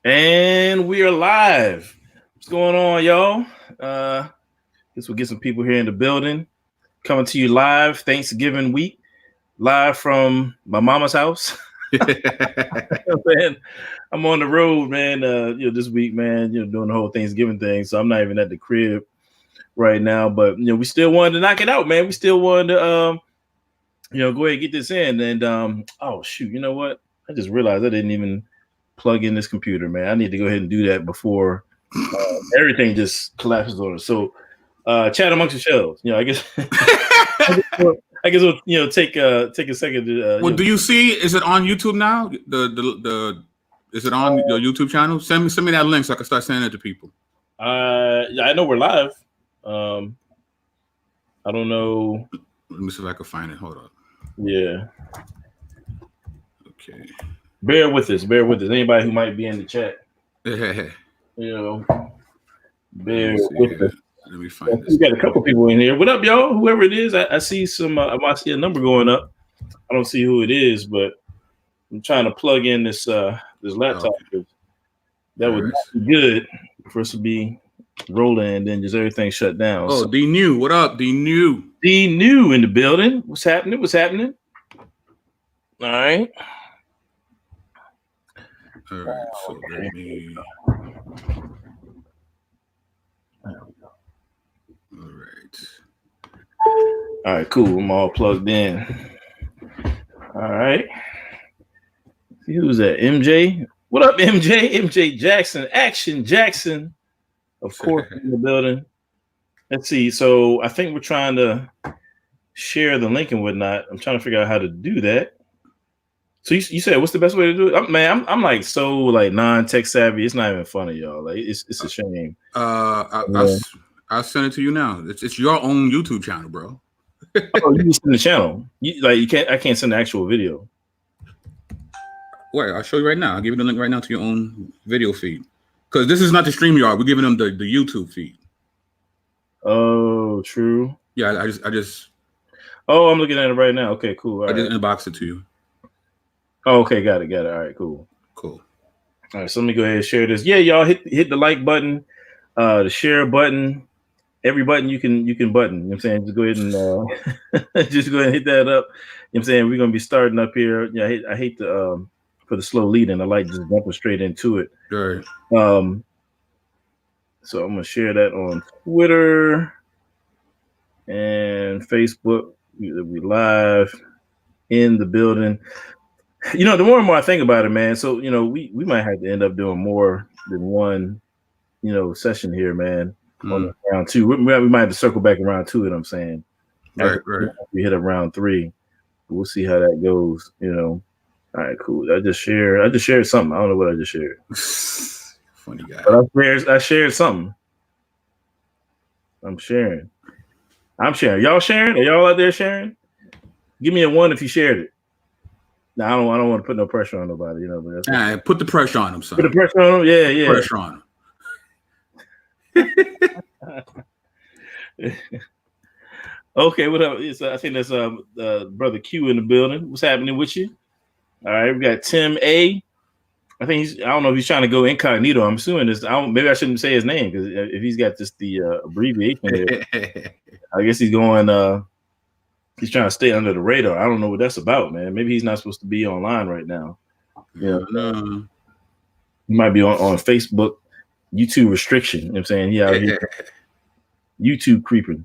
And we are live. What's going on, y'all? Guess we'll get some people here in the building. Coming to you live, Thanksgiving week, live from my mama's house. Man, I'm on the road, man. This week, man, doing the whole Thanksgiving thing. So I'm not even at the crib right now, but we still wanted to knock it out, man. We still wanted to go ahead and get this in. And oh shoot, you know what? I just realized I didn't even plug in this computer, man. I need to go ahead and do that before everything just collapses on us. So chat amongst yourselves. I guess I guess we'll take a second to do you see, is it on YouTube now? Is it on your YouTube channel? Send me that link so I can start sending it to people. I know we're live. I don't know. Let me see if I can find it. Hold on. Yeah. Okay. Bear with us. Anybody who might be in the chat. Bear with us. Let me find this. We got a couple people in here. What up, y'all? Whoever it is, I see some. I see a number going up. I don't see who it is, but I'm trying to plug in this laptop. Okay. That would be good for us to be rolling, and then just everything shut down. Oh, D New, what up, D New? D New in the building. What's happening? All right. All right. So let me. All right, cool. I'm all plugged in. All right. See who's that? MJ. What up, MJ? MJ Jackson. Action Jackson. Of course, in the building. Let's see. So I think we're trying to share the link and whatnot. I'm trying to figure out how to do that. So you said, what's the best way to do it? Man, I'm like so like non-tech savvy. It's not even funny, y'all. Like it's a shame. I'll send it to you now. It's your own YouTube channel, bro. Oh, you send the channel. I can't send the actual video. Wait, I'll show you right now. I'll give you the link right now to your own video feed. Because this is not the StreamYard. We're giving them the YouTube feed. Oh, true. Yeah, I just. Oh, I'm looking at it right now. Okay, cool. I just inboxed it to you. Oh, okay, got it. All right, cool. Cool. All right, so let me go ahead and share this. Yeah, y'all hit the like button, the share button, every button you can button. You know what I'm saying? Just go ahead and just go ahead and hit that up. You know what I'm saying? We're gonna be starting up here. Yeah, I hate to for the slow lead in. I like just jumping straight into it. Right. So I'm gonna share that on Twitter and Facebook. We live in the building. The more and more I think about it, man. So we might have to end up doing more than one, session here, man. On round two, we might have to circle back around to it. I'm saying, right. We hit up round three. We'll see how that goes. All right, cool. I just shared something. I don't know what I just shared. Funny guy. But I shared something. I'm sharing. Y'all sharing? Are y'all out there sharing? Give me a 1 if you shared it. No, I don't want to put no pressure on nobody, But that's put the pressure on them, son. Put the pressure on them, yeah. Pressure on them. Okay, what up? I think that's brother Q in the building. What's happening with you? All right, we got Tim A. I think I don't know if he's trying to go incognito. I'm assuming this. Maybe I shouldn't say his name because if he's got just the abbreviation there, I guess he's going. He's trying to stay under the radar. I don't know what that's about, man. Maybe he's not supposed to be online right now. Yeah, he might be on Facebook, YouTube restriction. You know what I'm saying? He out here YouTube creeping.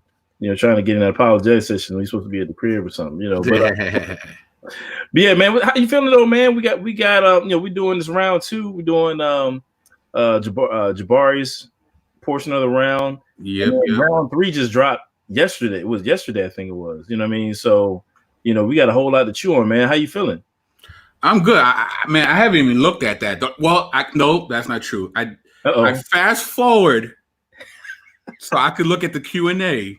Trying to get in that apologetic session. He's supposed to be at the crib or something. But yeah, man. How you feeling though, man? We got. We're doing this round 2. We're doing Jabari's portion of the round. Yep. Round 3 just dropped yesterday. It was yesterday, I think it was. You know what I mean? So, we got a whole lot to chew on, man. How you feeling? I'm good. I haven't even looked at that. Well, no, that's not true. I fast forward so I could look at the Q&A.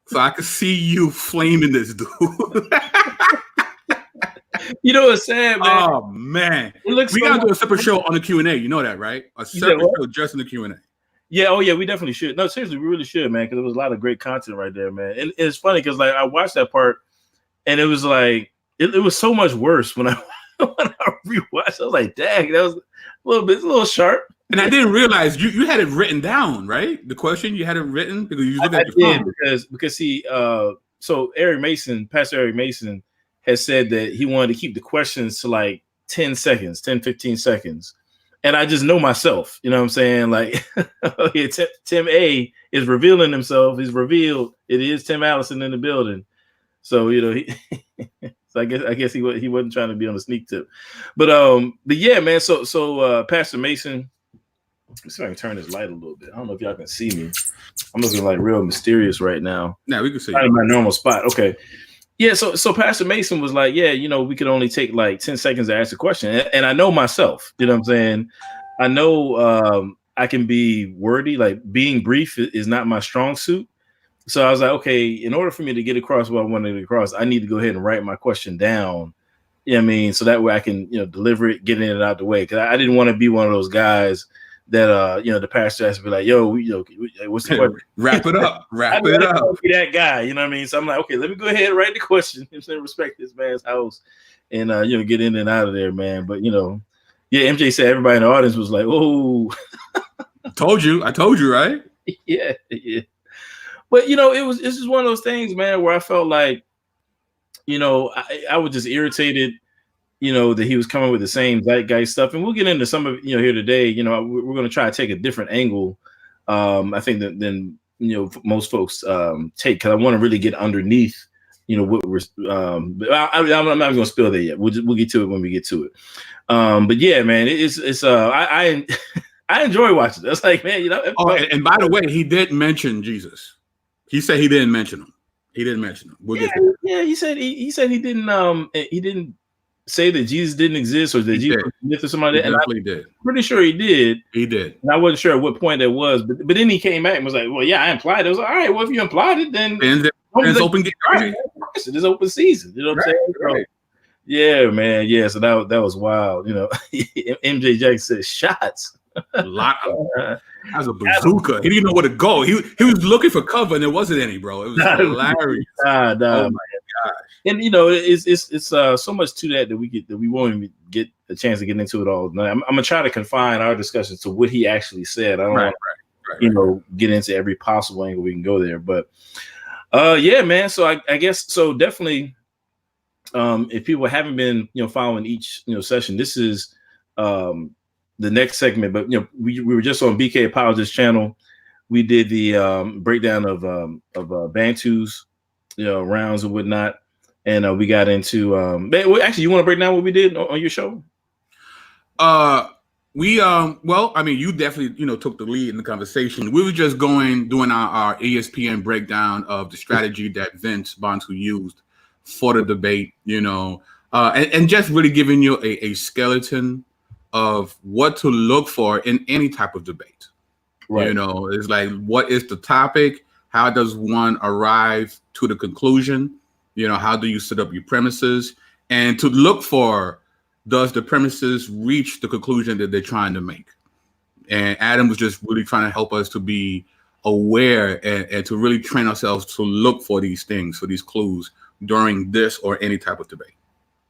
So I could see you flaming this dude. What's sad, man? Oh man, we gotta do a separate show on the Q&A. You know that, right? A separate show just in the Q&A. Yeah, oh yeah, we definitely should. No, seriously, we really should, man, because there was a lot of great content right there, man. And it's funny because like I watched that part, and it was like it was so much worse when I when I rewatched, I was like, dang, that was a little sharp. And I didn't realize you had it written down, right? The question you had it written because you looked at your phone. Because he so Pastor Eric Mason has said that he wanted to keep the questions to like 10 seconds, 10, 15 seconds. And I just know myself, you know what I'm saying? Like, okay, Tim A is revealing himself. He's revealed it is Tim Allison in the building. So, you know, so I guess he wasn't trying to be on a sneak tip. But yeah, man. So Pastor Mason, let's see if I can turn this light a little bit. I don't know if y'all can see me. I'm looking like real mysterious right now. Yeah, we can see you. In my normal spot. Okay. Yeah, so Pastor Mason was like, yeah, you know, we could only take like 10 seconds to ask a question. And I know myself, you know what I'm saying? I know I can be wordy, like being brief is not my strong suit. So I was like, okay, in order for me to get across what I wanted to get across, I need to go ahead and write my question down. You know what I mean? So that way I can, you know, deliver it, getting it out the way. Cause I didn't want to be one of those guys that you know, the pastor has to be like, yo, what's the question? Wrap it up. Wrap it up. Be that guy, you know what I mean? So I'm like, okay, let me go ahead and write the question. Respect this man's house and you know, get in and out of there, man. But you know, yeah, MJ said everybody in the audience was like, oh. I told you, right? Yeah. But you know, it's just one of those things, man, where I felt like, you know, I was just irritated, you know, that he was coming with the same zeitgeist stuff. And we'll get into some of, you know, here today. You know, we're going to try to take a different angle, I think, than you know, most folks take, because I want to really get underneath, you know, what we're. But I'm not going to spill that yet. We'll get to it when we get to it. But yeah, man, it's I enjoy watching it. It's like, man, you know. And by the way, he did mention Jesus. He said he didn't mention him. He didn't mention him. We'll get to that. Yeah, he said he didn't say that Jesus didn't exist or that Jesus was a myth or something like that. And definitely did. Pretty sure he did. He did. And I wasn't sure at what point that was, but then he came back and was like, "Well, yeah, I implied it." I was like, "All right, well, if you implied it, then it's open game. Right. It's open season." You know what I'm saying? Right. So, yeah, man. Yeah, so that was wild. You know, MJ Jackson said shots. A lot of that was a bazooka. He didn't know where to go. He was looking for cover and there wasn't any, bro. It was hilarious. Oh my gosh. And you know, it's so much to that we won't even get a chance to get into it all. I'm gonna try to confine our discussion to what he actually said. I don't want to, you know, get into every possible angle we can go there. But yeah, man. So I guess so definitely if people haven't been, you know, following each, you know, session, this is the next segment. But you know, we were just on BK Apologist channel. We did the breakdown of Bantu's, you know, rounds and whatnot. And we got into actually, you want to break down what we did on your show? Well, I mean, you definitely, you know, took the lead in the conversation. We were just doing our ESPN breakdown of the strategy that Vince Bantu used for the debate, you know, and just really giving you a skeleton of what to look for in any type of debate. Right. You know, it's like, what is the topic? How does one arrive to the conclusion? You know, how do you set up your premises? And to look for, does the premises reach the conclusion that they're trying to make? And Adam was just really trying to help us to be aware and to really train ourselves to look for these things, for these clues during this or any type of debate.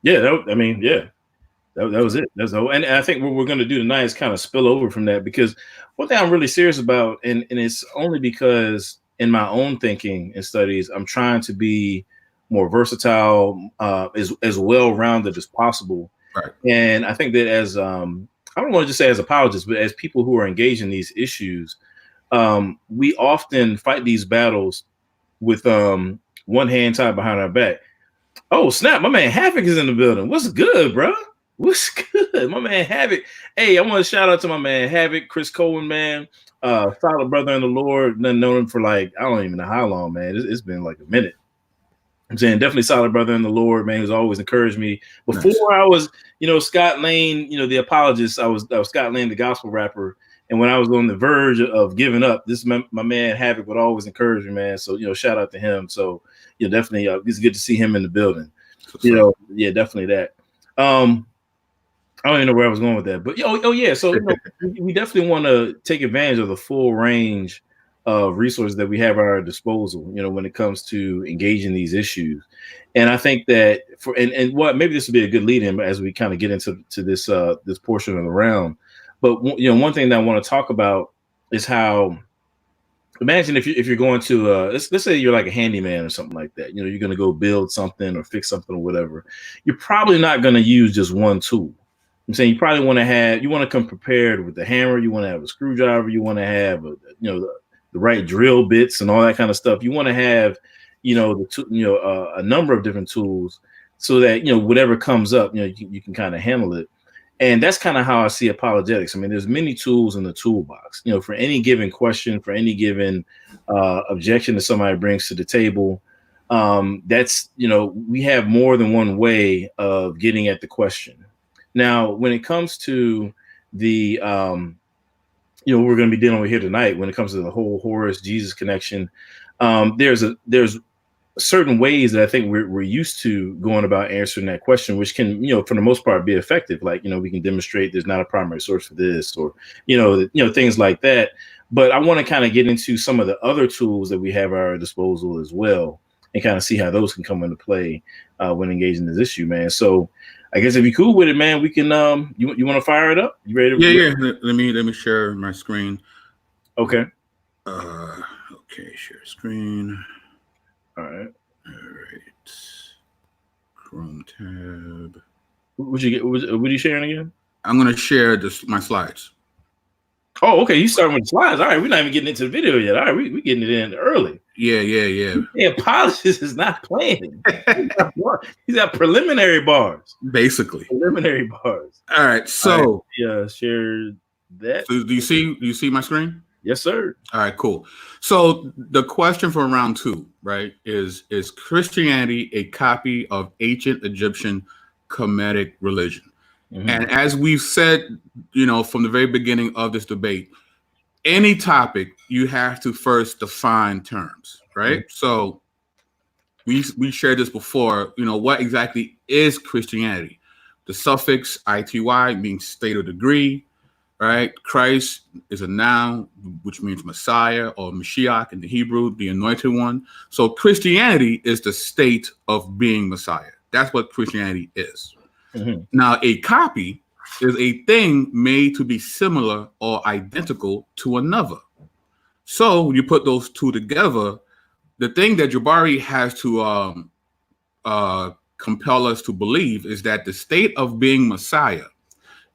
Yeah, that was it. That's the whole, and I think what we're going to do tonight is kind of spill over from that, because one thing I'm really serious about, and it's only because in my own thinking and studies, I'm trying to be more versatile, as well-rounded as possible. Right. And I think that as I don't want to just say as apologists, but as people who are engaged in these issues, we often fight these battles with one hand tied behind our back. Oh snap! My man Havoc is in the building. What's good, bro? What's good? My man Havoc. Hey, I want to shout out to my man Havoc, Chris Coleman, man. Solid brother in the Lord. Known him for like, I don't even know how long, man. It's been like a minute. I'm saying definitely solid brother in the Lord, man, who's always encouraged me. Before I was, you know, Scott Lane, you know, the apologist, I was Scott Lane, the gospel rapper. And when I was on the verge of giving up, my man Havoc would always encourage me, man. So, you know, shout out to him. So, you know, definitely it's good to see him in the building. You know, yeah, definitely that. I don't even know where I was going with that, but yeah. So you know, we definitely want to take advantage of the full range of resources that we have at our disposal, you know, when it comes to engaging these issues. And I think that and what maybe this would be a good lead in as we kind of get into this this portion of the round. But you know, one thing that I want to talk about is how, imagine if you're going to let's say you're like a handyman or something like that. You know, you're going to go build something or fix something or whatever. You're probably not going to use just one tool. I'm saying you probably want to come prepared with the hammer. You want to have a screwdriver. You want to have the right drill bits and all that kind of stuff. You want to have a number of different tools so that whatever comes up, you can kind of handle it. And that's kind of how I see apologetics. I mean, there's many tools in the toolbox, for any given question, for any given objection that somebody brings to the table. We have more than one way of getting at the question. Now, when it comes to the, we're going to be dealing with here tonight, when it comes to the whole Horus Jesus connection, there's certain ways that I think we're used to going about answering that question, which can, for the most part, be effective. Like, we can demonstrate there's not a primary source for this, or, things like that. But I want to kind of get into some of the other tools that we have at our disposal as well, and kind of see how those can come into play when engaging this issue, man. So I guess if you're cool with it, man, we can, you want to fire it up? You ready? Yeah. Let me share my screen. Okay. Okay. Share screen. All right. Chrome tab. What are you sharing again? I'm going to share my slides. Oh, okay. You starting with the slides. All right. We're not even getting into the video yet. All right. We're getting it in early. Yeah. The apologist is not playing. He's got preliminary bars. Basically. Preliminary bars. All right. So share that. So do you see my screen? Yes, sir. All right, cool. So the question for round 2, right, is Christianity a copy of ancient Egyptian Kemetic religion? Mm-hmm. And as we've said, from the very beginning of this debate, any topic you have to first define terms, right? Mm-hmm. So we shared this before. What exactly is Christianity? The suffix ity means state or degree. Right, Christ is a noun, which means Messiah or Mashiach in the Hebrew, the anointed one. So Christianity is the state of being Messiah. That's what Christianity is. Mm-hmm. Now, a copy is a thing made to be similar or identical to another. So when you put those two together, the thing that Jabari has to compel us to believe is that the state of being Messiah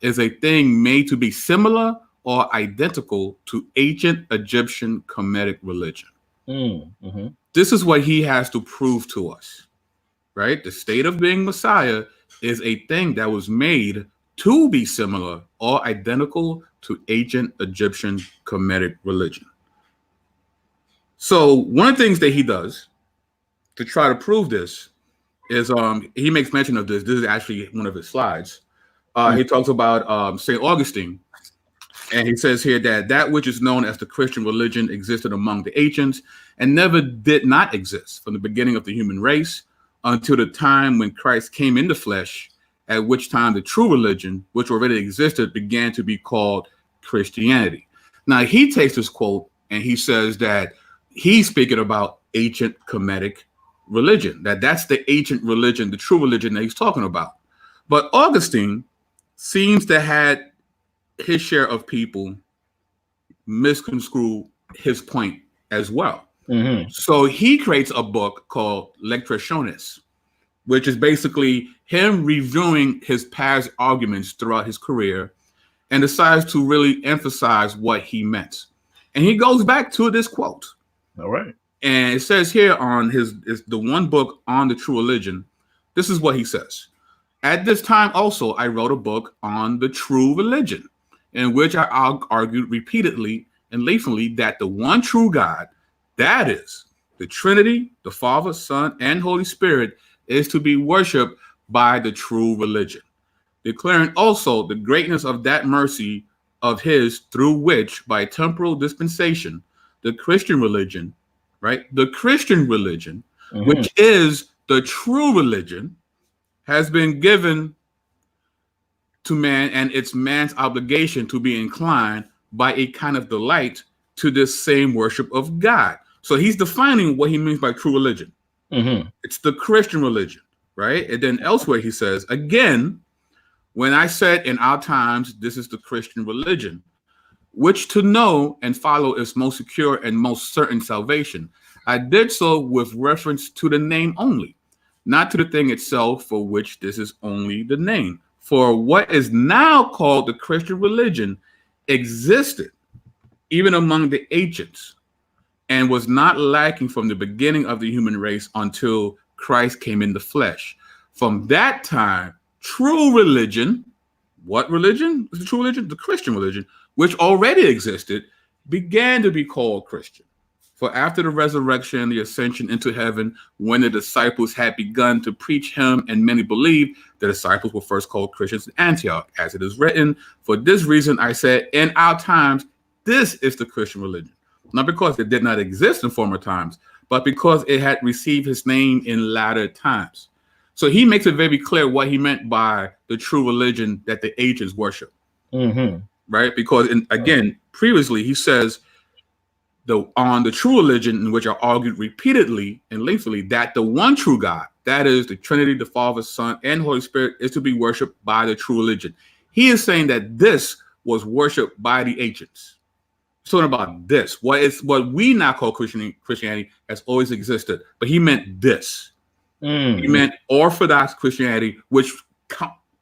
is a thing made to be similar or identical to ancient Egyptian Kemetic religion. Mm-hmm. This is what he has to prove to us, right? The state of being Messiah is a thing that was made to be similar or identical to ancient Egyptian Kemetic religion. So one of the things that he does to try to prove this is he makes mention of this. This is actually one of his slides. He talks about St. Augustine, and he says here that which is known as the Christian religion existed among the ancients and never did not exist from the beginning of the human race until the time when Christ came in the flesh, at which time the true religion, which already existed, began to be called Christianity. Now, he takes this quote and he says that he's speaking about ancient Kemetic religion, that's the ancient religion, the true religion that he's talking about. But Augustine seems to have his share of people misconstrue his point as well. Mm-hmm. So he creates a book called Lectrationes, which is basically him reviewing his past arguments throughout his career and decides to really emphasize what he meant. And he goes back to this quote. All right. And it says here on the one book on the true religion, this is what he says. At this time also, I wrote a book on the true religion, in which I argued repeatedly and lengthily that the one true God, that is, the Trinity, the Father, Son, and Holy Spirit, is to be worshipped by the true religion, declaring also the greatness of that mercy of his through which, by temporal dispensation, the Christian religion, right, the Christian religion, mm-hmm. which is the true religion, has been given to man, and it's man's obligation to be inclined by a kind of delight to this same worship of God. So he's defining what he means by true religion. Mm-hmm. It's the Christian religion, right? And then elsewhere he says, again, when I said in our times, this is the Christian religion, which to know and follow is most secure and most certain salvation. I did so with reference to the name only, not to the thing itself, for which this is only the name. For what is now called the Christian religion existed even among the ancients, and was not lacking from the beginning of the human race until Christ came in the flesh. From that time, true religion, what religion is the true religion? The Christian religion, which already existed, began to be called Christian. For after the resurrection, the ascension into heaven, when the disciples had begun to preach him and many believed, the disciples were first called Christians in Antioch, as it is written, for this reason I said, in our times, this is the Christian religion. Not because it did not exist in former times, but because it had received his name in latter times. So he makes it very clear what he meant by the true religion that the ancients worship. Mm-hmm. Right? Because, again, previously he says, on the true religion, in which I argued repeatedly and lengthily, that the one true God, that is the Trinity, the Father, Son, and Holy Spirit, is to be worshipped by the true religion. He is saying that this was worshipped by the ancients. He's talking about this. What we now call Christianity has always existed, but he meant this. He meant Orthodox Christianity, which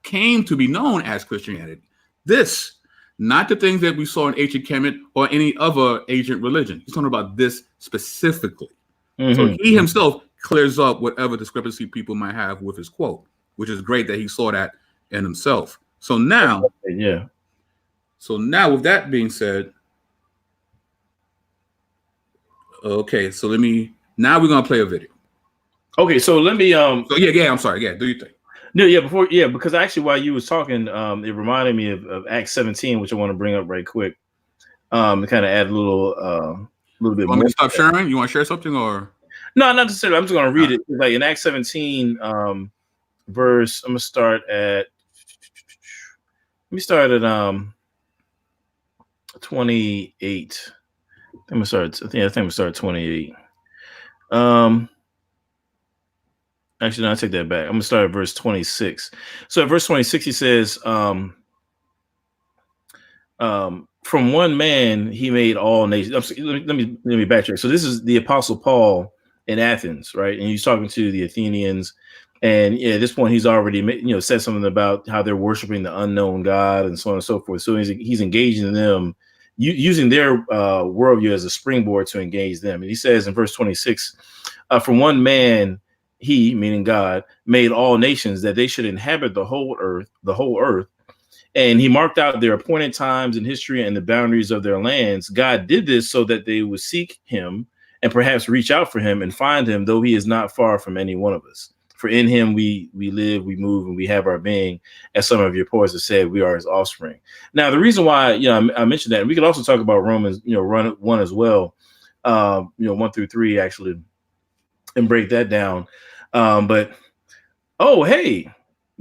came to be known as Christianity. This, not the things that we saw in ancient Kemet or any other ancient religion. He's talking about this specifically. Mm-hmm. So he himself clears up whatever discrepancy people might have with his quote, which is great that he saw that in himself. So now, with that being said, okay, so now we're gonna play a video. Okay, so let me I'm sorry, do your thing. No, because actually while you was talking, it reminded me of Acts 17, which I want to bring up right quick. To kind of add a little bit more. Want me to stop sharing? You want to share something or? No, not necessarily. I'm just gonna read it. Like in Acts 17, verse. I'm gonna start at. Let me start at 28. I think I'm gonna start at 28. Actually, no, I take that back. I'm gonna start at verse 26. So at verse 26, he says, from one man he made all nations. Let me backtrack. So this is the Apostle Paul in Athens, right? And he's talking to the Athenians, and at this point he's already said something about how they're worshiping the unknown God and so on and so forth. So he's engaging them, using their worldview as a springboard to engage them. And he says in verse 26, from one man he, meaning God, made all nations that they should inhabit the whole earth. And he marked out their appointed times in history and the boundaries of their lands. God did this so that they would seek him and perhaps reach out for him and find him, though he is not far from any one of us. For in him we live, we move, and we have our being. As some of your poets have said, we are his offspring. Now, the reason why I mentioned that, and we could also talk about Romans, 1 as well, 1 through 3 actually, and break that down. But hey,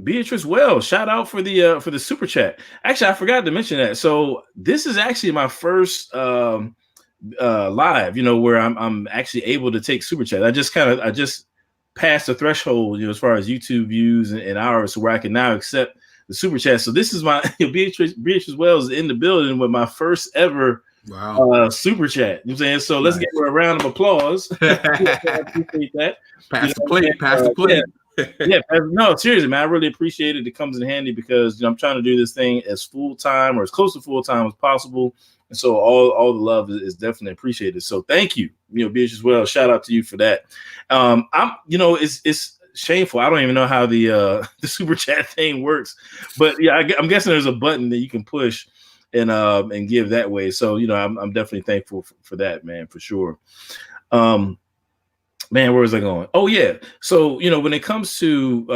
Beatrice Wells, shout out for the super chat. Actually, I forgot to mention that. So this is actually my first live, where I'm actually able to take super chat. I just passed the threshold, as far as YouTube views and hours, where I can now accept the super chat. So this is my Beatrice Wells in the building with my first ever super chat. You know what I'm saying? So let's give her a round of applause. I appreciate that. Pass the plate. No, seriously, man, I really appreciate it. It comes in handy because I'm trying to do this thing as full time or as close to full time as possible, and so all the love is definitely appreciated. So thank you, Beatrice Wells. Shout out to you for that. It's shameful. I don't even know how the super chat thing works, but yeah, I'm guessing there's a button that you can push and give that way. So I'm definitely thankful for that, man, for sure. Man, where was I going? Oh yeah. So when it comes to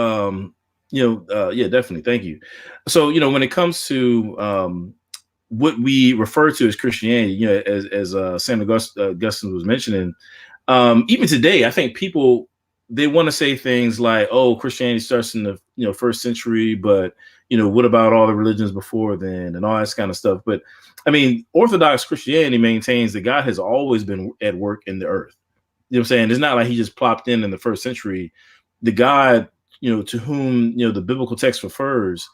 definitely, thank you. So when it comes to what we refer to as Christianity, as St. Augustine was mentioning, even today, I think people, they want to say things like, "Oh, Christianity starts in the first century," but what about all the religions before then and all that kind of stuff. But I mean, Orthodox Christianity maintains that God has always been at work in the earth. You know what I'm saying? It's not like he just plopped in the first century. The God, to whom, the biblical text refers,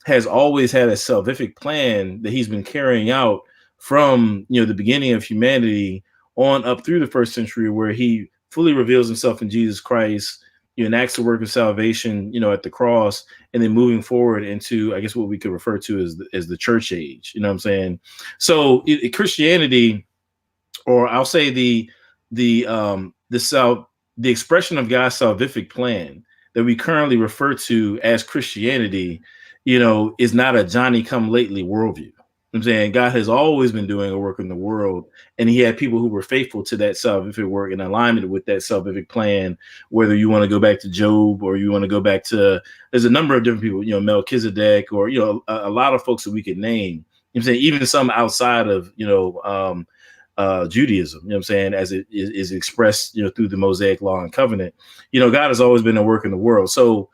has always had a salvific plan that he's been carrying out from, the beginning of humanity on up through the first century, where he fully reveals himself in Jesus Christ, enacts the work of salvation, at the cross, and then moving forward into, I guess, what we could refer to as the church age. You know what I'm saying? So Christianity, or I'll say the expression of God's salvific plan that we currently refer to as Christianity, is not a Johnny come lately worldview. I'm saying God has always been doing a work in the world, and he had people who were faithful to that salvific work in alignment with that salvific plan, whether you want to go back to Job or you want to go back to, there's a number of different people, Melchizedek, or, a lot of folks that we could name. I'm saying even some outside of, Judaism, you know what I'm saying, as it is expressed, through the Mosaic law and covenant, God has always been at work in the world. So,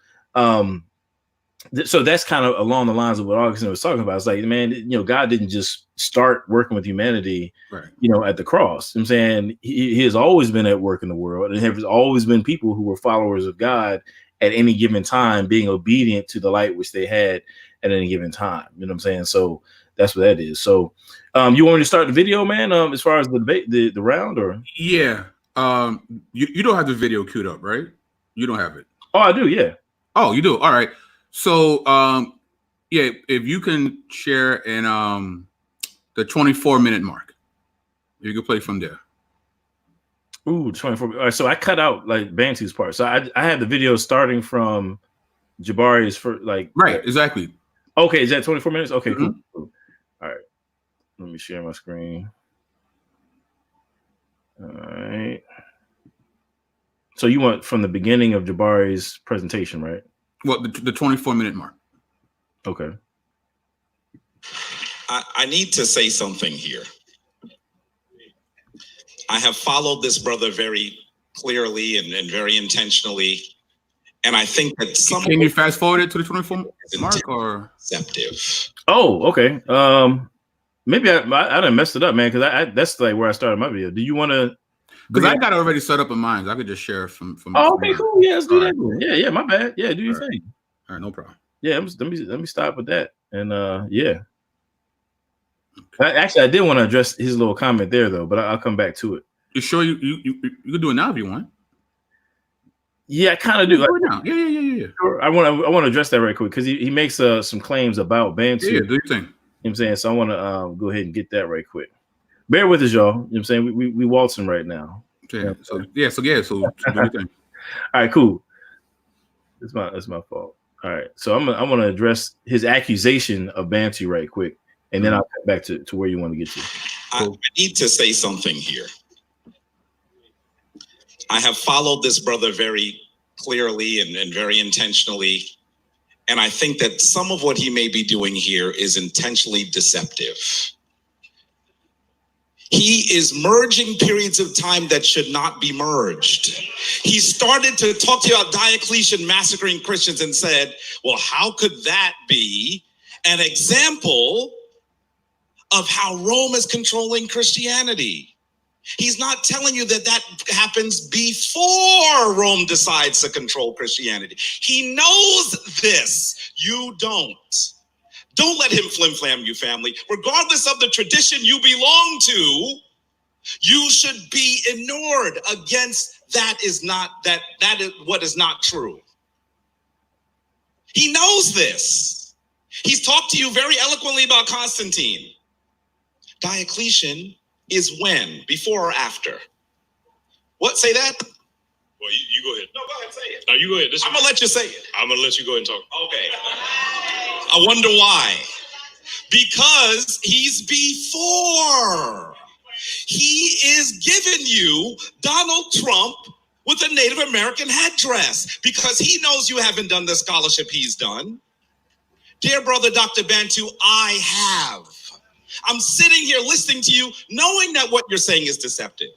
so that's kind of along the lines of what Augustine was talking about. It's like, man, God didn't just start working with humanity, right, at the cross. I'm saying he has always been at work in the world, and there's always been people who were followers of God at any given time, being obedient to the light which they had at any given time. You know what I'm saying? So that's what that is. So you want me to start the video, man, as far as the debate, the round, or? Yeah. You don't have the video queued up, right? You don't have it. Oh, I do. Yeah. Oh, you do. All right. So, yeah, if you can share in the 24-minute mark, you can play from there. Ooh, 24. All right, so I cut out like Bantu's part. So I had the video starting from Jabari's for like. Right, exactly. Okay, is that 24 minutes? Okay, cool. All right, let me share my screen. All right. So you want from the beginning of Jabari's presentation, right? Well, the 24-minute mark. Okay. I need to say something here. I have followed this brother very clearly and very intentionally, and I think that some. Can you fast forward it to the 24 mark or deceptive? Oh, okay. Maybe I done messed it up, man, because that's like where I started my video. Do you want to? Because I got it already set up in mine. I could just share from. Oh, okay, cool. Yeah, let's do that. Cool. Yeah, my bad. Yeah, do your thing. All right, no problem. Yeah, let me stop with that. And yeah. Actually, I did want to address his little comment there, though, but I'll come back to it. You sure you can do it now if you want? Yeah, I kind of do. Do it now. Yeah. Sure. I want to address that right quick because he makes some claims about Bantu. Yeah, do your thing. You know what I'm saying? So I want to go ahead and get that right quick. Bear with us, y'all. You know what I'm saying? We waltzing right now. Yeah. So do your thing. All right, cool. That's my fault. All right. So I'm gonna address his accusation of Bantu right quick, and then I'll get back to where you want to get to. Cool. I need to say something here. I have followed this brother very clearly and very intentionally, and I think that some of what he may be doing here is intentionally deceptive. He is merging periods of time that should not be merged. He started to talk to you about Diocletian massacring Christians and said, well, how could that be an example of how Rome is controlling Christianity? He's not telling you that happens before Rome decides to control Christianity. He knows this. You don't. Don't let him flim-flam you, family. Regardless of the tradition you belong to, you should be inured against that is what is not true. He knows this. He's talked to you very eloquently about Constantine. Diocletian is when? Before or after? What? Say that? Well, you go ahead. No, go ahead, say it. No, you go ahead. I'm going to let you say it. I'm going to let you go ahead and talk. Okay. I wonder why. Because he's before. He is giving you Donald Trump with a Native American headdress because he knows you haven't done the scholarship he's done. Dear brother, Dr. Bantu, I have. I'm sitting here listening to you, knowing that what you're saying is deceptive.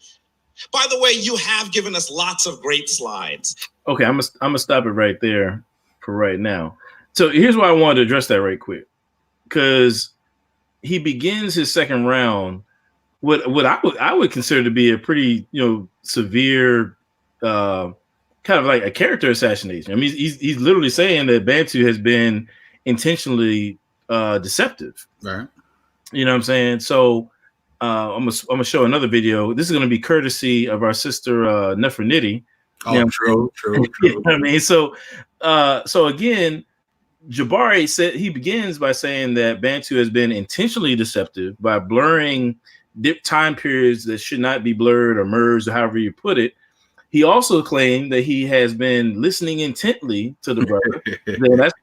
By the way, you have given us lots of great slides. Okay, I'm gonna stop it right there for right now. So here's why I wanted to address that right quick, because he begins his second round what I would consider to be a pretty severe kind of like a character assassination. I mean, he's literally saying that Bantu has been intentionally deceptive. Right. You know what I'm saying? So I'm gonna show another video. This is gonna be courtesy of our sister Nephroniti. Oh, true. You know what I mean? So again, Jabari said he begins by saying that Bantu has been intentionally deceptive by blurring time periods that should not be blurred or merged, or however you put it. He also claimed that he has been listening intently to the brother.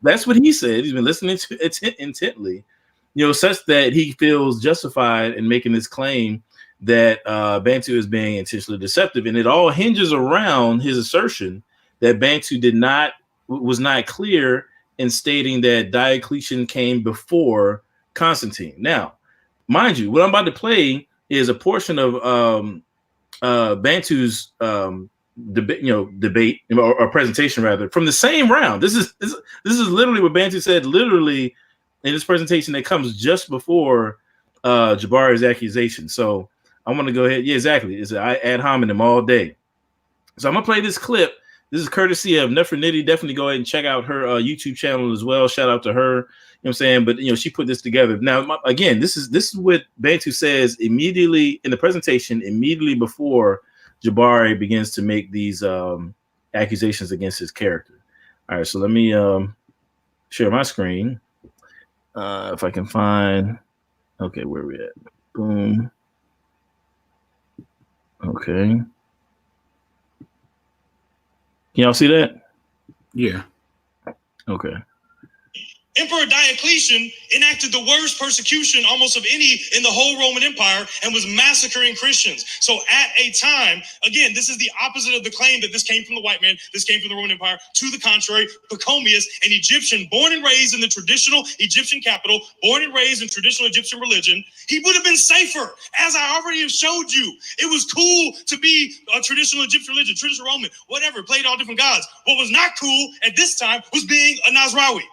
That's what he said. He's been listening to intently, such that he feels justified in making this claim that Bantu is being intentionally deceptive, and it all hinges around his assertion that Bantu was not clear in stating that Diocletian came before Constantine. Now, mind you, what I'm about to play is a portion of Bantu's debate or presentation rather from the same round. This is literally what Bantu said literally in this presentation that comes just before Jabari's accusation. So I'm going to go ahead. Yeah, exactly. It's ad hominem all day. So I'm going to play this clip. This is courtesy of Nephroniti. Definitely go ahead and check out her YouTube channel as well. Shout out to her. You know what I'm saying? But she put this together. Now, again, this is what Bantu says immediately in the presentation, immediately before Jabari begins to make these accusations against his character. All right, so let me share my screen. If I can find, okay, where are we at? Boom. Okay. Can y'all see that? Yeah. Okay. Emperor Diocletian enacted the worst persecution almost of any in the whole Roman Empire and was massacring Christians. So at a time, again, this is the opposite of the claim that this came from the white man, this came from the Roman Empire. To the contrary, Pachomius, an Egyptian born and raised in the traditional Egyptian capital, born and raised in traditional Egyptian religion, he would have been safer. As I already have showed you, it was cool to be a traditional Egyptian religion, traditional Roman, whatever, played all different gods. What was not cool at this time was being a Nazrawi.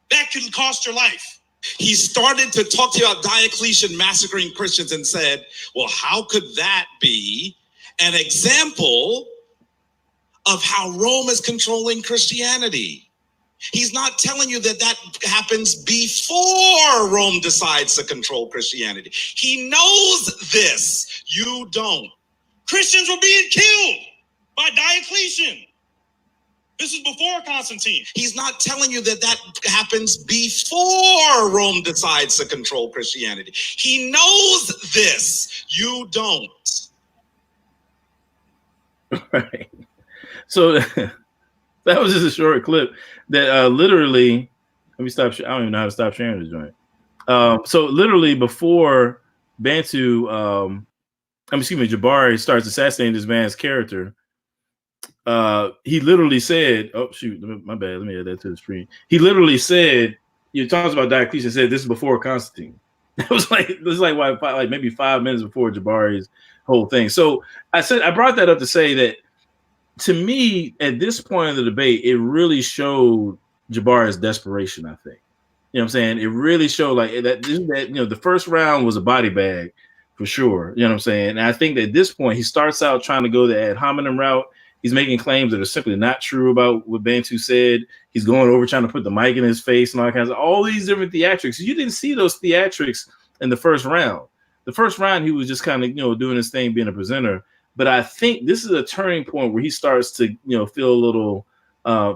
That could cost your life. He started to talk to you about Diocletian massacring Christians and said, well, how could that be an example of how Rome is controlling Christianity? He's not telling you that happens before Rome decides to control Christianity. He knows this. You don't. Christians were being killed by Diocletian. This is before Constantine. He's not telling you that happens before Rome decides to control Christianity. He knows this. You don't. Right. So that was just a short clip that literally, let me stop. I don't even know how to stop sharing this joint. So literally before Jabari starts assassinating this man's character, he literally said, oh shoot, my bad, let me add that to the screen. He literally said, you talks about Diocletian, said this is before Constantine. It was like maybe 5 minutes before Jabari's whole thing. So I brought that up to say that to me, at this point in the debate, it really showed Jabari's desperation, I think. You know what I'm saying? It really showed like that the first round was a body bag for sure. You know what I'm saying? And I think that at this point, he starts out trying to go the ad hominem route. He's making claims that are simply not true about what Bantu said. He's going over trying to put the mic in his face and all these different theatrics. You didn't see those theatrics in the first round. The first round, he was just kind of, doing his thing, being a presenter. But I think this is a turning point where he starts to, feel a little,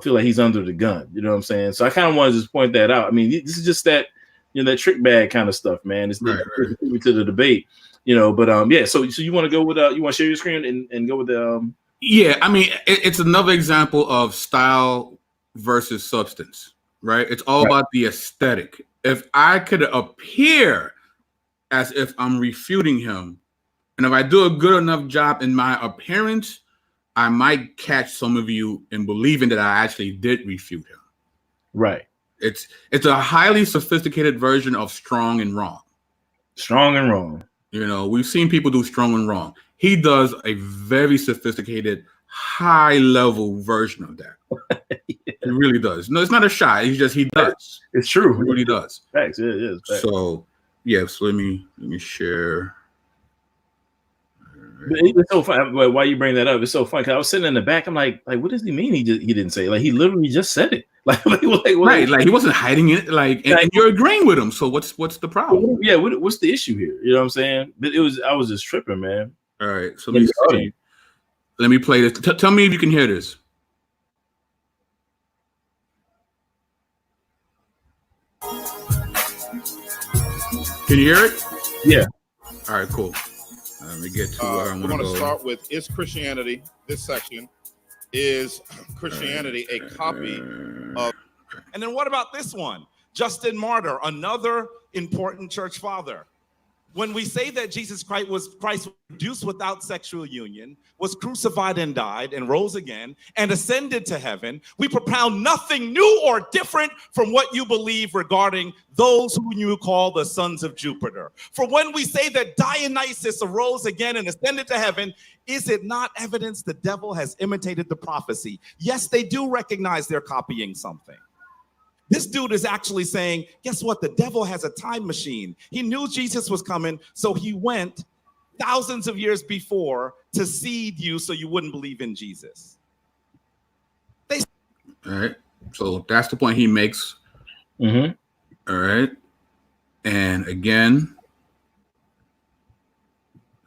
feel like he's under the gun. You know what I'm saying? So I kind of want to just point that out. I mean, this is just that, that trick bag kind of stuff, man. It's right. To the debate, But yeah. So you want to go with you want to share your screen and go with the Yeah, I mean, it's another example of style versus substance, right? It's all about the aesthetic. If I could appear as if I'm refuting him, and if I do a good enough job in my appearance, I might catch some of you in believing that I actually did refute him. Right. It's a highly sophisticated version of strong and wrong. Strong and wrong. We've seen people do strong and wrong. He does a very sophisticated, high-level version of that. He really does. No, it's not a shot. He's just he does. It's true. He really does. Facts. It is. Facts. So yes, let me share. It's so funny. Why you bring that up? It's so funny because I was sitting in the back. I'm like, what does he mean? He didn't say it. Like he literally just said it. Like he wasn't hiding it. And you're agreeing with him. So what's the problem? Yeah, what's the issue here? You know what I'm saying? But I was just tripping, man. All right, so let me see. Let me play this. Tell me if you can hear this. Can you hear it? Yeah. All right, cool. Let me get to where I want to go. Start with, is Christianity, this section, is Christianity a copy of... And then what about this one? Justin Martyr, another important church father. When we say that Jesus Christ was produced without sexual union, was crucified and died and rose again and ascended to heaven, we propound nothing new or different from what you believe regarding those who you call the sons of Jupiter. For when we say that Dionysus arose again and ascended to heaven, is it not evidence the devil has imitated the prophecy? Yes, they do recognize they're copying something. This dude is actually saying, guess what? The devil has a time machine. He knew Jesus was coming, so he went thousands of years before to seed you so you wouldn't believe in Jesus. All right. So that's the point he makes. Mm-hmm. All right. And again,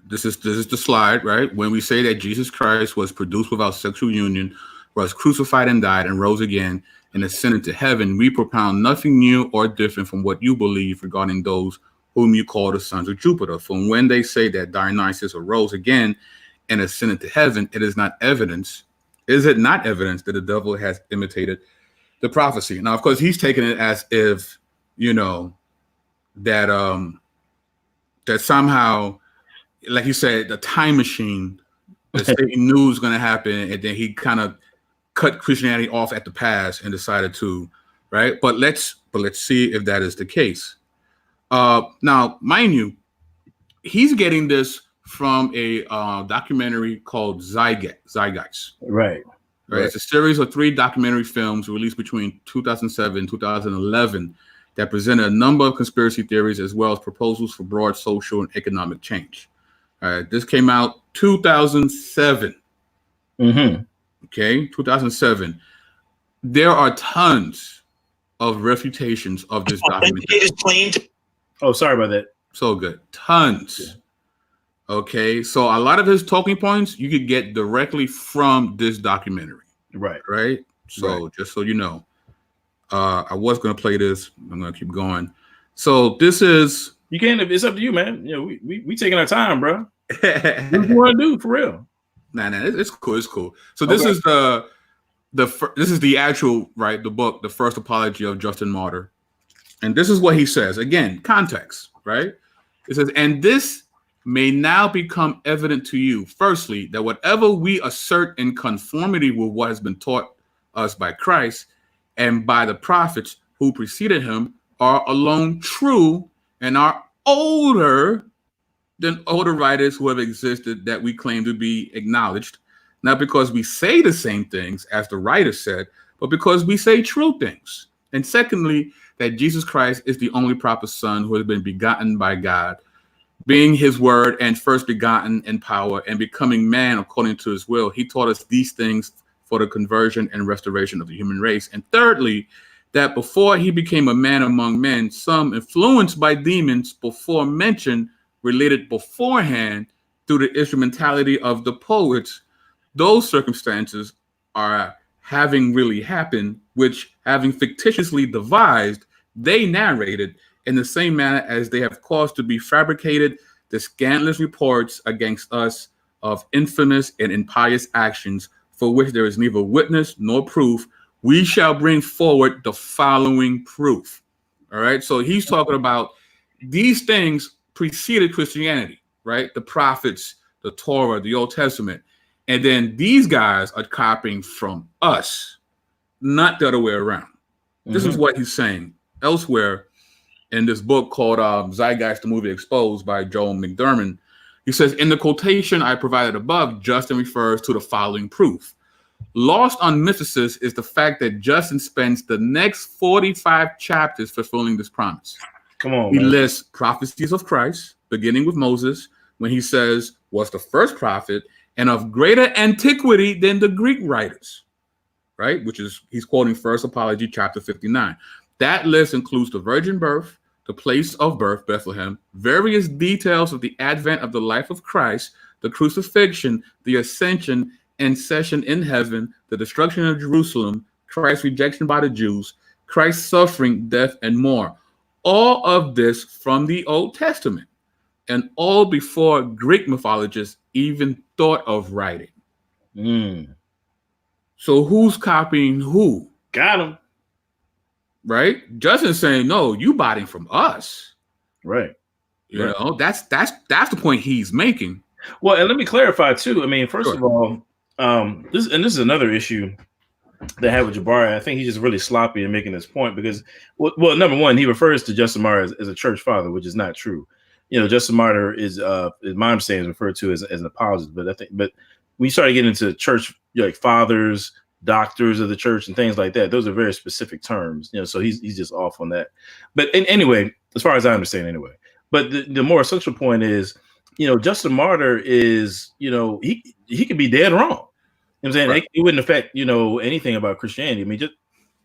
this is the slide, right? When we say that Jesus Christ was produced without sexual union, was crucified and died and rose again, and ascended to heaven, we propound nothing new or different from what you believe regarding those whom you call the sons of Jupiter. From when they say that Dionysus arose again and ascended to heaven, it is not evidence. Is it not evidence that the devil has imitated the prophecy? Now, of course, he's taking it as if, that somehow, like you said, the time machine that Satan knew was going to happen, and then he kind of cut Christianity off at the pass and decided to, right? But let's see if that is the case. Now, mind you, he's getting this from a documentary called Zeitgeist. Right. It's a series of 3 documentary films released between 2007 and 2011 that presented a number of conspiracy theories as well as proposals for broad social and economic change. This came out 2007. Mm-hmm. Okay, 2007. There are tons of refutations of this document. Oh, sorry about that. So good. Tons. Yeah. Okay, so a lot of his talking points you could get directly from this documentary. Right. So just so you know, I was going to play this. I'm going to keep going. So this is... You can't... It's up to you, man. We taking our time, bro. What do you want to do, for real? Nah, it's cool. It's cool. So this is this is the actual, right, the book, The First Apology of Justin Martyr. And this is what he says. Again, context, right? It says, and this may now become evident to you, firstly, that whatever we assert in conformity with what has been taught us by Christ and by the prophets who preceded him are alone true and are older than older writers who have existed that we claim to be acknowledged, not because we say the same things as the writer said, but because we say true things. And secondly, that Jesus Christ is the only proper Son who has been begotten by God, being his word and first begotten in power and becoming man according to his will. He taught us these things for the conversion and restoration of the human race. And thirdly, that before he became a man among men, some influenced by demons before mentioned related beforehand through the instrumentality of the poets, those circumstances are having really happened, which having fictitiously devised, they narrated in the same manner as they have caused to be fabricated the scandalous reports against us of infamous and impious actions for which there is neither witness nor proof. We shall bring forward the following proof. All right. So he's talking about these things preceded Christianity, right? The prophets, the Torah, the Old Testament. And then these guys are copying from us, not the other way around. This is what he's saying elsewhere in this book called Zeitgeist, the Movie Exposed by Joel McDermott. He says, in the quotation I provided above, Justin refers to the following proof. Lost on mythicists is the fact that Justin spends the next 45 chapters fulfilling this promise. Come on, He man. lists prophecies of Christ, beginning with Moses, when he says was the first prophet and of greater antiquity than the Greek writers, right? Which is, he's quoting First Apology, chapter 59. That list includes the virgin birth, the place of birth, Bethlehem, various details of the advent of the life of Christ, the crucifixion, the ascension and session in heaven, the destruction of Jerusalem, Christ's rejection by the Jews, Christ's suffering, death, and more. All of this from the Old Testament, and all before Greek mythologists even thought of writing. So who's copying who? Got him. Right? Justin's saying, no, you buying from us. Right. You know, that's the point he's making. Well, and let me clarify too. I mean, first of all, this is another issue that I have with Jabari. I think he's just really sloppy in making this point because, well, number one, he refers to Justin Martyr as a church father, which is not true. You know, Justin Martyr is my understanding, is referred to as an apologist. But when you start getting into church, like fathers, doctors of the church, and things like that, those are very specific terms. You know, so he's just off on that. But anyway, as far as I understand, anyway. But the more essential point is, you know, Justin Martyr is, you know, he could be dead wrong. You know what I'm saying? Right. It wouldn't affect, you know, anything about Christianity. I mean,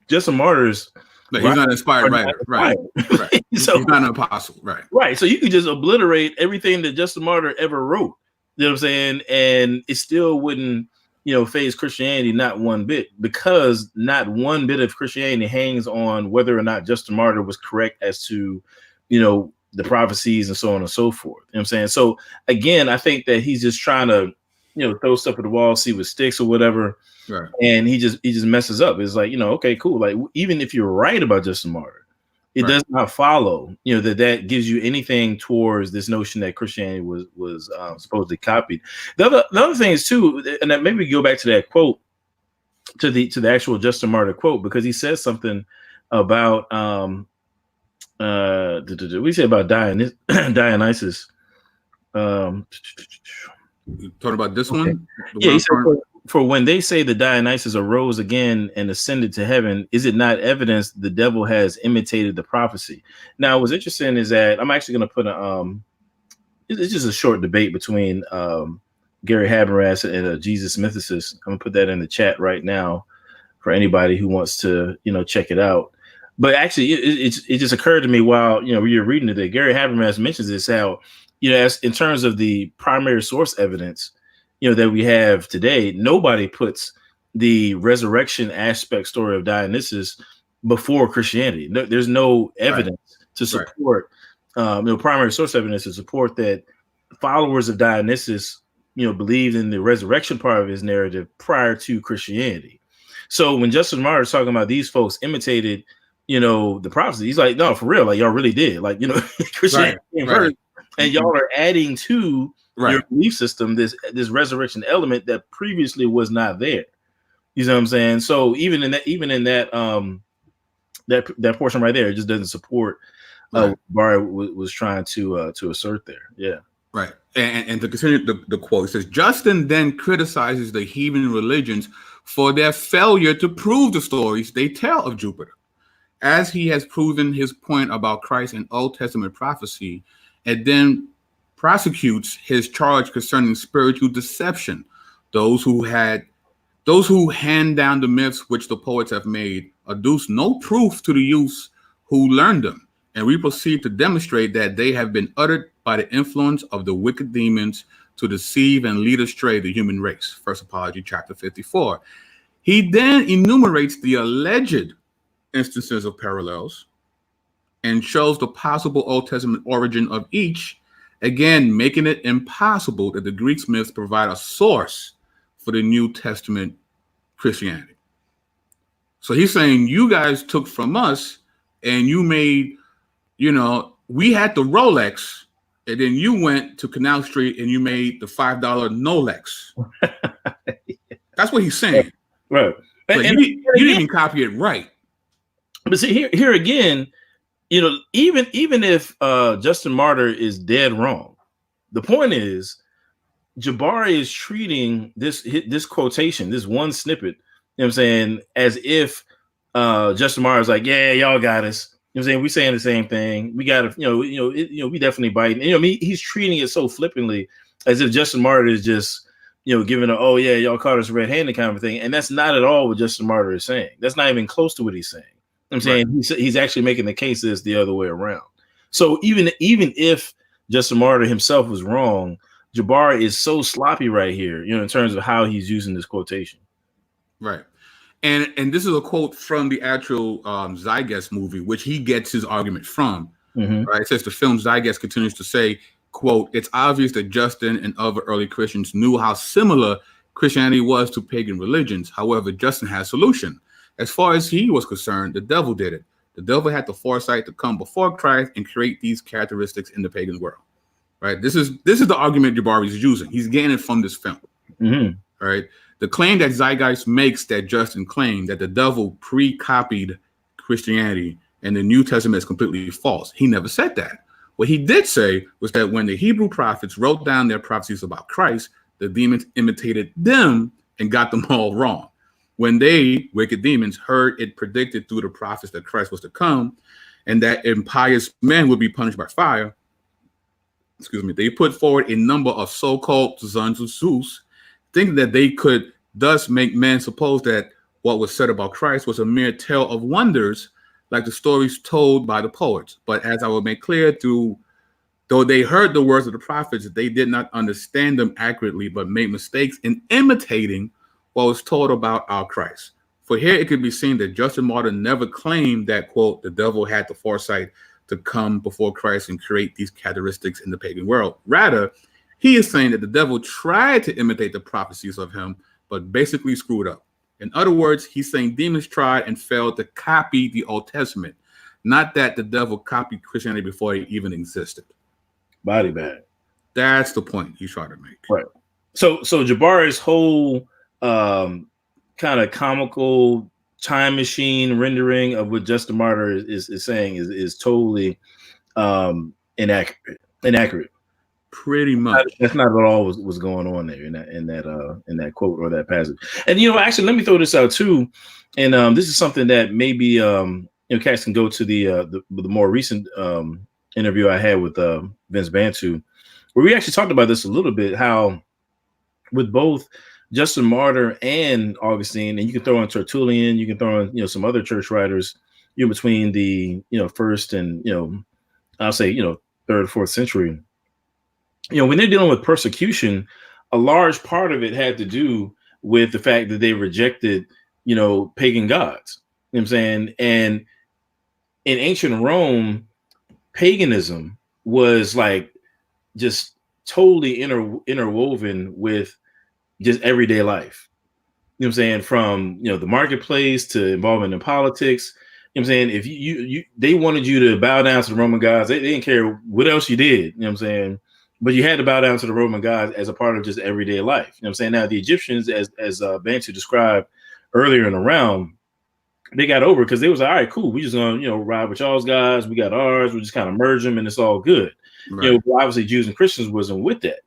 Justin Martyr's. But he's not an inspired writer, right? Right. So he's not an apostle, right? Right. So you could just obliterate everything that Justin Martyr ever wrote. You know what I'm saying? And it still wouldn't, you know, phase Christianity not one bit, because not one bit of Christianity hangs on whether or not Justin Martyr was correct as to, you know, the prophecies and so on and so forth. You know what I'm saying? So again, I think that he's just trying to, you know, throw stuff at the wall, see what sticks or whatever. Right. And he just messes up. It's like, you know, okay, cool. Like, even if you're right about Justin Martyr, it does not follow, you know, that gives you anything towards this notion that Christianity was supposedly copied. The other thing is too, and that maybe we go back to that quote, to the actual Justin Martyr quote, because he says something about we say about Dionysus. You talking about this one? Yeah, he said, for when they say that Dionysus arose again and ascended to heaven, is it not evidence the devil has imitated the prophecy? Now, what's interesting is that I'm actually going to put it's just a short debate between Gary Habermas and a Jesus mythicist. I'm gonna put that in the chat right now for anybody who wants to, you know, check it out. But actually, it just occurred to me while, you know, you're reading it, Gary Habermas mentions this, how, you know, as in terms of the primary source evidence, you know, that we have today, nobody puts the resurrection aspect story of Dionysus before Christianity. No, there's no evidence to support, you know, primary source evidence to support that followers of Dionysus, you know, believed in the resurrection part of his narrative prior to Christianity. So when Justin Martyr is talking about these folks imitated, you know, the prophecy, he's like, no, for real, like y'all really did, like, you know, Christianity came first, and y'all are adding to your belief system this resurrection element that previously was not there. You know what I'm saying? So even in that that portion right there, it just doesn't support what Barry was trying to assert there. Yeah. Right. And to continue the quote, it says, Justin then criticizes the heathen religions for their failure to prove the stories they tell of Jupiter, as he has proven his point about Christ and Old Testament prophecy, and then prosecutes his charge concerning spiritual deception. Those who hand down the myths which the poets have made adduce no proof to the youths who learned them, and we proceed to demonstrate that they have been uttered by the influence of the wicked demons to deceive and lead astray the human race. First Apology, chapter 54. He then enumerates the alleged instances of parallels and shows the possible Old Testament origin of each, again making it impossible that the Greek myths provide a source for the New Testament Christianity. So he's saying you guys took from us and you made, you know, we had the Rolex, and then you went to Canal Street and you made the $5 Nolex. That's what he's saying. Right. But you didn't even copy it right. But see, here again, you know, even if Justin Martyr is dead wrong, the point is Jabari is treating this quotation, this one snippet, you know what I'm saying, as if Justin Martyr is like, yeah, y'all got us. You know what I'm saying? We saying the same thing. We got to, we definitely biting. And, he's treating it so flippantly as if Justin Martyr is just, giving a, oh yeah, y'all caught us red-handed kind of thing. And that's not at all what Justin Martyr is saying. That's not even close to what he's saying. You know what I'm saying he's actually making the case that's the other way around. So even if Justin Martyr himself was wrong, Jabari is so sloppy right here, in terms of how he's using this quotation. Right. And this is a quote from the actual Zygas movie, which he gets his argument from. Right. It says the film Zygas continues to say, quote, it's obvious that Justin and other early Christians knew how similar Christianity was to pagan religions. However, Justin had a solution. As far as he was concerned, the devil did it. The devil had the foresight to come before Christ and create these characteristics in the pagan world. Right. This is the argument Jabari is using. He's getting it from this film. Right. The claim that Zeitgeist makes that Justin claimed that the devil pre-copied Christianity and the New Testament is completely false. He never said that. What he did say was that when the Hebrew prophets wrote down their prophecies about Christ, the demons imitated them and got them all wrong. When they, wicked demons, heard it predicted through the prophets that Christ was to come and that impious men would be punished by fire, they put forward a number of so-called sons of Zeus, thinking that they could thus make men suppose that what was said about Christ was a mere tale of wonders, like the stories told by the poets. But as I will make clear, though they heard the words of the prophets, they did not understand them accurately, but made mistakes in imitating what was told about our Christ. For here it could be seen that Justin Martyr never claimed that, quote, the devil had the foresight to come before Christ and create these characteristics in the pagan world. Rather, he is saying that the devil tried to imitate the prophecies of him, but basically screwed up. In other words, he's saying demons tried and failed to copy the Old Testament, not that the devil copied Christianity before it even existed. Body bag. That's the point he's trying to make. Right. So Jabari's whole kind of comical time machine rendering of what Justin Martyr is saying is totally inaccurate. Pretty much. That's not at all was going on there in that quote or that passage. And actually, let me throw this out too. And this is something that maybe cats can go to the more recent interview I had with Vince Bantu, where we actually talked about this a little bit. How with both Justin Martyr and Augustine, and you can throw in Tertullian, you can throw in some other church writers, between the first and I'll say 3rd or 4th century. When they're dealing with persecution, a large part of it had to do with the fact that they rejected, pagan gods. You know what I'm saying? And in ancient Rome, paganism was like just totally interwoven with just everyday life. You know what I'm saying? From, the marketplace to involvement in politics. You know what I'm saying? If you they wanted you to bow down to the Roman gods, they didn't care what else you did. You know what I'm saying? But you had to bow down to the Roman gods as a part of just everyday life. You know what I'm saying? Now, the Egyptians, as Bantu described earlier in the round, they got over because they was like, all right, cool. We just going to, ride with y'all's guys. We got ours. We just kind of merge them and it's all good. Right. Obviously Jews and Christians wasn't with that. You know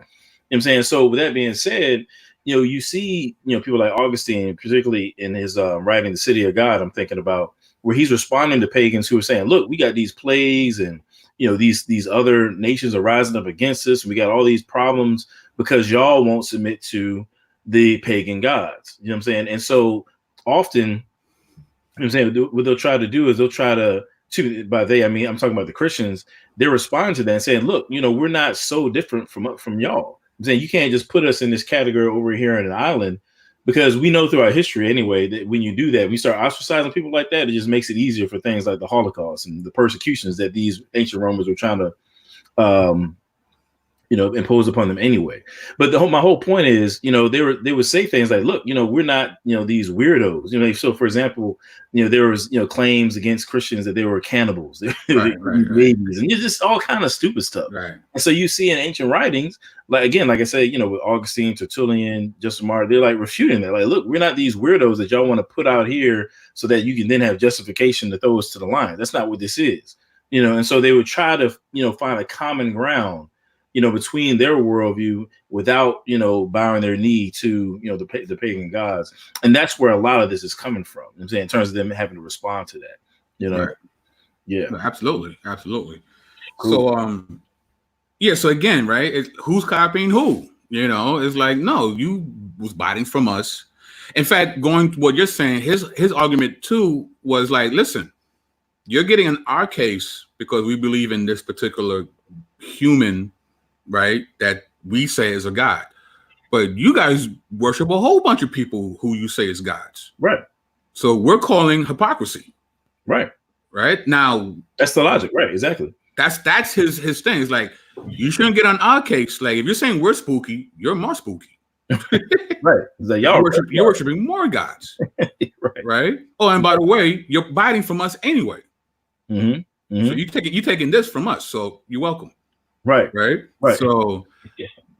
what I'm saying? So with that being said, you see, people like Augustine, particularly in his writing, The City of God, I'm thinking about, where he's responding to pagans who are saying, look, we got these plagues and these other nations are rising up against us. And we got all these problems because y'all won't submit to the pagan gods. You know what I'm saying? And so often, what they'll try to do is they'll try to by they, I mean, I'm talking about the Christians, they respond to that and saying, look, we're not so different from y'all. I'm saying you can't just put us in this category over here in an island, because we know through our history anyway that when you do that, we start ostracizing people like that. It just makes it easier for things like the Holocaust and the persecutions that these ancient Romans were trying to, impose upon them anyway. But my whole point is, they would say things like, look, we're not, these weirdos. So for example, there was, claims against Christians that they were cannibals, babies, and just all kind of stupid stuff. Right. And so you see in ancient writings, like I say, with Augustine, Tertullian, Justin Martyr, they're like refuting that. Like, look, we're not these weirdos that y'all want to put out here so that you can then have justification to throw us to the line. That's not what this is. And so they would try to, find a common ground between their worldview without, bowing their knee to, the pagan gods. And that's where a lot of this is coming from. I'm saying in terms of them having to respond to that, Right. Yeah. Absolutely. Cool. So, so again, right, who's copying who? It's like, no, you was biting from us. In fact, going to what you're saying, his argument too was like, listen, you're getting in our case because we believe in this particular human, right, that we say is a god. But you guys worship a whole bunch of people who you say is gods. Right. So we're calling hypocrisy. Right. Right. Now that's the logic. Right. Exactly. That's his thing. It's like, you shouldn't get on our case. Like, if you're saying we're spooky, you're more spooky. Right. It's like, you're worshiping more gods. Right. Oh, and by the way, you're biting from us anyway. Mm-hmm. Mm-hmm. So you're taking this from us. So you're welcome. Right. Right. Right. So,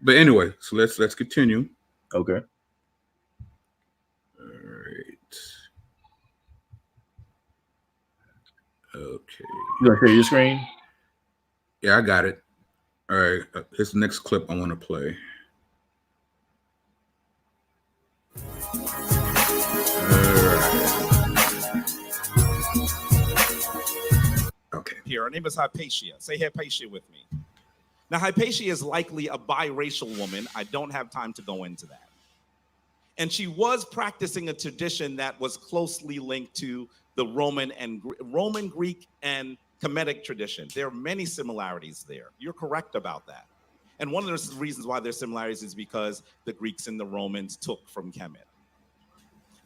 but anyway, so let's continue. Okay. All right. Okay. You want to share your screen? Yeah, I got it. All right. Here's the next clip I want to play. Okay. Here, her name is Hypatia. Say Hypatia with me. Now, Hypatia is likely a biracial woman. I don't have time to go into that. And she was practicing a tradition that was closely linked to the Roman, Greek, and Kemetic tradition. There are many similarities there. You're correct about that. And one of the reasons why there's similarities is because the Greeks and the Romans took from Kemet.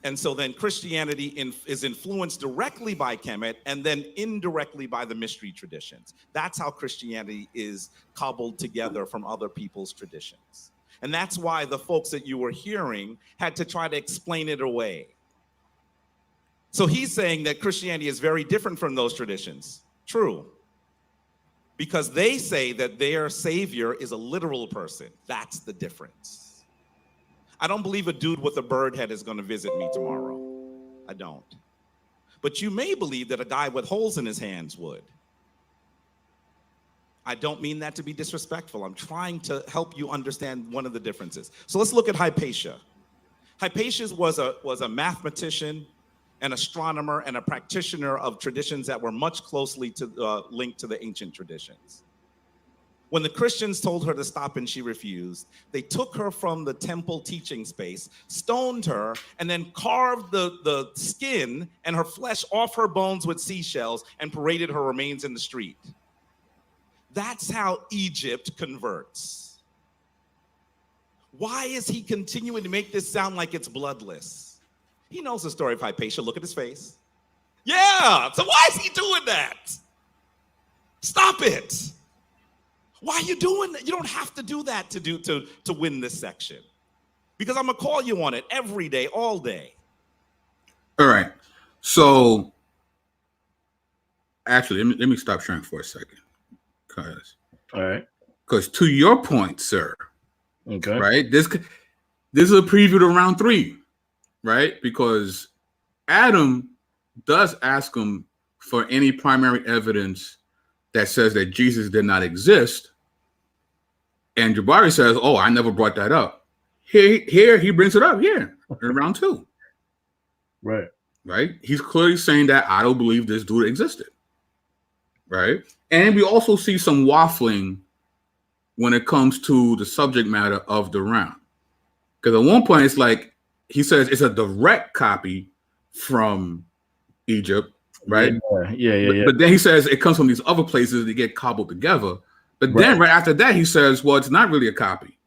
And so then Christianity is influenced directly by Kemet and then indirectly by the mystery traditions. That's how Christianity is cobbled together from other people's traditions. And that's why the folks that you were hearing had to try to explain it away. So he's saying that Christianity is very different from those traditions. True. Because they say that their savior is a literal person. That's the difference. I don't believe a dude with a bird head is going to visit me tomorrow. I don't. But you may believe that a guy with holes in his hands would. I don't mean that to be disrespectful. I'm trying to help you understand one of the differences. So let's look at Hypatia. Hypatia was a mathematician, an astronomer, and a practitioner of traditions that were much closely linked to the ancient traditions. When the Christians told her to stop and she refused, they took her from the temple teaching space, stoned her, and then carved the skin and her flesh off her bones with seashells and paraded her remains in the street. That's how Egypt converts. Why is he continuing to make this sound like it's bloodless? He knows the story of Hypatia. Look at his face. Yeah, so why is he doing that? Stop it. Why are you doing that? You don't have to do that to win this section. Because I'm going to call you on it every day, all day. All right. So, actually, let me stop sharing for a second. Because to your point, sir, okay, right? This is a preview to round 3, right? Because Adam does ask him for any primary evidence that says that Jesus did not exist, and Jabari says, "Oh, I never brought that up." Here he brings it up here in round 2. Right. He's clearly saying that I don't believe this dude existed. Right. And we also see some waffling when it comes to the subject matter of the round. Because at one point, it's like he says it's a direct copy from Egypt, right? Yeah. But then he says it comes from these other places that get cobbled together. But then right after that, he says, well, it's not really a copy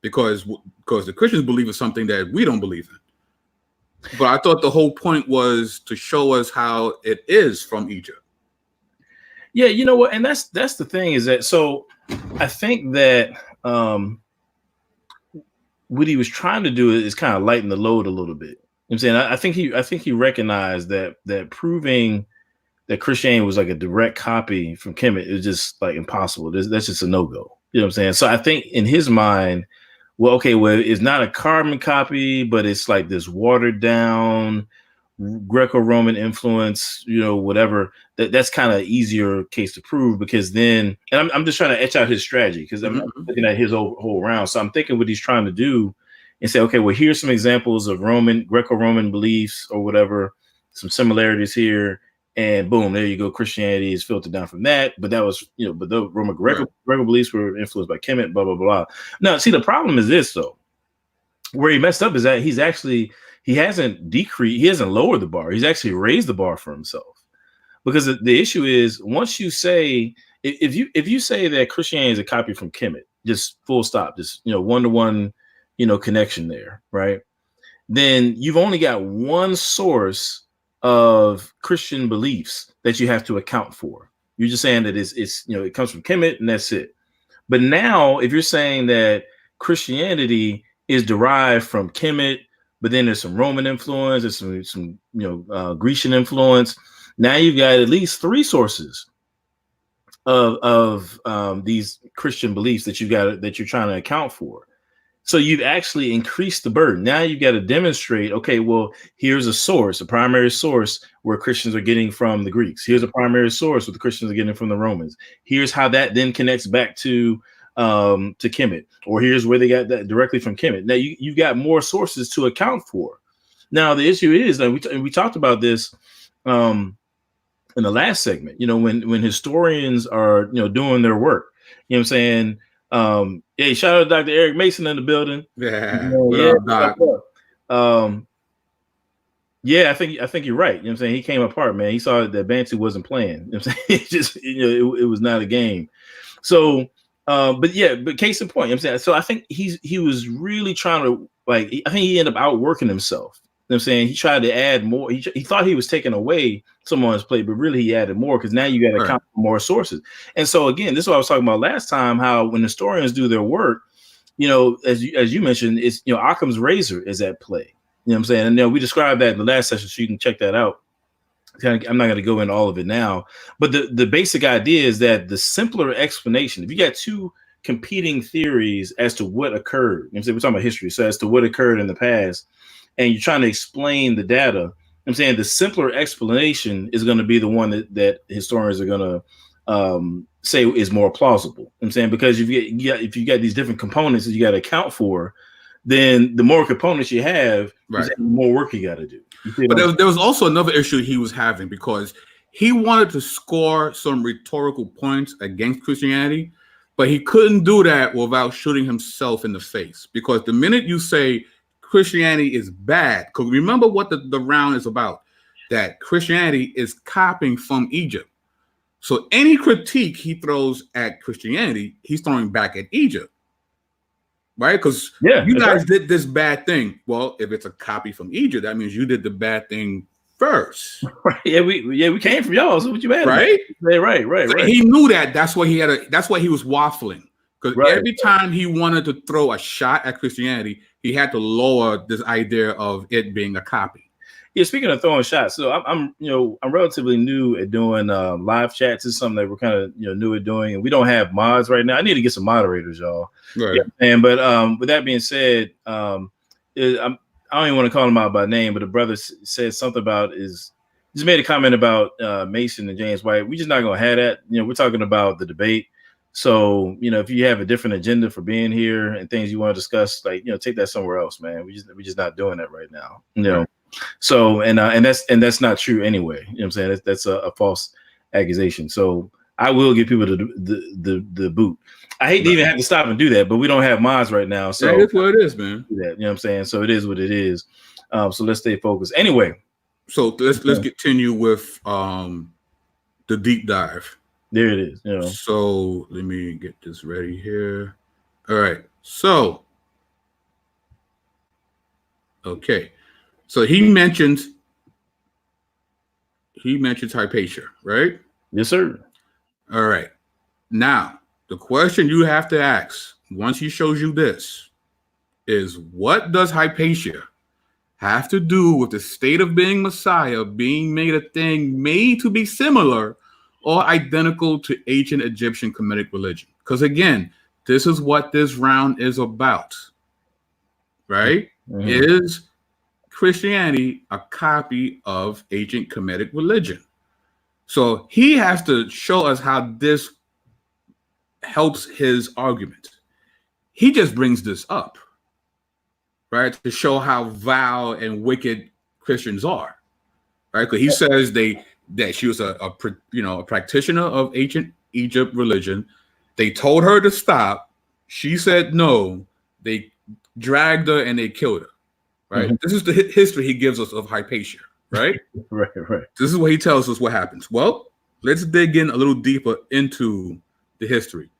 because the Christians believe in something that we don't believe in. But I thought the whole point was to show us how it is from Egypt. Yeah, you know what? And that's the thing is that, so I think that what he was trying to do is kind of lighten the load a little bit. You know what I'm saying? I think he recognized that proving that Christianity was like a direct copy from Kemet is just like impossible. That's just a no-go. You know what I'm saying? So I think in his mind, well, it's not a carbon copy, but it's like this watered down, Greco-Roman influence, whatever, that's kind of easier case to prove, because then, and I'm just trying to etch out his strategy, because I'm looking at his whole round. So I'm thinking what he's trying to do and say, okay, well, here's some examples of Greco-Roman beliefs or whatever, some similarities here, and boom, there you go. Christianity is filtered down from that. But that was, but the Roman Greco beliefs were influenced by Kemet, blah, blah, blah. Now, see, the problem is this, though. Where he messed up is that he hasn't lowered the bar. He's actually raised the bar for himself. Because the issue is, once you say, if you say that Christianity is a copy from Kemet, just full stop, just, one-to-one, connection there, right? Then you've only got one source of Christian beliefs that you have to account for. You're just saying that it's it comes from Kemet and that's it. But now, if you're saying that Christianity is derived from Kemet, but then there's some Roman influence, there's some Grecian influence. Now you've got at least three sources of these Christian beliefs that you're trying to account for. So you've actually increased the burden. Now you've got to demonstrate, okay, well, here's a primary source where Christians are getting from the Greeks. Here's a primary source where the Christians are getting from the Romans. Here's how that then connects back to Kemet, or here's where they got that directly from Kemet. Now you've got more sources to account for. Now the issue is that we talked about this in the last segment. When historians are doing their work, what I'm saying. Hey, shout out to Dr. Eric Mason in the building. Yeah, yeah, I think you're right. I'm saying he came apart, man. He saw that Bantu wasn't playing. I'm saying it just it was not a game. So. But case in point, I'm saying, so I think he was really trying to, I think he ended up outworking himself. I'm saying he tried to add more. He thought he was taking away some on his plate, but really he added more, because now you got to count more sources. And so again, this is what I was talking about last time, how when historians do their work, as you mentioned, it's, Occam's razor is at play. You know what I'm saying? And we described that in the last session, so you can check that out. I'm not going to go into all of it now, but the basic idea is that the simpler explanation, if you got two competing theories as to what occurred, we're talking about history, so as to what occurred in the past, and you're trying to explain the data, I'm saying the simpler explanation is going to be the one that historians are going to say is more plausible. I'm saying, because if you got these different components that you got to account for, then the more components you have, the more work you got to do. But there was also another issue he was having, because he wanted to score some rhetorical points against Christianity, but he couldn't do that without shooting himself in the face. Because the minute you say Christianity is bad, because remember what the round is about, that Christianity is copying from Egypt. So any critique he throws at Christianity, he's throwing back at Egypt. Right? Because you guys did this bad thing. Well, if it's a copy from Egypt, that means you did the bad thing first. Right. Yeah, we came from y'all. So what you mad? Right? Right. So he knew that. That's why he was waffling. Because every time he wanted to throw a shot at Christianity, he had to lower this idea of it being a copy. Yeah, speaking of throwing shots, so I'm relatively new at doing live chats. It's something that we're kind of new at doing, and we don't have mods right now. I need to get some moderators, y'all. Right. Yeah, but with that being said, I don't even want to call him out by name, but the brother said something about just made a comment about Mason and James White. We're just not gonna have that. We're talking about the debate. So if you have a different agenda for being here and things you want to discuss, take that somewhere else, man. We're just not doing that right now. Right. So and that's not true anyway. You know what I'm saying? That's a false accusation. So I will give people the boot. I hate to even have to stop and do that, but we don't have mods right now. So that's what it is, man. You know what I'm saying? So it is what it is. So let's stay focused. Anyway. So let's continue with the deep dive. There it is. So let me get this ready here. All right. So okay. So he mentions Hypatia, right? Yes, sir. All right. Now, the question you have to ask once he shows you this is, what does Hypatia have to do with the state of being Messiah being made a thing made to be similar or identical to ancient Egyptian Kemetic religion? Because again, this is what this round is about, right? Mm-hmm. Is Christianity a copy of ancient Kemetic religion. So he has to show us how this helps his argument. He just brings this up, right, to show how vile and wicked Christians are, right? Because he says that she was a practitioner of ancient Egypt religion. They told her to stop. She said no. They dragged her and they killed her, right? This is the history he gives us of Hypatia, right? Right. This is what he tells us what happens. Well, let's dig in a little deeper into the history.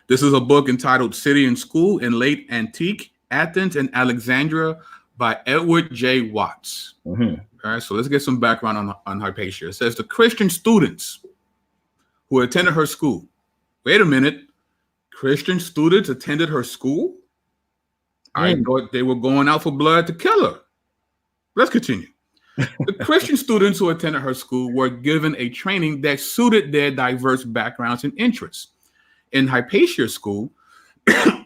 This is a book entitled City and School in Late Antique Athens and Alexandria by Edward J. Watts. All right, so let's get some background on Hypatia. It says the Christian students who attended her school. Wait a minute. Christian students attended her school? I thought they were going out for blood to kill her. Let's continue. The Christian students who attended her school were given a training that suited their diverse backgrounds and interests. In Hypatia's school,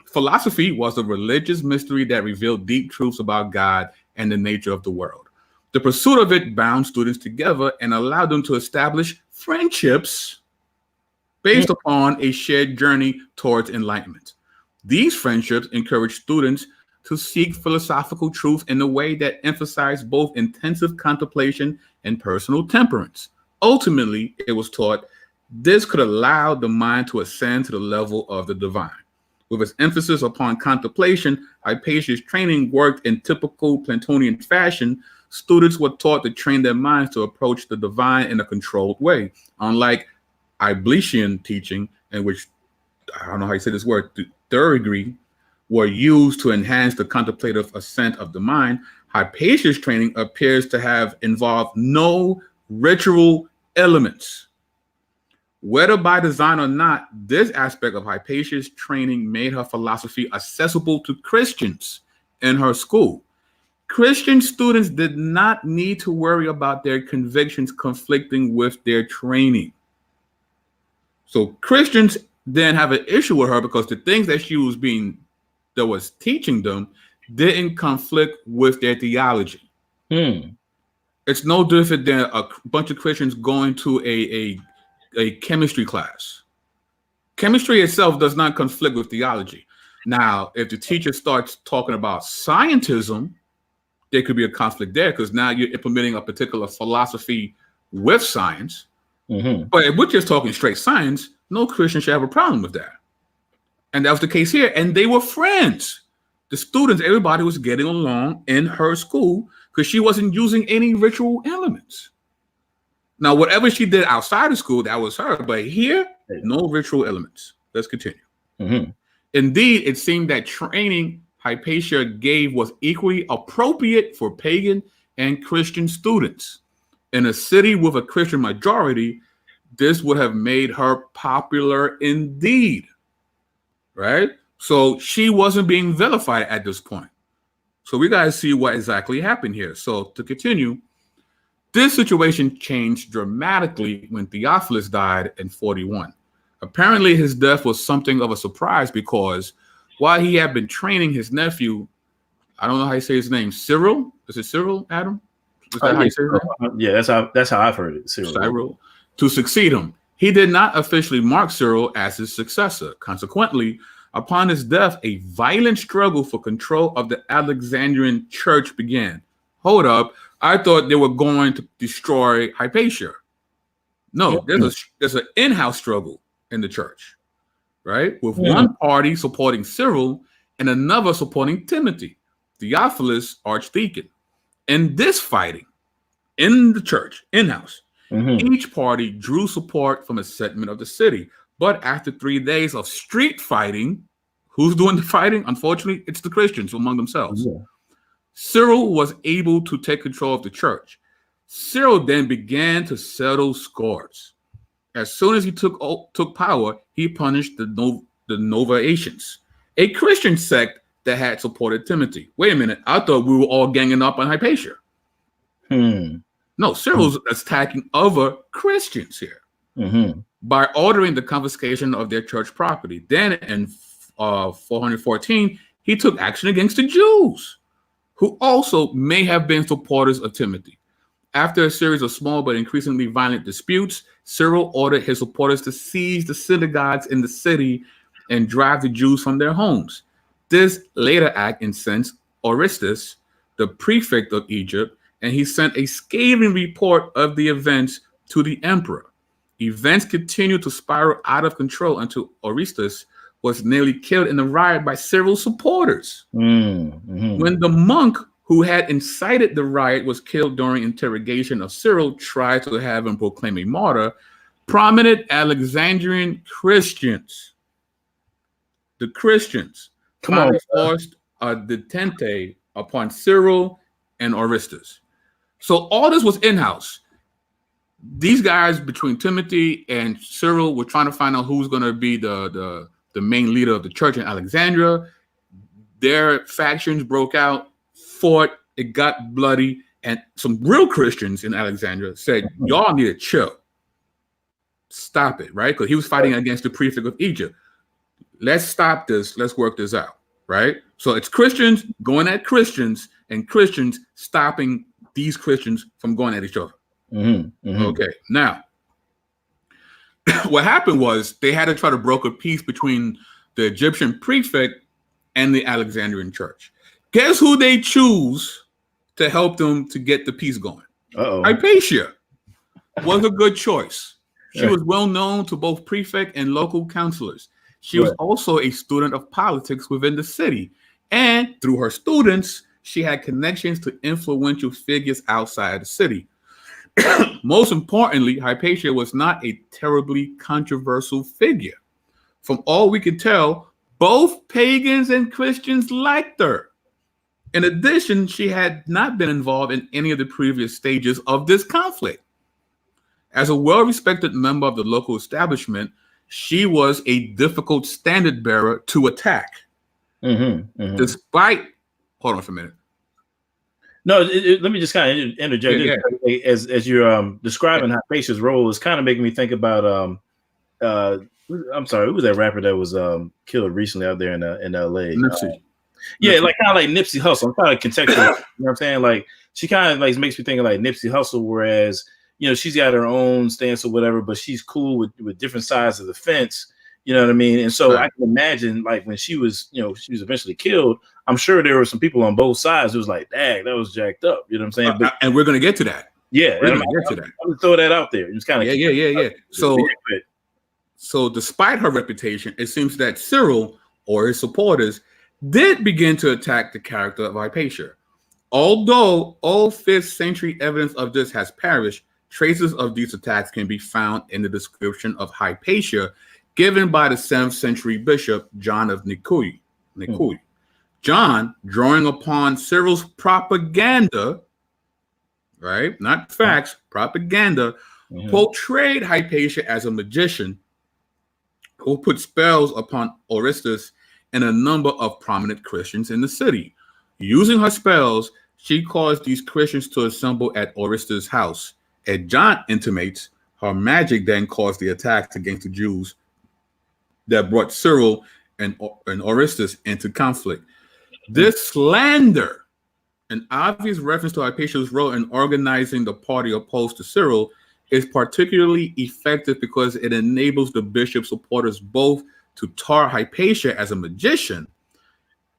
philosophy was a religious mystery that revealed deep truths about God and the nature of the world. The pursuit of it bound students together and allowed them to establish friendships based upon a shared journey towards enlightenment. These friendships encouraged students to seek philosophical truth in a way that emphasized both intensive contemplation and personal temperance. Ultimately, it was taught this could allow the mind to ascend to the level of the divine. With its emphasis upon contemplation, Hypatia's training worked in typical Platonian fashion. Students were taught to train their minds to approach the divine in a controlled way. Unlike Iblesian teaching, in which, I don't know how you say this word, third were used to enhance the contemplative ascent of the mind, Hypatia's training appears to have involved no ritual elements. Whether by design or not, this aspect of Hypatia's training made her philosophy accessible to Christians in her school. Christian students did not need to worry about their convictions conflicting with their training. So Christians didn't have an issue with her because the things that she was teaching them didn't conflict with their theology. It's no different than a bunch of Christians going to a chemistry class. Chemistry itself does not conflict with theology. Now, if the teacher starts talking about scientism, there could be a conflict there because now you're implementing a particular philosophy with science. But if we're just talking straight science, no Christian should have a problem with that. And that was the case here. And they were friends. The students, everybody was getting along in her school because she wasn't using any ritual elements. Now, whatever she did outside of school, that was her. But here, no ritual elements. Let's continue. Indeed, it seemed that training Hypatia gave was equally appropriate for pagan and Christian students. In a city with a Christian majority, this would have made her popular indeed. Right? So she wasn't being vilified at this point. So we got to see what exactly happened here. So to continue, this situation changed dramatically when Theophilus died in 41. Apparently, his death was something of a surprise because while he had been training his nephew, I don't know how you say his name, Cyril? Is it Cyril, Adam? Is that how you say his name? Yeah, that's how I've heard it, Cyril. To succeed him. He did not officially mark Cyril as his successor. Consequently, upon his death, a violent struggle for control of the Alexandrian church began. Hold up. I thought they were going to destroy Hypatia. No, there's an in-house struggle in the church, right? With one party supporting Cyril and another supporting Timothy, Theophilus, archdeacon. In this fighting in the church, in-house, each party drew support from a segment of the city. But after 3 days of street fighting, who's doing the fighting? Unfortunately, it's the Christians among themselves. Cyril was able to take control of the church. Cyril then began to settle scores. As soon as he took power, he punished the Novatians, a Christian sect that had supported Timothy. Wait a minute, I thought we were all ganging up on Hypatia. No, Cyril's attacking other Christians here by ordering the confiscation of their church property. Then in 414, he took action against the Jews, who also may have been supporters of Timothy. After a series of small but increasingly violent disputes, Cyril ordered his supporters to seize the synagogues in the city and drive the Jews from their homes. This later act incensed Orestes, the prefect of Egypt, and he sent a scathing report of the events to the emperor. Events continued to spiral out of control until Orestes was nearly killed in a riot by Cyril's supporters. When the monk who had incited the riot was killed during interrogation of Cyril, tried to have him proclaimed a martyr, prominent Alexandrian Christians, the Christians, forced a detente upon Cyril and Orestes. So all this was in-house. These guys between Timothy and Cyril were trying to find out who's going to be the main leader of the church in Alexandria. Their factions broke out, fought, it got bloody, and some real Christians in Alexandria said, y'all need to chill. Stop it, right? Because he was fighting against the prefect of Egypt. Let's stop this. Let's work this out, right? So it's Christians going at Christians and Christians stopping these Christians from going at each other. Okay, now, what happened was they had to try to broker peace between the Egyptian prefect and the Alexandrian church. Guess who they choose to help them to get the peace going? Hypatia was a good choice. She was well known to both prefect and local counselors. She was also a student of politics within the city. And through her students, she had connections to influential figures outside the city. Most importantly, Hypatia was not a terribly controversial figure. From all we could tell, both pagans and Christians liked her. In addition, she had not been involved in any of the previous stages of this conflict. As a well-respected member of the local establishment, she was a difficult standard bearer to attack. Despite, hold on for a minute. No, let me just kind of interject. As you're describing Hypatia's role, is kind of making me think about I'm sorry, who was that rapper that was killed recently out there in LA? Nipsey. Like kind of like Nipsey Hussle. I'm trying to contextualize. You know what I'm saying? Like she kind of like makes me think of like Nipsey Hussle, whereas she's got her own stance or whatever, but she's cool with different sides of the fence. You know what I mean? And so I can imagine like when she was eventually killed, I'm sure there were some people on both sides who was like, dang, that was jacked up. You know what I'm saying? And we're going to get to that. Yeah. We're going to get to that. I'm going to throw that out there. It's kind of So despite her reputation, it seems that Cyril or his supporters did begin to attack the character of Hypatia. Although all 5th century evidence of this has perished, traces of these attacks can be found in the description of Hypatia given by the 7th century bishop John of Nicaea. John, drawing upon Cyril's propaganda, right? Not facts, propaganda, portrayed Hypatia as a magician who put spells upon Orestes and a number of prominent Christians in the city. Using her spells, she caused these Christians to assemble at Orestes' house. As John intimates, her magic then caused the attacks against the Jews that brought Cyril and Orestes into conflict. This slander, an obvious reference to Hypatia's role in organizing the party opposed to Cyril, is particularly effective because it enables the bishop's supporters both to tar Hypatia as a magician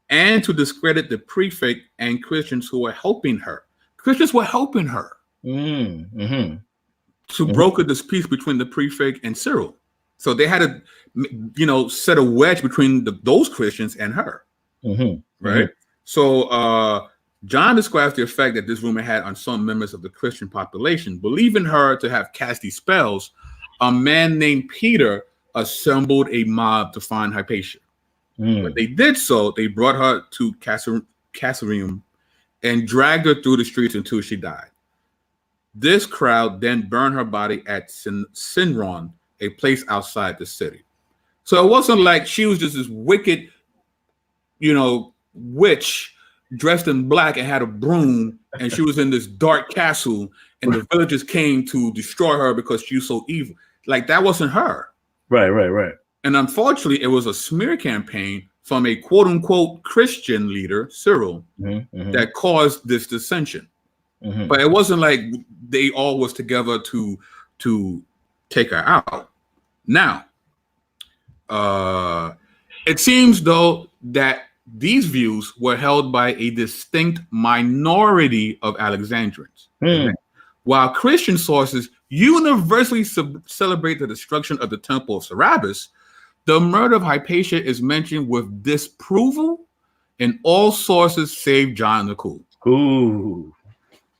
and to discredit the prefect and Christians who were helping her. Christians were helping her to broker this peace between the prefect and Cyril. So they had to, set a wedge between those Christians and her, right? So John describes the effect that this rumor had on some members of the Christian population. Believing her to have cast these spells, a man named Peter assembled a mob to find Hypatia. When they did so, they brought her to Caesarium and dragged her through the streets until she died. This crowd then burned her body at Sinron, a place outside the city. So it wasn't like she was just this wicked, witch dressed in black and had a broom, and she was in this dark castle, and the villagers came to destroy her because she was so evil. Like that wasn't her. Right. And unfortunately, it was a smear campaign from a quote-unquote Christian leader, Cyril, that caused this dissension. But it wasn't like they all was together to take her out. Now, it seems, though, that these views were held by a distinct minority of Alexandrians. While Christian sources universally celebrate the destruction of the temple of Serapis, the murder of Hypatia is mentioned with disapproval in all sources save John the Cool. Ooh.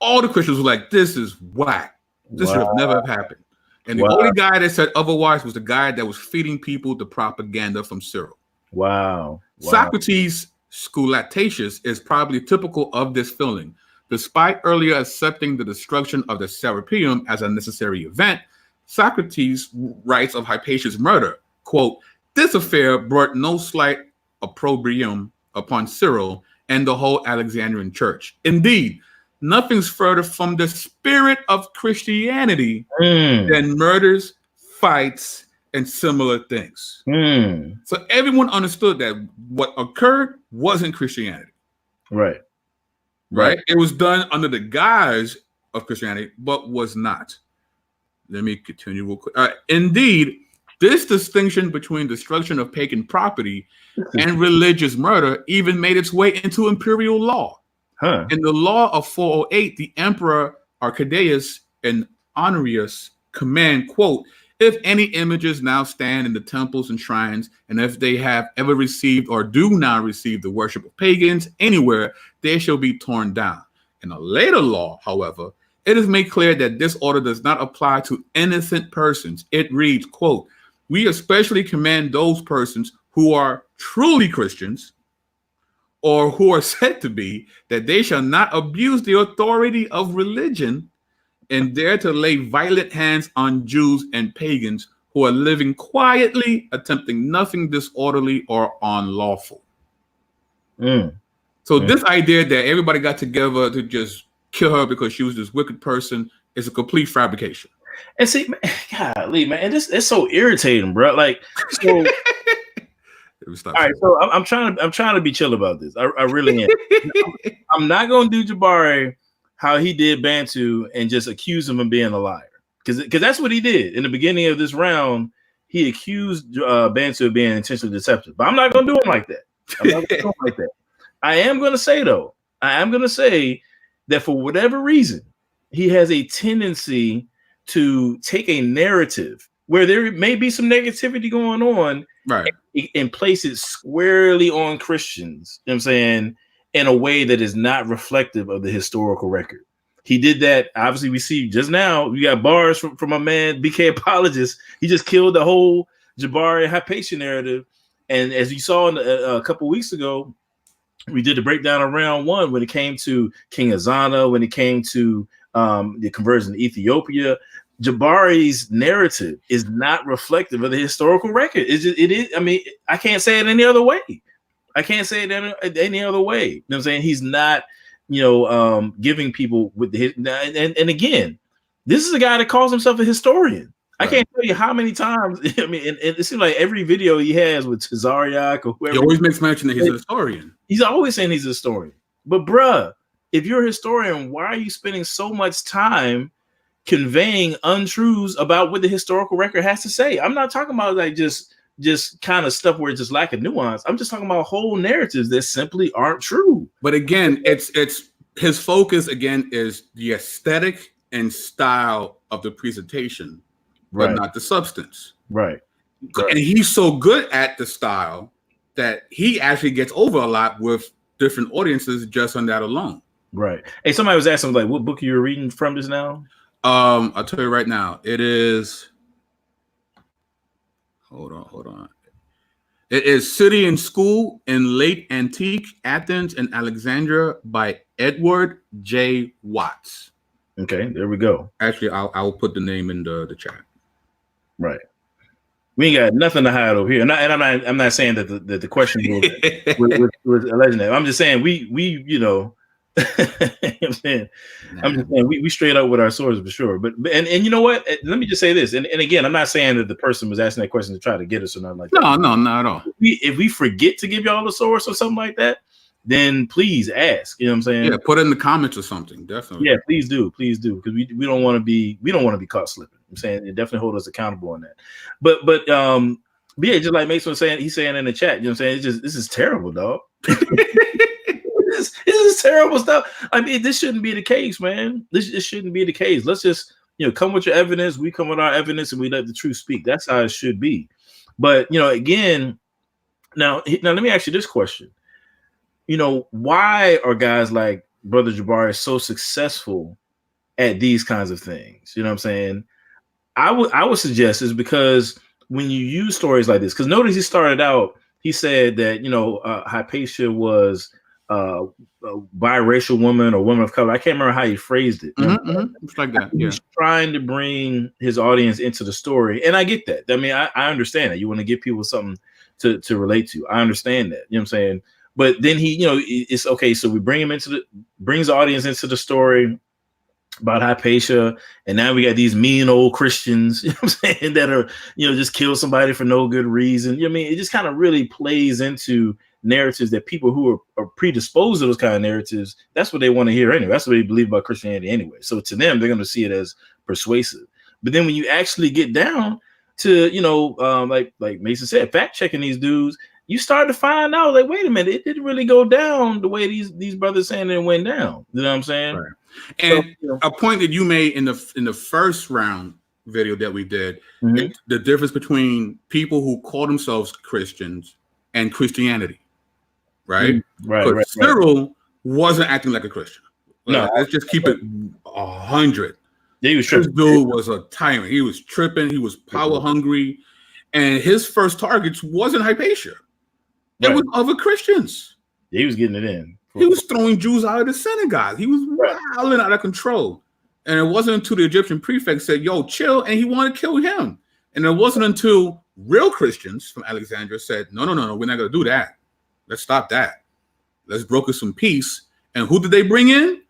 All the Christians were like, this is whack. This should have never happened. And the only guy that said otherwise was the guy that was feeding people the propaganda from Cyril. Wow. Socrates' Schoolactatius is probably typical of this feeling. Despite earlier accepting the destruction of the Serapeum as a necessary event, Socrates writes of Hypatia's murder, quote, this affair brought no slight opprobrium upon Cyril and the whole Alexandrian church. Indeed, nothing's further from the spirit of Christianity than murders, fights, and similar things. So everyone understood that what occurred wasn't Christianity. Right. It was done under the guise of Christianity, but was not. Let me continue real quick. Indeed, this distinction between destruction of pagan property and religious murder even made its way into imperial law. In the law of 408, the emperor Arcadius and Honorius command, quote, if any images now stand in the temples and shrines, and if they have ever received or do now receive the worship of pagans anywhere, they shall be torn down. In a later law, however, it is made clear that this order does not apply to innocent persons. It reads, quote, we especially command those persons who are truly Christians or who are said to be, that they shall not abuse the authority of religion and dare to lay violent hands on Jews and pagans who are living quietly, attempting nothing disorderly or unlawful. So this idea that everybody got together to just kill her because she was this wicked person is a complete fabrication. And see, man, golly, man, it's so irritating, bro. Like, so all right, so I'm trying to be chill about this. I really am. I'm not gonna do Jabari how he did Bantu and just accuse him of being a liar, because that's what he did in the beginning of this round. He accused Bantu of being intentionally deceptive, but I'm not gonna do him like that. I'm not gonna do him like that. I am gonna say though, that for whatever reason, he has a tendency to take a narrative where there may be some negativity going on, right, and place it squarely on Christians, you know what I'm saying, in a way that is not reflective of the historical record. He did that. Obviously, we see just now, we got bars from my man, BK Apologist. He just killed the whole Jabari Hypatia narrative. And as you saw a couple weeks ago, we did the breakdown of round one when it came to King Azana, when it came to the conversion to Ethiopia. Jabari's narrative is not reflective of the historical record. It is. I mean, I can't say it any other way. I can't say it any other way. You know what I'm saying? He's not, giving people with the and again, this is a guy that calls himself a historian. Right. I can't tell you how many times. I mean, and it seems like every video he has with Tazariak or whoever, he always makes mention that he's a historian. He's always saying he's a historian. But bruh, if you're a historian, why are you spending so much time conveying untruths about what the historical record has to say? I'm not talking about like just kind of stuff where it's just lacking nuance. I'm just talking about whole narratives that simply aren't true. But again, it's his focus again is the aesthetic and style of the presentation, but not the substance. Right. And he's so good at the style that he actually gets over a lot with different audiences just on that alone. Right. Hey, somebody was asking like, what book you were reading from just now? I'll tell you right now. It is. Hold on. It is City and School in Late Antique Athens and Alexandria by Edward J. Watts. Okay, there we go. Actually, I'll put the name in the chat. Right. We ain't got nothing to hide over here. And I'm not saying that the question was alleging that. I'm just saying we I'm saying, I'm just saying we straight up with our sources for sure. But and you know what? Let me just say this. And again, I'm not saying that the person was asking that question to try to get us or nothing like that. No, not at all. If we forget to give y'all the source or something like that, then please ask. You know what I'm saying? Yeah, put it in the comments or something. Definitely. Yeah, please do, because we don't want to be caught slipping. I'm saying it definitely hold us accountable on that. But yeah, just like Mason was saying, he's saying in the chat, you know what I'm saying? This is terrible, dog. This is terrible stuff. I mean, this shouldn't be the case, man. This shouldn't be the case. Let's just, come with your evidence. We come with our evidence, and we let the truth speak. That's how it should be. But again, now let me ask you this question. Why are guys like Brother Jabari so successful at these kinds of things? You know what I'm saying? I would suggest is because when you use stories like this, because notice he started out, he said that Hypatia was a biracial woman or woman of color. I can't remember how he phrased it. It's like that. Yeah. He's trying to bring his audience into the story, and I get that. I mean, I understand that you want to give people something to relate to. I understand that. You know what I'm saying? But then he, it's okay. So we bring him brings the audience into the story about Hypatia, and now we got these mean old Christians, what I'm saying, that are, just kill somebody for no good reason. I mean, it just kind of really plays into narratives that people who are predisposed to those kind of narratives, that's what they want to hear anyway. That's what they believe about Christianity anyway. So to them, they're going to see it as persuasive. But then when you actually get down to, like Mason said, fact checking these dudes, you start to find out, like, wait a minute, it didn't really go down the way these brothers saying it went down. You know what I'm saying? Right. And a point that you made in the first round video that we did, the difference between people who call themselves Christians and Christianity, right? Right. Cyril wasn't acting like a Christian. No, let's just keep it 100. Yeah, he was tripping. This dude was a tyrant. He was tripping. He was power hungry, and his first targets wasn't Hypatia. It was other Christians. Yeah, he was getting it in. He was throwing Jews out of the synagogue. He was wilding out of control. And it wasn't until the Egyptian prefect said, yo, chill, and he wanted to kill him. And it wasn't until real Christians from Alexandria said, no, we're not going to do that. Let's stop that. Let's broker some peace. And who did they bring in?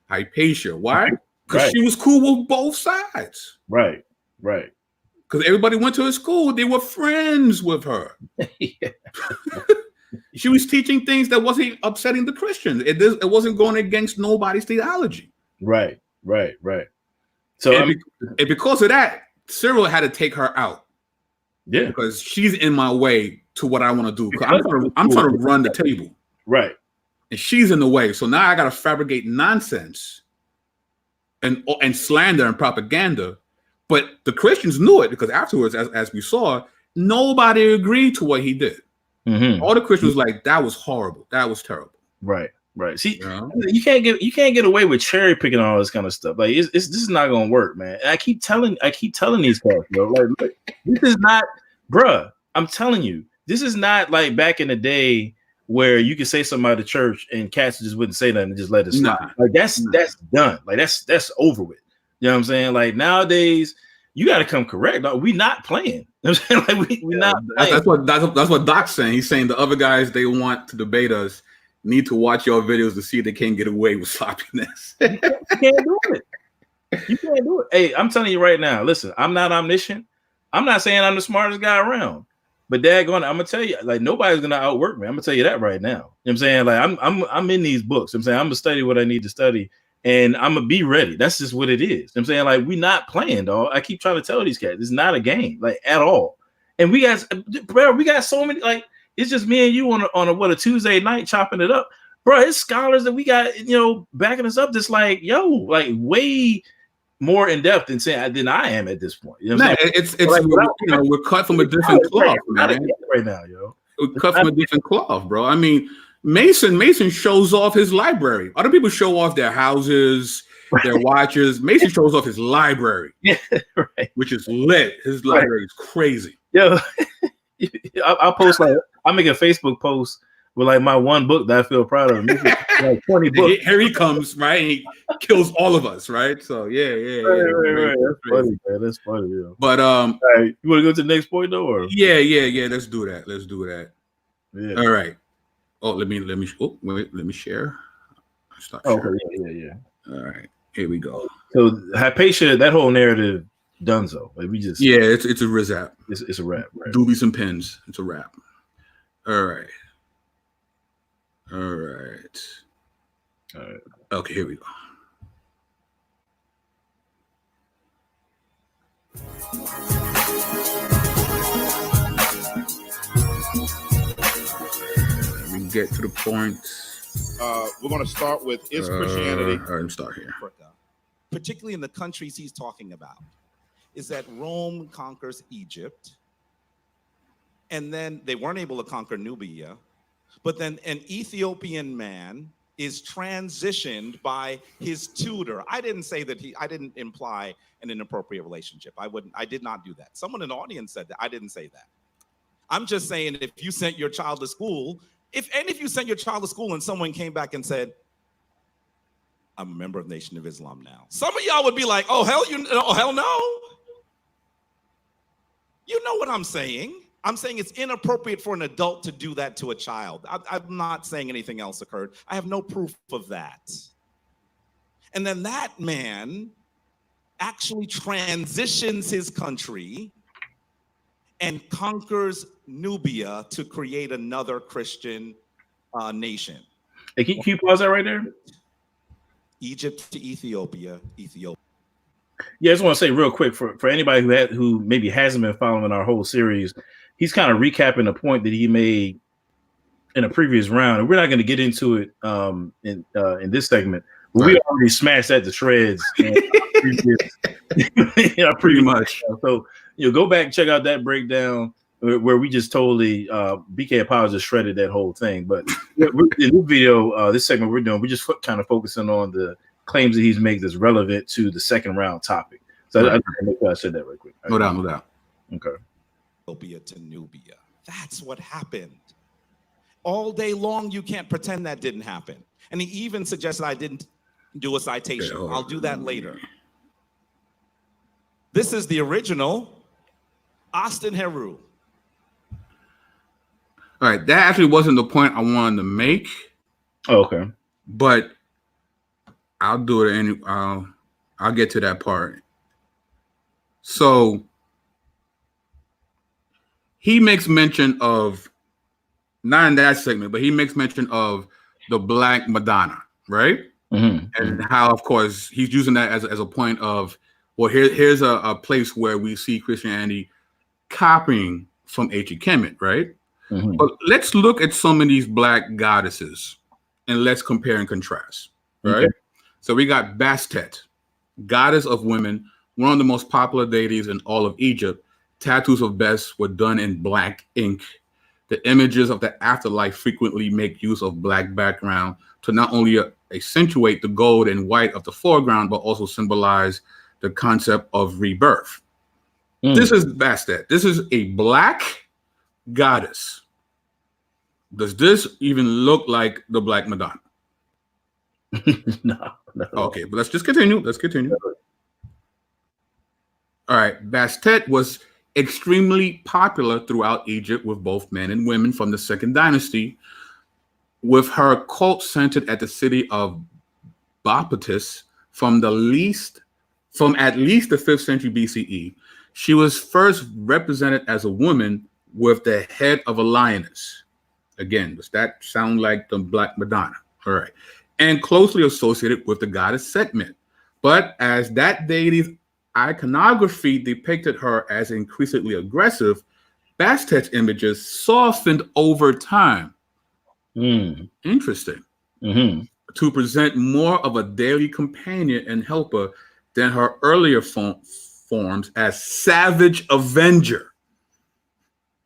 Hypatia. Why? Because she was cool with both sides. Right. Because everybody went to her school. They were friends with her. She was teaching things that wasn't upsetting the Christians. It wasn't going against nobody's theology. Right. So and because of that, Cyril had to take her out. Yeah, because she's in my way to what I want to do. I'm trying to run the table. Right. And she's in the way. So now I got to fabricate nonsense and slander and propaganda. But the Christians knew it because afterwards, as we saw, nobody agreed to what he did. All the Christians was like, that was horrible. That was terrible. Right. See, you can't get away with cherry picking all this kind of stuff. Like this is not gonna work, man. And I keep telling these guys, bro. Like, look, this is not, bruh. I'm telling you, this is not like back in the day where you could say something about the church and cats just wouldn't say nothing and just let it slide. Like that's done. Like that's over with. You know what I'm saying? Like nowadays, you got to come correct. Like, we not playing. You know what I'm saying? Like we not playing. That's what Doc's saying. He's saying the other guys they want to debate us need to watch your videos to see if they can't get away with sloppiness. You can't do it. You can't do it. Hey, I'm telling you right now. Listen, I'm not omniscient. I'm not saying I'm the smartest guy around. But I'm gonna tell you, like nobody's gonna outwork me. I'm gonna tell you that right now. You know what I'm saying? Like I'm in these books. I'm saying I'm gonna study what I need to study. And I'm gonna be ready. That's just what it is. You know what I'm saying, like, we not playing, dog. I keep trying to tell these cats, it's not a game, like at all. And we got so many, like, it's just me and you on a Tuesday night chopping it up, bro. It's scholars that we got, backing us up. Just like, like way more in depth than I am at this point. You know what I'm saying? It's we're cut from a different cloth, man. Right now, yo, we're cut from a different cloth, bro. I mean. Mason shows off his library. Other people show off their houses, their watches. Mason shows off his library, which is lit. His library is crazy. Yo, I'll post I'll make a Facebook post with like my one book that I feel proud of. Like 20 books. Here he comes, right? And he kills all of us, right? So yeah. Right. That's funny, man. That's funny, yo. But all right, you want to go to the next point though, or yeah. Let's do that. Yeah. All right. Oh, let me share. I Stop Oh, sharing. okay, yeah. All right, here we go. So Hypatia, that whole narrative, donezo. Like we just it's a rizap. It's a wrap. Right? Doobies and pins. It's a wrap. All right. Okay, here we go. Let me get to the point. We're going to start with is Christianity. All right, let me start here. Particularly in the countries he's talking about, is that Rome conquers Egypt, and then they weren't able to conquer Nubia, but then an Ethiopian man is transitioned by his tutor. I didn't say that I didn't imply an inappropriate relationship. I did not do that. Someone in the audience said that. I didn't say that. I'm just saying if you sent your child to school, if you sent your child to school and someone came back and said, I'm a member of Nation of Islam now, some of y'all would be like, oh, hell no. You know what I'm saying? I'm saying it's inappropriate for an adult to do that to a child. I'm not saying anything else occurred. I have no proof of that. And then that man actually transitions his country and conquers Nubia to create another Christian nation. Hey, can you pause that right there? Egypt to Ethiopia. Yeah, I just want to say real quick for anybody who maybe hasn't been following our whole series, he's kind of recapping a point that he made in a previous round, and we're not going to get into it in this segment. But we already smashed that to shreds. Pretty much. So go back and check out that breakdown where we just totally BK Apologist shredded that whole thing. But in this video, this segment we're doing, we're just kind of focusing on the claims that he's made that's relevant to the second round topic. So I said that right quick. No doubt. Okay. Ethiopia to Nubia. That's what happened. All day long, you can't pretend that didn't happen. And he even suggested I didn't do a citation. I'll do that later. This is the original Austin Heru. All right, that actually wasn't the point I wanted to make. Oh, okay. But I'll do it I'll get to that part. So he makes mention of, not in that segment, but he makes mention of the Black Madonna, right? Mm-hmm. And how, of course, he's using that as a point of, well, here's a place where we see Christianity copying from ancient Kemet, right? Mm-hmm. But let's look at some of these Black goddesses and let's compare and contrast, right? Okay. So we got Bastet, goddess of women, one of the most popular deities in all of Egypt. Tattoos of Bes were done in black ink. The images of the afterlife frequently make use of black background to not only accentuate the gold and white of the foreground, but also symbolize the concept of rebirth. This is Bastet. This is a black goddess. Does this even look like the Black Madonna? No. Okay, but let's just continue. All right, Bastet was extremely popular throughout Egypt with both men and women from the Second Dynasty, with her cult centered at the city of Bapatis from at least the 5th century BCE. She was first represented as a woman with the head of a lioness. Again, does that sound like the Black Madonna? All right. And closely associated with the goddess Sekhmet. But as that deity's iconography depicted her as increasingly aggressive, Bastet's images softened over time. Interesting. Mm-hmm. To present more of a daily companion and helper than her earlier forms as Savage Avenger.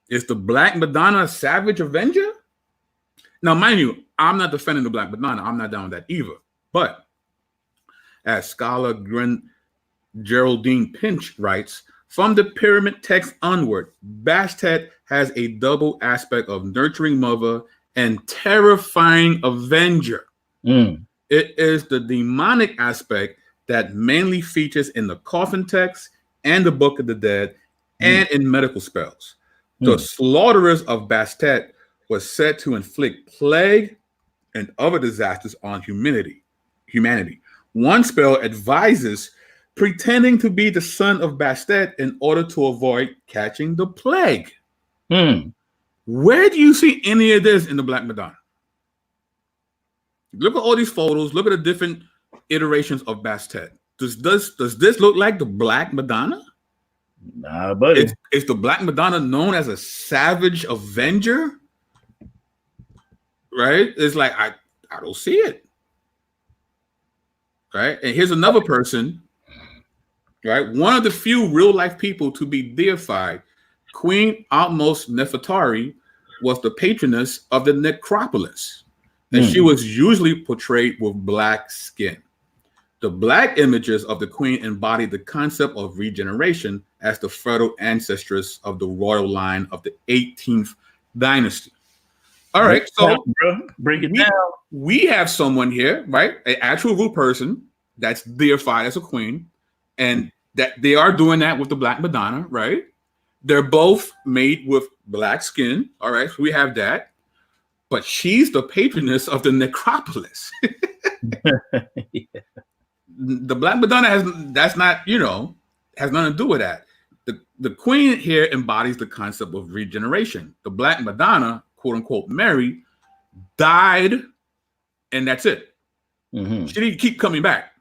Is the Black Madonna a Savage Avenger? Now, mind you, I'm not defending the Black Madonna. I'm not down with that either. But as scholar Geraldine Pinch writes, from the pyramid text onward, Bastet has a double aspect of nurturing mother and terrifying avenger. It is the demonic aspect that mainly features in the coffin text and the Book of the Dead and in medical spells. The slaughterers of Bastet was said to inflict plague and other disasters on humanity. humanity. One spell advises pretending to be the son of Bastet in order to avoid catching the plague. Where do you see any of this in the Black Madonna? Look at all these photos. Look at the different iterations of Bastet. Does this look like the Black Madonna? Nah, buddy. Is the Black Madonna known as a savage avenger? Right? It's like I don't see it. Right? And here's another person. Right? One of the few real life people to be deified, Queen Almost Nefertari, was the patroness of the necropolis. And she was usually portrayed with black skin. The black images of the queen embodied the concept of regeneration as the fertile ancestress of the royal line of the 18th dynasty. All right, so break it down. We have someone here, right? An actual real person that's deified as a queen, and that they are doing that with the Black Madonna, right? They're both made with black skin. All right, so we have that. But she's the patroness of the necropolis. Yeah. The Black Madonna has nothing to do with that. The queen here embodies the concept of regeneration. The Black Madonna, quote unquote, Mary, died, and that's it. She didn't keep coming back.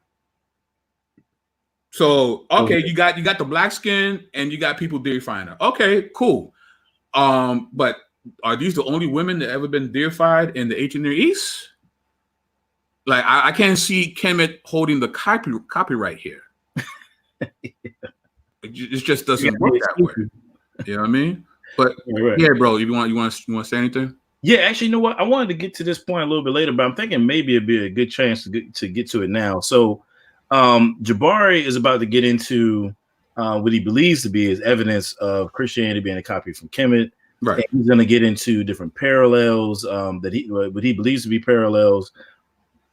So okay, you got the black skin and you got people deifying her. Okay, cool. But are these the only women that ever been deified in the ancient Near East? Like, I can't see Kemet holding the copyright here. It just doesn't work that way. You know what I mean? But yeah, bro, you want to say anything? Yeah, actually, you know what? I wanted to get to this point a little bit later, but I'm thinking maybe it'd be a good chance to get to it now. So, Jabari is about to get into what he believes to be his evidence of Christianity being a copy from Kemet. Right. And he's going to get into different parallels what he believes to be parallels.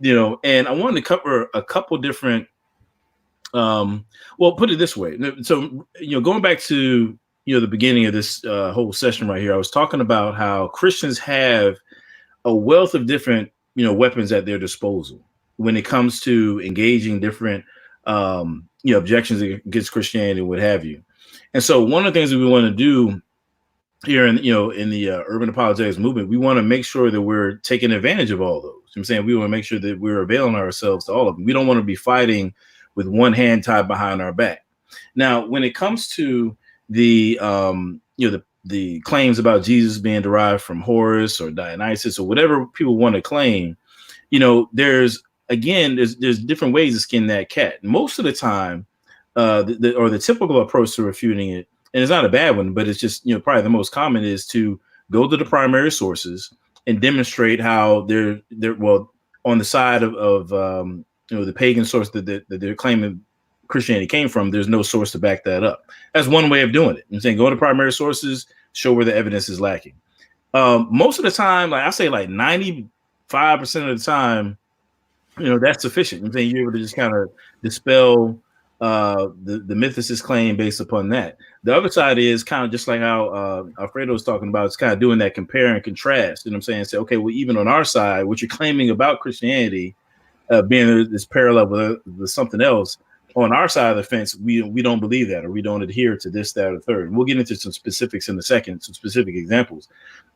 And I wanted to cover a couple different. Well, put it this way. So, going back to the beginning of this whole session right here, I was talking about how Christians have a wealth of different weapons at their disposal when it comes to engaging different objections against Christianity and what have you. And so, one of the things that we want to do here in the urban apologetics movement, we want to make sure that we're taking advantage of all those. I'm saying we want to make sure that we're availing ourselves to all of them. We don't want to be fighting with one hand tied behind our back. Now, when it comes to the claims about Jesus being derived from Horus or Dionysus or whatever people want to claim, there's different ways to skin that cat. Most of the time, the typical approach to refuting it, and it's not a bad one, but it's just probably the most common, is to go to the primary sources and demonstrate how they're on the side of the pagan source that they're claiming Christianity came from. There's no source to back that up. That's one way of doing it. I'm saying go to primary sources, show where the evidence is lacking. Most of the time, like I say, like 95% of the time, that's sufficient. I'm saying you're able to just kind of dispel the mythicist claim based upon that. The other side is kind of just like how Alfredo was talking about. It's kind of doing that compare and contrast. You know what I'm saying? Say, okay, well, even on our side, what you're claiming about Christianity being this parallel with something else, on our side of the fence, we don't believe that, or we don't adhere to this, that, or third. We'll get into some specifics in a second, some specific examples.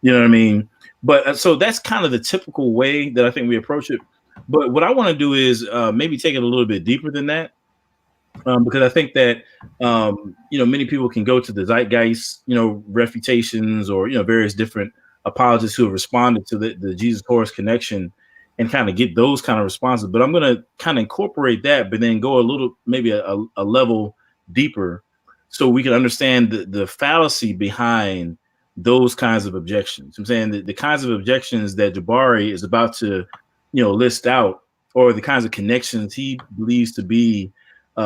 You know what I mean? But so that's kind of the typical way that I think we approach it. But what I want to do is maybe take it a little bit deeper than that. Because I think that many people can go to the zeitgeist, refutations, or various different apologists who have responded to the Jesus Horus connection and kind of get those kind of responses. But I'm going to kind of incorporate that, but then go a little, maybe a level deeper, so we can understand the fallacy behind those kinds of objections. I'm saying the kinds of objections that Jabari is about to list out, or the kinds of connections he believes to be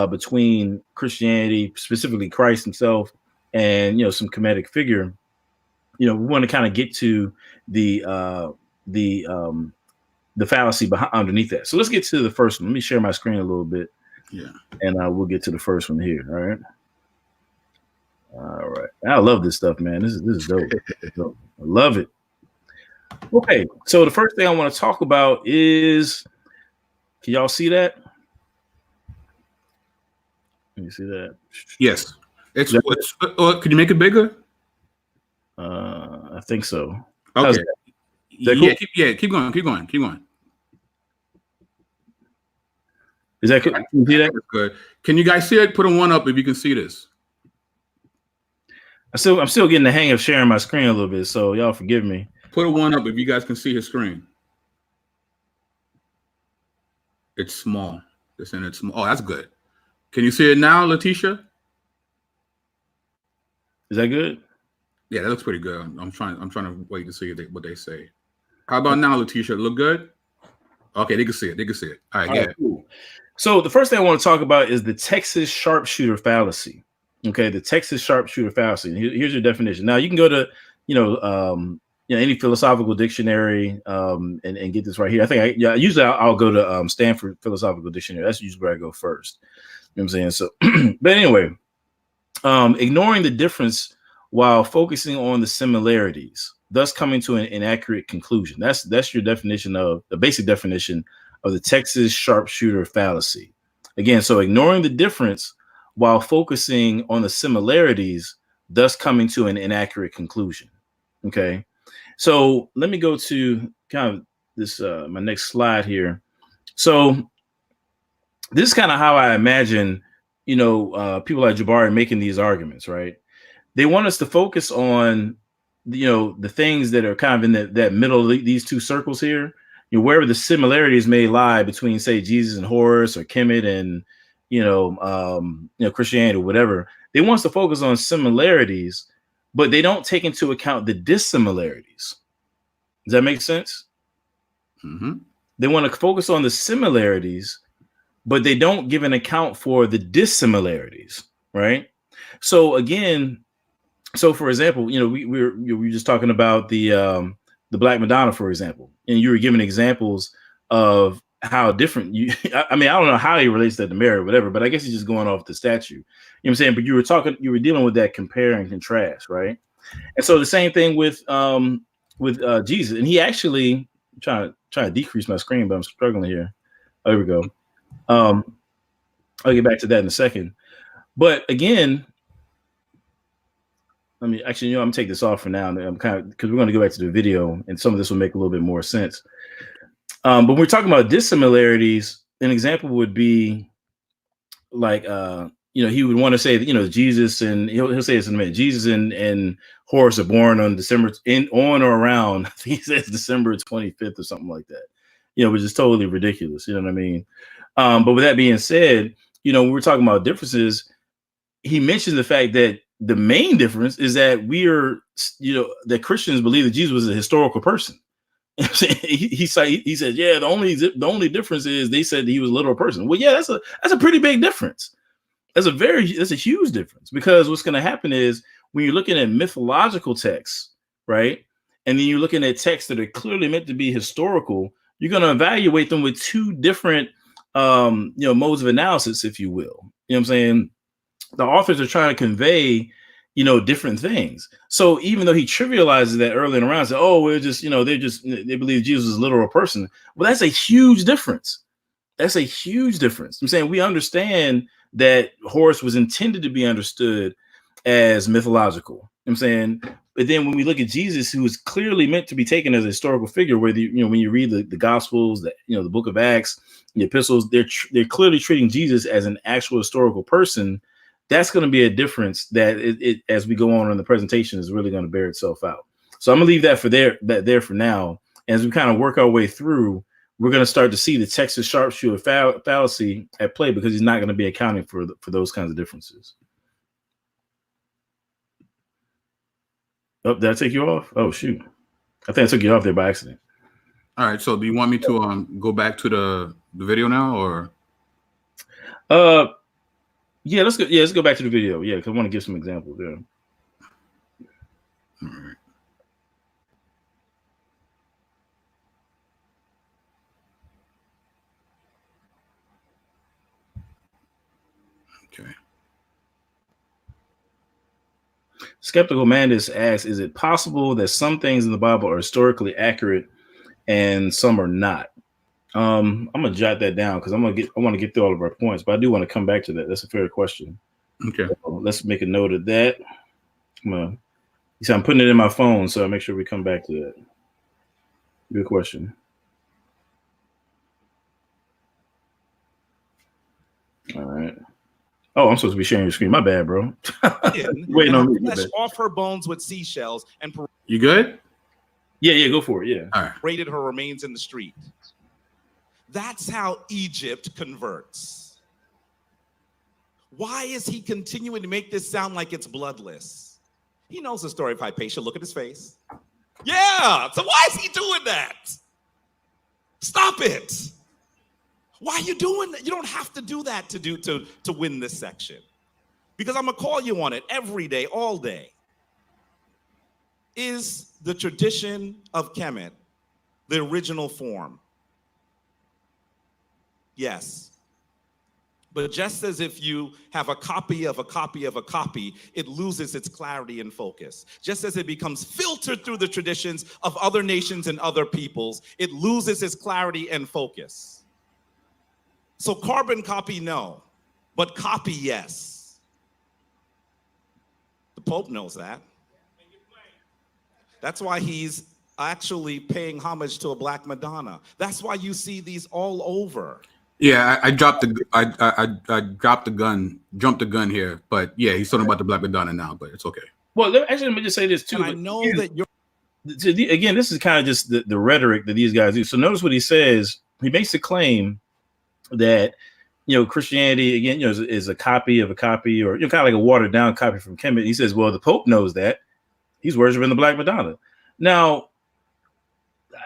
between Christianity, specifically Christ himself, and some Kemetic figure. We want to kind of get to the fallacy behind underneath that. So let's get to the first one. Let me share my screen a little bit. Yeah, and we'll get to the first one here. All right. I love this stuff, man. This is dope. I love it. Okay, so the first thing I want to talk about is Can y'all see that? Can you see that? Yes. It's can you make it bigger? I think so. Okay. Yeah, cool? Keep going. Is that good? Can you see that? That's good. Can you guys see it? Put a 1 up if you can see this. I'm still getting the hang of sharing my screen a little bit, so y'all forgive me. Put a 1 up if you guys can see his screen. It's small. It's small. Oh, that's good. Can you see it now, Letitia? Is that good? Yeah, that looks pretty good. I'm trying to wait to see what they say. How about now, Letitia? Look good? Okay, they can see it. All right, cool. So the first thing I want to talk about is the Texas Sharpshooter fallacy. Okay, the Texas Sharpshooter fallacy. Here's your definition. Now you can go to any philosophical dictionary and get this right here. I think usually I'll go to Stanford Philosophical Dictionary. That's usually where I go first. You know what I'm saying? So, but anyway, ignoring the difference while focusing on the similarities, thus coming to an inaccurate conclusion. That's your definition of the basic definition of the Texas Sharpshooter fallacy. Again, so ignoring the difference while focusing on the similarities, thus coming to an inaccurate conclusion. Okay, so let me go to kind of this my next slide here. So this is kind of how I imagine, people like Jabari making these arguments, right? They want us to focus on, the things that are kind of in that middle, these two circles here, wherever the similarities may lie between, say, Jesus and Horus or Kemet and, Christianity or whatever. They want us to focus on similarities, but they don't take into account the dissimilarities. Does that make sense? Mm-hmm. They want to focus on the similarities, but they don't give an account for the dissimilarities, right? So again, for example, we were just talking about the Black Madonna, for example, and you were giving examples of how different I mean, I don't know how he relates that to Mary or whatever, but I guess he's just going off the statue. You know what I'm saying? But you were dealing with that compare and contrast, right? And so the same thing with Jesus, and he actually trying to decrease my screen, but I'm struggling here. Oh, here we go. I'll get back to that in a second. But again, I'm gonna take this off for now. I'm kind of, because we're going to go back to the video, and some of this will make a little bit more sense. But when we're talking about dissimilarities, an example would be like, he would want to say that, Jesus, and he'll say this in a minute. Jesus and Horus are born on on or around, I think he says December 25th or something like that. Which is totally ridiculous. You know what I mean? But with that being said, when we're talking about differences, he mentioned the fact that the main difference is that that Christians believe that Jesus was a historical person. he said, yeah, the only difference is they said he was a literal person. Well, yeah, that's a pretty big difference. That's a huge difference, because what's going to happen is when you're looking at mythological texts, right, and then you're looking at texts that are clearly meant to be historical, you're going to evaluate them with two different modes of analysis, if you will. You know what I'm saying? The authors are trying to convey, different things. So even though he trivializes that early and around, said, oh, we're just, they believe Jesus is a literal person. Well, that's a huge difference. That's a huge difference. I'm saying we understand that Horus was intended to be understood as mythological. I'm saying, but then when we look at Jesus, who is clearly meant to be taken as a historical figure, whether when you read the Gospels, the book of Acts, the epistles, they're clearly treating Jesus as an actual historical person. That's going to be a difference that it as we go on in the presentation is really going to bear itself out. So I'm gonna leave that there for now. And as we kind of work our way through, we're going to start to see the Texas Sharpshooter fallacy at play, because he's not going to be accounting for those kinds of differences. Oh, did I take you off? Oh, shoot. I think I took you off there by accident. All right. So do you want me to go back to the video now, or? Yeah, let's go. Yeah, let's go back to the video. Yeah, because I want to give some examples there. All right. Okay. Skeptical Mandis asks, is it possible that some things in the Bible are historically accurate and some are not? I'm gonna jot that down because I want to get through all of our points, but I do want to come back to that. That's a fair question. Okay. So let's make a note of that. I'm putting it in my phone, so I'll make sure we come back to that. Good question. All right. Oh, I'm supposed to be sharing your screen. My bad, bro. Waiting on me. Flesh off her bones with seashells and You good? Yeah, go for it. Yeah. All right. paraded her remains in the street. That's how Egypt converts. Why is he continuing to make this sound like it's bloodless? He knows the story of Hypatia. Look at his face. Yeah, so why is he doing that? Stop it. Why are you doing that? You don't have to do that to win this section. Because I'm gonna call you on it every day, all day. Is the tradition of Kemet the original form? Yes. But just as if you have a copy of a copy of a copy, it loses its clarity and focus. Just as it becomes filtered through the traditions of other nations and other peoples, it loses its clarity and focus. So carbon copy, no, but copy, yes. The Pope knows that. That's why he's actually paying homage to a Black Madonna. That's why you see these all over. Yeah, I dropped the gun here, but yeah, he's talking about the Black Madonna now, but it's okay. Well, let me just say this too. And I know that you're again, this is kind of just the rhetoric that these guys do. So notice what he says. He makes a claim that Christianity again is a copy of a copy, or kind of like a watered down copy from Kemet. He says, well, the Pope knows that. He's worshiping the Black Madonna. Now,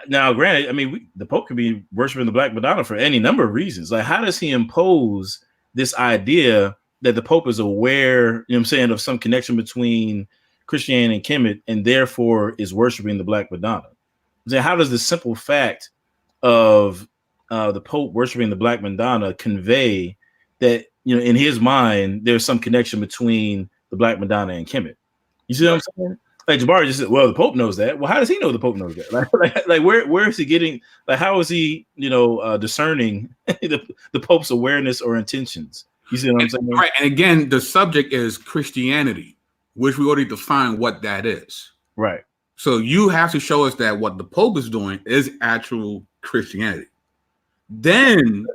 granted, I mean, the Pope could be worshiping the Black Madonna for any number of reasons. Like, how does he impose this idea that the Pope is aware, of some connection between Christianity and Kemet, and therefore is worshiping the Black Madonna? How does the simple fact of the Pope worshiping the Black Madonna convey that, in his mind, there's some connection between the Black Madonna and Kemet? You see what I'm saying? Like Jabari just said, well, the Pope knows that. Well, how does he know the Pope knows that? Like where is he getting? Like, how is he, discerning the Pope's awareness or intentions? You see what I'm saying? Right. And again, the subject is Christianity, which we already defined what that is. Right. So you have to show us that what the Pope is doing is actual Christianity. Then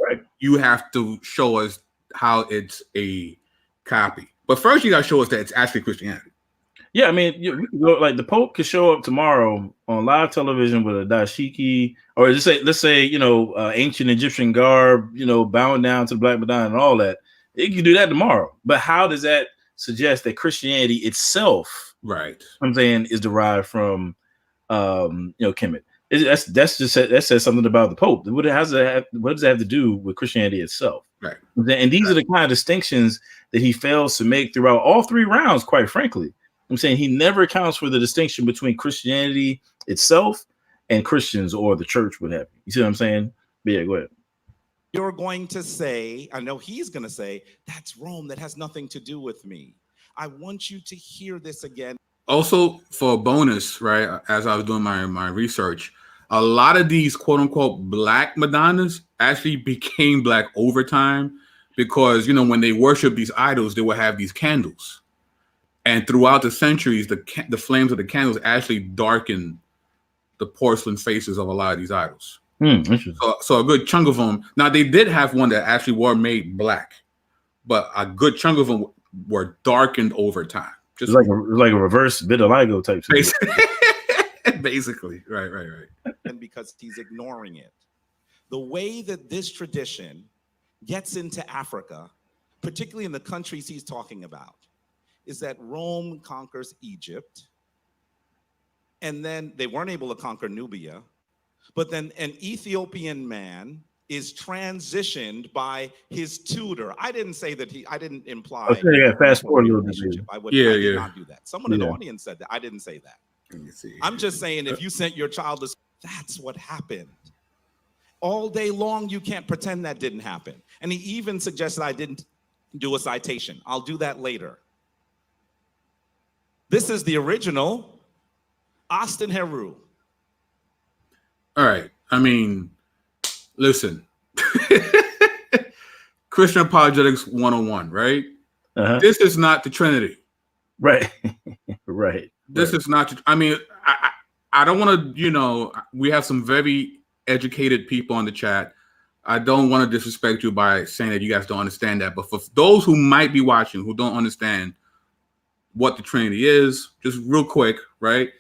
you have to show us how it's a copy. But first, you got to show us that it's actually Christianity. Yeah, I mean, like the Pope could show up tomorrow on live television with a dashiki, or let's say, ancient Egyptian garb, bowing down to the Black Madonna and all that. It can do that tomorrow. But how does that suggest that Christianity itself, right, I'm saying, is derived from, Kemet? That says something about the Pope. What does that have to do with Christianity itself? Right. And these are the kind of distinctions that he fails to make throughout all three rounds, quite frankly. I'm saying he never accounts for the distinction between Christianity itself and Christians or the church, what have you. You see what I'm saying? But yeah, go ahead. You're going to say, I know he's going to say, that's Rome. That has nothing to do with me. I want you to hear this again. Also, for a bonus, right, as I was doing my research, a lot of these quote unquote Black Madonnas actually became Black over time because, when they worship these idols, they would have these candles. And throughout the centuries, the flames of the candles actually darken the porcelain faces of a lot of these idols. So a good chunk of them. Now, they did have one that actually were made Black, but a good chunk of them were darkened over time. Just like a reverse vitiligo type thing. Basically. Right. And because he's ignoring it. The way that this tradition gets into Africa, particularly in the countries he's talking about, is that Rome conquers Egypt, and then they weren't able to conquer Nubia, but then an Ethiopian man is transitioned by his tutor. I didn't say that I didn't imply. Okay, yeah, fast forward a little bit. I did not do that. Someone in the audience said that. I didn't say that. Let me see. I'm just saying if you sent your child to, that's what happened. All day long, you can't pretend that didn't happen. And he even suggested I didn't do a citation. I'll do that later. This is the original Austin Heru. All right. I mean, Listen. Christian Apologetics 101, right? This is not the Trinity. Right. Right. This is not, I mean, I don't want to, we have some very educated people on the chat. I don't want to disrespect you by saying that you guys don't understand that. But for those who might be watching who don't understand what the Trinity is, just real quick, right?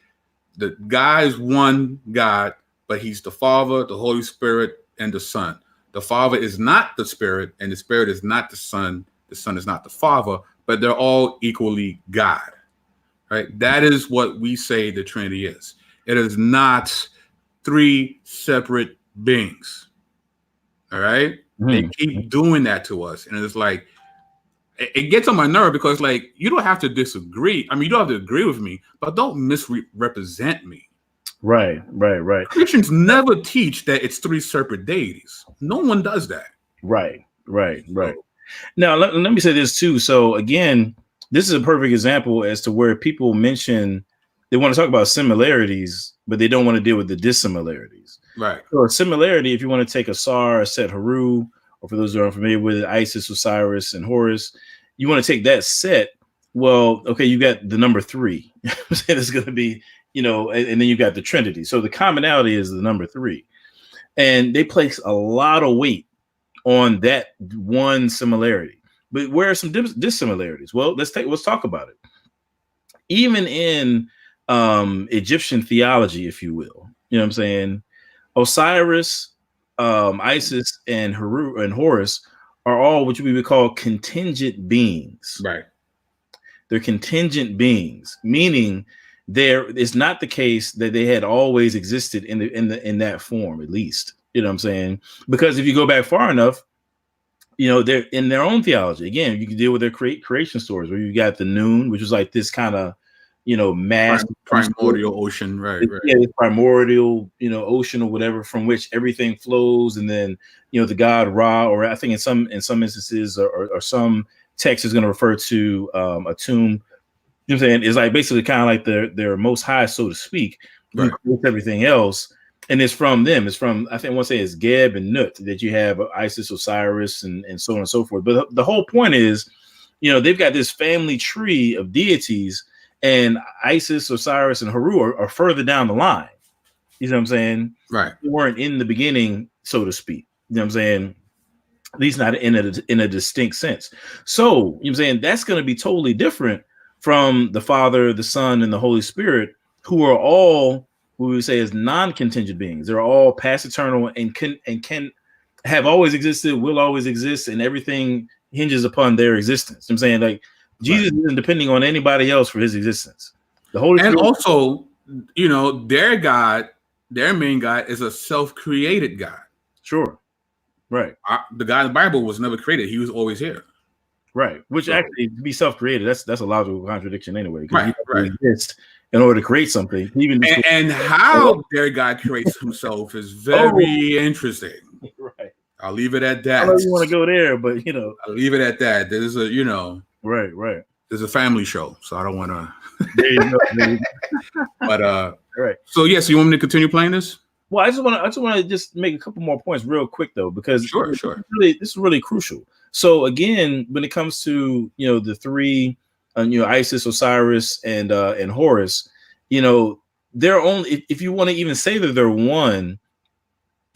The God is one God, but he's the Father, the Holy Spirit, and the Son. The Father is not the Spirit, and the Spirit is not the Son. The Son is not the Father, but they're all equally God, right? That is what we say the Trinity is. It is not three separate beings, all right? They keep doing that to us, and it's like, it gets on my nerve because, like, you don't have to disagree. I mean, you don't have to agree with me, but don't misrepresent me. Right. Christians never teach that it's three separate deities. No one does that. Right. Now, let me say this too. So again, this is a perfect example as to where people mention they want to talk about similarities, but they don't want to deal with the dissimilarities. Right. So a similarity, if you want to take Asar, Set, Haru, or for those who are unfamiliar with it, Isis, Osiris, and Horus, you want to take that set. Well, okay, you got the number 3. It's going to be, and then you got the Trinity. So the commonality is the number 3. And they place a lot of weight on that one similarity. But where are some dissimilarities? Well, let's talk about it. Even in Egyptian theology, if you will, you know what I'm saying? Osiris, Isis, and Haru and Horus are all what we would call contingent beings. Right. They're contingent beings, meaning it's not the case that they had always existed in that form, at least. You know what I'm saying? Because if you go back far enough, they're in their own theology. Again, you can deal with their creation stories where you got the Noon, which was like this kind of, mass primordial ocean, right? Yeah, this primordial, ocean or whatever from which everything flows, and then the god Ra, or I think in some instances or some text is going to refer to a tomb. You know what I'm saying? It's like basically kind of like their most high, so to speak, right, with everything else. And it's from them. It's from, I think I want to say it's Geb and Nut that you have Isis, Osiris, and so on and so forth. But the whole point is, they've got this family tree of deities, and Isis, Osiris, and Haru are further down the line. You know what I'm saying? Right. They weren't in the beginning, so to speak. You know what I'm saying? At least not in a distinct sense. So, you know what I'm saying? That's going to be totally different from the Father, the Son, and the Holy Spirit, who are all what we would say is non-contingent beings. They're all past eternal and can have always existed, will always exist, and everything hinges upon their existence. You know what I'm saying, like, Jesus isn't depending on anybody else for his existence. The Holy Spirit, and also, their God, their main God, is a self-created God. Sure. Right. The God in the Bible was never created. He was always here. Right. Which actually, to be self-created, that's a logical contradiction anyway. Right. Exist in order to create something. And how their God creates himself is very interesting. Right. I'll leave it at that. I know you want to go there, but I'll leave it at that. There's a right. There's a family show, so I don't want to. There you go. But right. So yes, you want me to continue playing this? Well, I just want to just make a couple more points real quick though, because sure. This is really crucial. So again, when it comes to the 3, Isis, Osiris, and Horus, they're only, if you want to even say that they're one,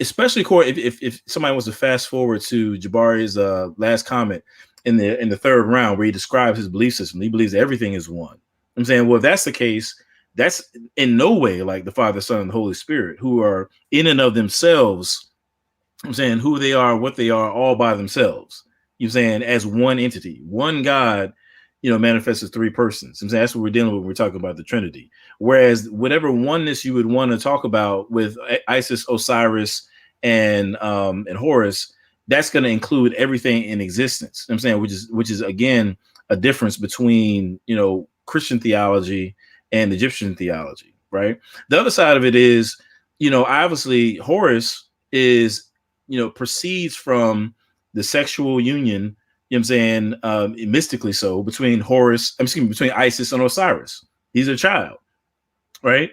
especially if somebody wants to fast forward to Jabari's last comment in the 3rd round where he describes his belief system, he believes everything is one. I'm saying, well, if that's the case, that's in no way like the Father, Son, and the Holy Spirit, who are in and of themselves. I'm saying who they are, what they are, all by themselves. You're saying as one entity, one God, manifests as 3 persons. I'm saying that's what we're dealing with when we're talking about the Trinity. Whereas whatever oneness you would want to talk about with Isis, Osiris, and Horus, that's going to include everything in existence. I'm saying, which is again a difference between Christian theology and Egyptian theology, right? The other side of it is, obviously Horus is, proceeds from the sexual union, saying, mystically so, between between Isis and Osiris. He's a child, right?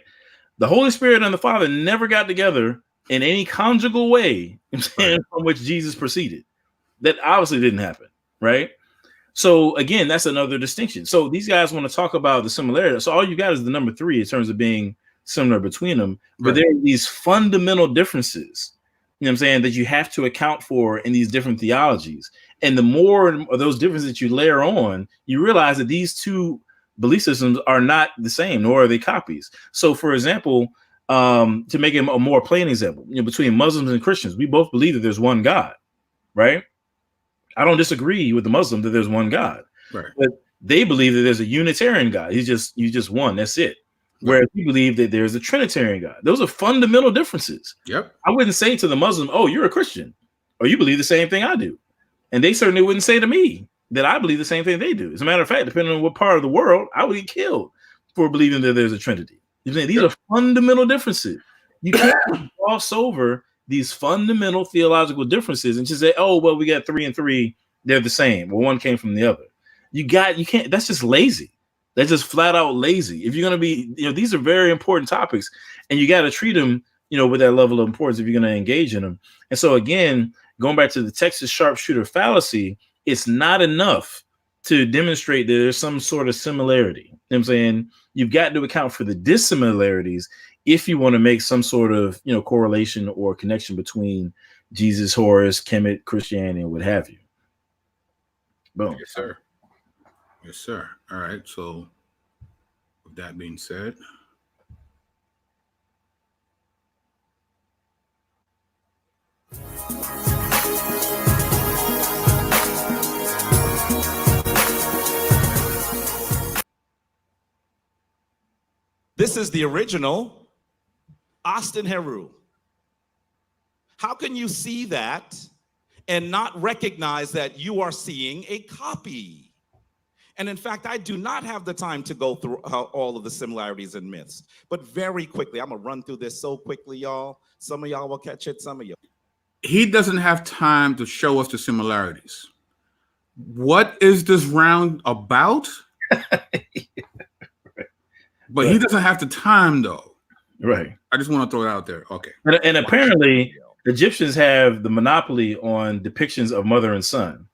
The Holy Spirit and the Father never got together in any conjugal way, from which Jesus proceeded. That obviously didn't happen, right? So again, that's another distinction. So these guys want to talk about the similarity. So all you got is the number 3 in terms of being similar between them, but there are these fundamental differences, you know what I'm saying, that you have to account for in these different theologies. And the more of those differences that you layer on, you realize that these two belief systems are not the same, nor are they copies. So for example, to make it a more plain example, between Muslims and Christians, we both believe that there's one God, right? I don't disagree with the Muslim that there's one God, but they believe that there's a Unitarian God. He's just one. That's it. Whereas we believe that there's a Trinitarian God. Those are fundamental differences. Yep. I wouldn't say to the Muslim, "Oh, you're a Christian," or "You believe the same thing I do," and they certainly wouldn't say to me that I believe the same thing they do. As a matter of fact, depending on what part of the world, I would get killed for believing that there's a Trinity. These are fundamental differences. You can't gloss over these fundamental theological differences and just say, "Oh, well, we got 3 and 3; they're the same." Well, one came from the other. You can't. That's just lazy. That's just flat out lazy. If you're going to be, these are very important topics, and you got to treat them, with that level of importance if you're going to engage in them. And so again, going back to the Texas Sharpshooter fallacy, it's not enough to demonstrate that there's some sort of similarity. You know what I'm saying? You've got to account for the dissimilarities if you want to make some sort of, correlation or connection between Jesus, Horus, Kemet, Christianity, and what have you. Boom. Yes, sir. Yes, sir. All right. So with that being said, this is the original Austin Heru. How can you see that and not recognize that you are seeing a copy? And in fact, I do not have the time to go through all of the similarities and myths, but very quickly, I'm gonna run through this so quickly, y'all. Some of y'all will catch it, some of you. He doesn't have time to show us the similarities. What is this round about? But he doesn't have the time, though. Right. I just want to throw it out there. Okay. And apparently, Egyptians have the monopoly on depictions of mother and son.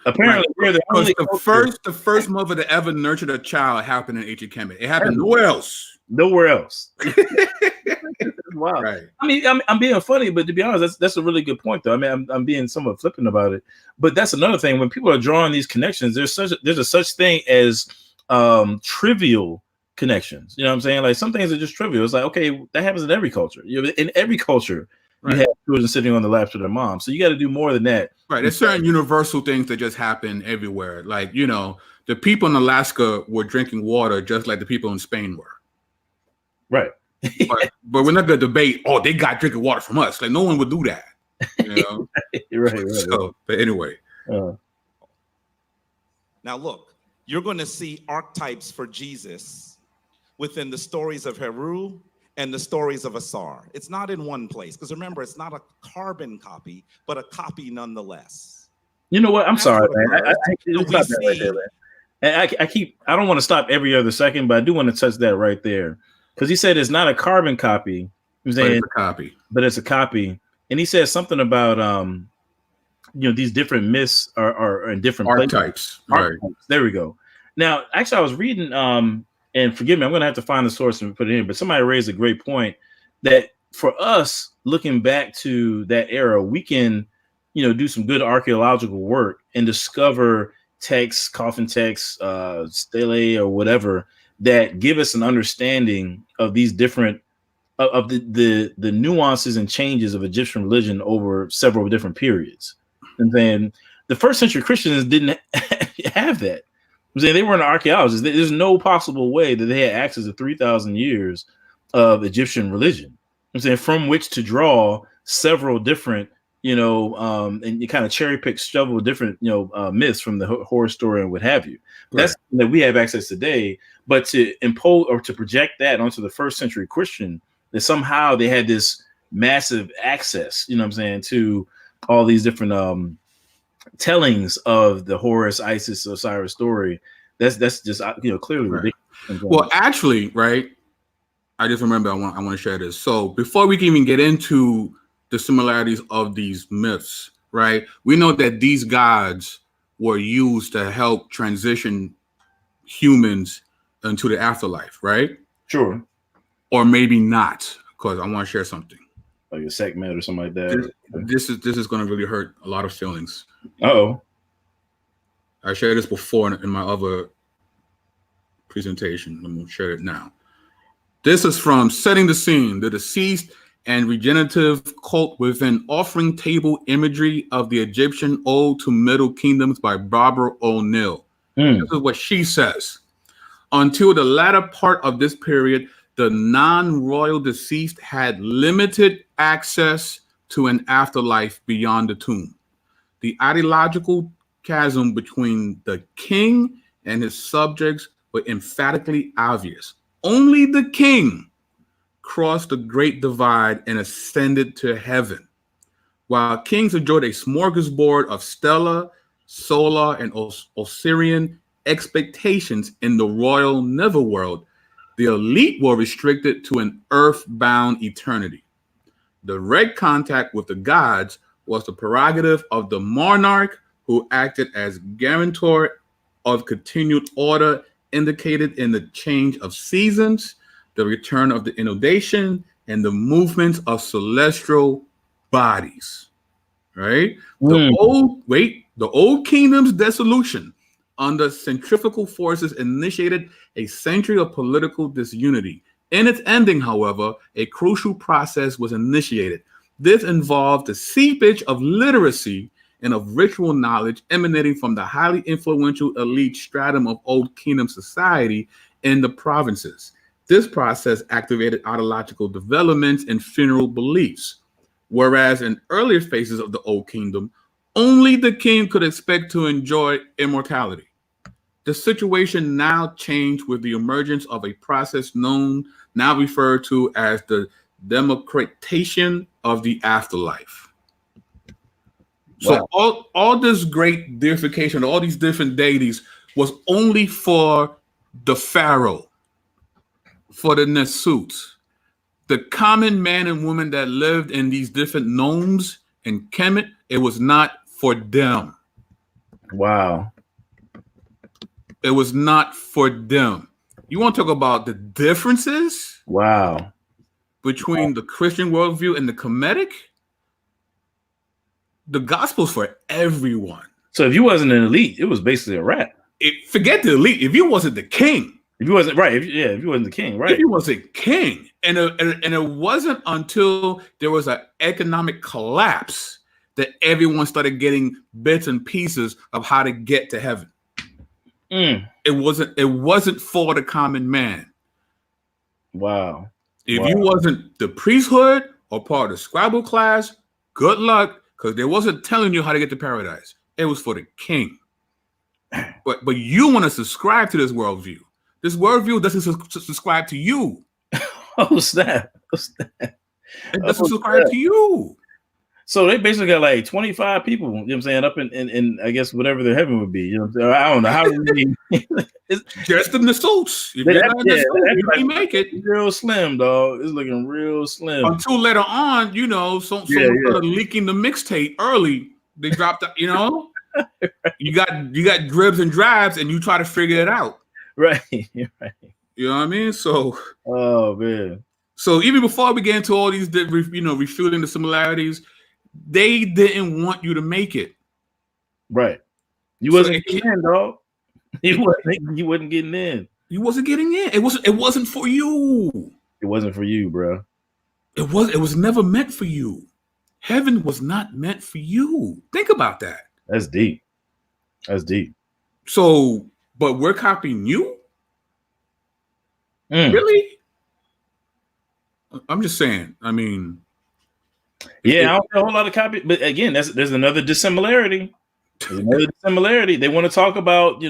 Apparently, they're the first mother to ever nurture a child happened in ancient Kemet. It happened nowhere else. Nowhere else. Wow. Right. I mean, I'm being funny, but to be honest, that's a really good point, though. I mean, I'm being somewhat flippant about it. But that's another thing. When people are drawing these connections, there's a such thing as trivial connections. You know what I'm saying? Like some things are just trivial. It's like, okay, that happens in every culture. In every culture, you have children sitting on the laps of their mom. So you got to do more than that. Right. There's certain universal things that just happen everywhere. Like, the people in Alaska were drinking water just like the people in Spain were. Right. but we're not going to debate, oh, they got drinking water from us. Like, no one would do that. Right. So, but anyway. Now, look, you're going to see archetypes for Jesus within the stories of Heru and the stories of Asar. It's not in one place, because remember, it's not a carbon copy, but a copy nonetheless. You know what? I'm sorry, man. I don't want to stop every other second, but I do want to touch that right there, because he said it's not a carbon copy. But it's a copy. But it's a copy, and he says something about these different myths are in different archetypes. Right. There we go. Now, actually, I was reading. And forgive me, I'm going to have to find the source and put it in. But somebody raised a great point that for us, looking back to that era, we can, do some good archaeological work and discover texts, coffin texts, stelae, or whatever that give us an understanding of these different of the nuances and changes of Egyptian religion over several different periods. And then the first century Christians didn't have that. They weren't archaeologists. There's no possible way that they had access to 3,000 years of Egyptian religion. I'm saying from which to draw several different, and you kind of cherry pick several different, myths from the horror story and what have you. Right. That's that we have access today. But to impose or to project that onto the first century Christian, that somehow they had this massive access, to all these different tellings of the Horus, Isis, Osiris story. That's just clearly ridiculous. Well, actually, right, I just remember I want to share this. So before we can even get into the similarities of these myths, right? We know that these gods were used to help transition humans into the afterlife, right? Sure. Or maybe not, because I want to share something. Like a Sekhmet or something like that. This is going to really hurt a lot of feelings. Uh-oh. I shared this before in my other presentation. I'm going to share it now. This is from Setting the Scene, the deceased and regenerative cult within offering table imagery of the Egyptian Ode to Middle Kingdoms by Barbara O'Neill. This is what she says. Until the latter part of this period, the non-royal deceased had limited access to an afterlife beyond the tomb. The ideological chasm between the king and his subjects were emphatically obvious. Only the king crossed the great divide and ascended to heaven, while kings enjoyed a smorgasbord of stellar, solar, and Osirian expectations in the royal netherworld. The elite were restricted to an earth-bound eternity. Direct contact with the gods was the prerogative of the monarch, who acted as guarantor of continued order indicated in the change of seasons, the return of the inundation, and the movements of celestial bodies. Right? The old kingdom's dissolution under centrifugal forces initiated a century of political disunity. In its ending, however, a crucial process was initiated. This involved the seepage of literacy and of ritual knowledge emanating from the highly influential elite stratum of Old Kingdom society in the provinces. This process activated ideological developments and funeral beliefs, whereas in earlier phases of the Old Kingdom, only the king could expect to enjoy immortality. The situation now changed with the emergence of a process now referred to as the democratization of the afterlife. Wow. So all this great deification, all these different deities was only for the pharaoh, for the Nesut. The common man and woman that lived in these different gnomes and Kemet, it was not for them. Wow. It was not for them. You want to talk about the differences? Wow. Between the Christian worldview and the Kemetic? The gospel's for everyone. So if you wasn't an elite, it was basically a wrap. Forget the elite. If you wasn't the king. If you wasn't, right. If you wasn't the king, right. If you wasn't king. And it wasn't until there was an economic collapse that everyone started getting bits and pieces of how to get to heaven. It wasn't for the common man. Wow. If you wasn't the priesthood or part of the scribal class, good luck, because they wasn't telling you how to get to paradise. It was for the king. But you want to subscribe to this worldview. This worldview doesn't subscribe to you. Oh, snap. It doesn't subscribe to you. So they basically got like 25 people, you know what I'm saying, up in I guess whatever their heaven would be. You know what I'm saying? I don't know how many. Just in the suits. If you're not in the suits, you make it. Real slim, dog. It's looking real slim. Until later on, someone started leaking the mixtape early. They dropped, you got dribs and drabs, and you try to figure it out. Right. You know what I mean? So. Oh man. So even before we get into all these, refuting the similarities, they didn't want you to make it. Right. You wasn't getting in, dog. You wasn't getting in. You wasn't getting in. It wasn't for you. It wasn't for you, bro. It was never meant for you. Heaven was not meant for you. Think about that. That's deep. So, but we're copying you? Really? I'm just saying. I mean, yeah, I don't know a whole lot of copy, but again, there's another dissimilarity. They want to talk about,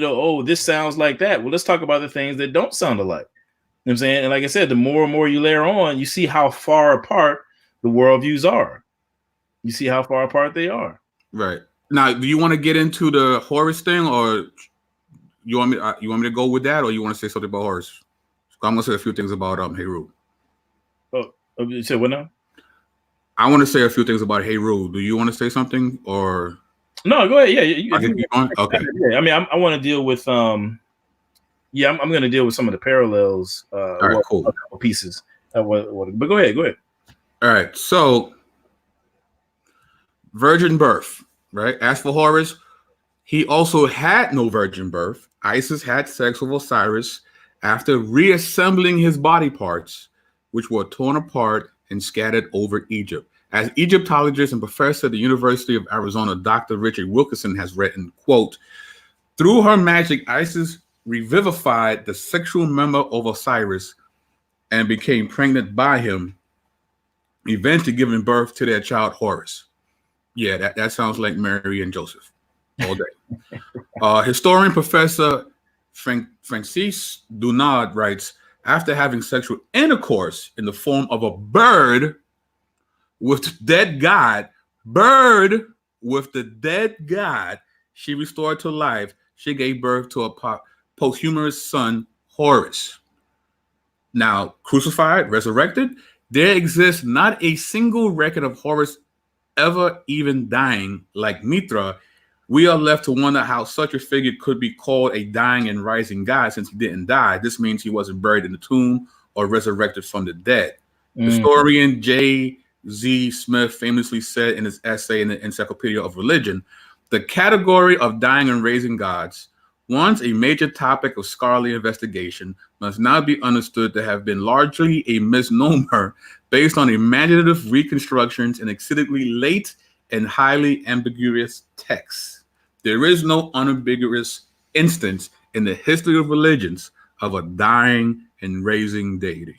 this sounds like that. Well, let's talk about the things that don't sound alike. You know what I'm saying? And like I said, the more and more you layer on, you see how far apart the worldviews are. You see how far apart they are. Right. Now, do you want to get into the Horus thing, or you want me to go with that, or you want to say something about Horus? I'm going to say a few things about Heru. You said what now? I want to say a few things about Heru. Do you want to say something or? No, go ahead. Yeah, I can keep going? Okay. Yeah, I mean, I want to deal with I'm going to deal with some of the parallels. All right, cool. A couple pieces. But go ahead. All right, so virgin birth, right? As for Horus, he also had no virgin birth. Isis had sex with Osiris after reassembling his body parts, which were torn apart and scattered over Egypt. As Egyptologist and professor at the University of Arizona, Dr. Richard Wilkinson has written, quote, through her magic, Isis revivified the sexual member of Osiris and became pregnant by him, eventually giving birth to their child Horus. Yeah, that sounds like Mary and Joseph all day. Historian Professor Francis Dunard writes, after having sexual intercourse in the form of a bird with the dead god, she restored to life. She gave birth to a posthumous son, Horus. Now, crucified, resurrected, there exists not a single record of Horus ever even dying like Mithra. We are left to wonder how such a figure could be called a dying and rising god since he didn't die. This means he wasn't buried in the tomb or resurrected from the dead. Historian J.Z. Smith famously said in his essay in the Encyclopedia of Religion, the category of dying and raising gods, once a major topic of scholarly investigation, must now be understood to have been largely a misnomer based on imaginative reconstructions and exceedingly late and highly ambiguous texts. There is no unambiguous instance in the history of religions of a dying and raising deity.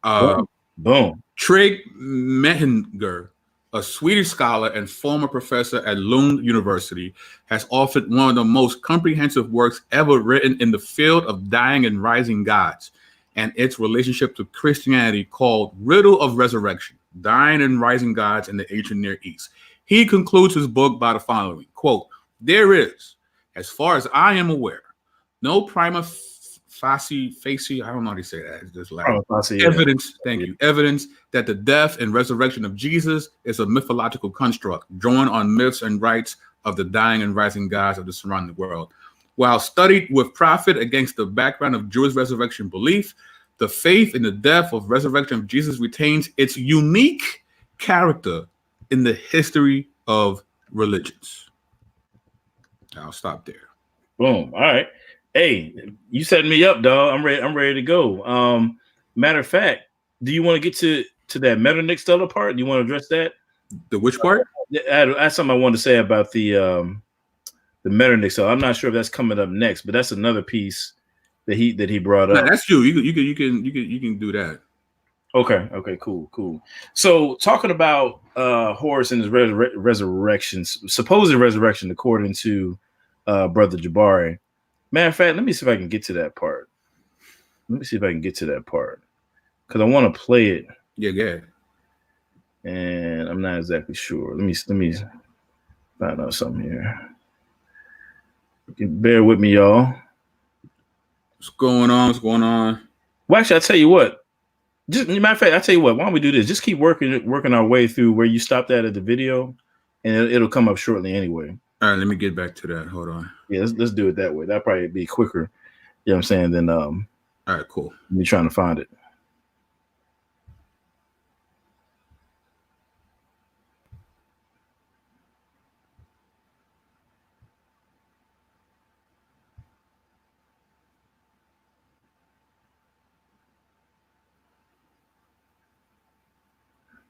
Boom. Trig Mehinger, a Swedish scholar and former professor at Lund University, has authored one of the most comprehensive works ever written in the field of dying and rising gods and its relationship to Christianity, called Riddle of Resurrection, Dying and Rising Gods in the Ancient Near East. He concludes his book by the following, quote, there is, as far as I am aware, no prima facie, I don't know how to say that. It's just like evidence, thank you, evidence that the death and resurrection of Jesus is a mythological construct drawn on myths and rites of the dying and rising gods of the surrounding world. While studied with profit against the background of Jewish resurrection belief, the faith in the death of resurrection of Jesus retains its unique character in the history of religions. I'll stop there. Boom. All right. Hey, you setting me up, dog. I'm ready to go. Matter of fact, do you want to get to that Metternich Stellar part? Do you want to address that? The which part? That's something I wanted to say about the Metternich. So I'm not sure if that's coming up next, but that's another piece that he brought up. No, that's you. You can do that. Okay, cool. So talking about Horus and his resurrection, supposed resurrection, according to Brother Jabari. Matter of fact, let me see if I can get to that part. Because I want to play it. Yeah. And I'm not exactly sure. Let me find out something here. Bear with me, y'all. What's going on? Well, actually, I'll tell you what. Matter of fact, I'll tell you what. Why don't we do this? Just keep working our way through where you stopped at the video, and it'll come up shortly anyway. All right, let me get back to that. Hold on. Yeah, let's do it that way. That'll probably be quicker. You know what I'm saying? Then all right, cool. Me trying to find it.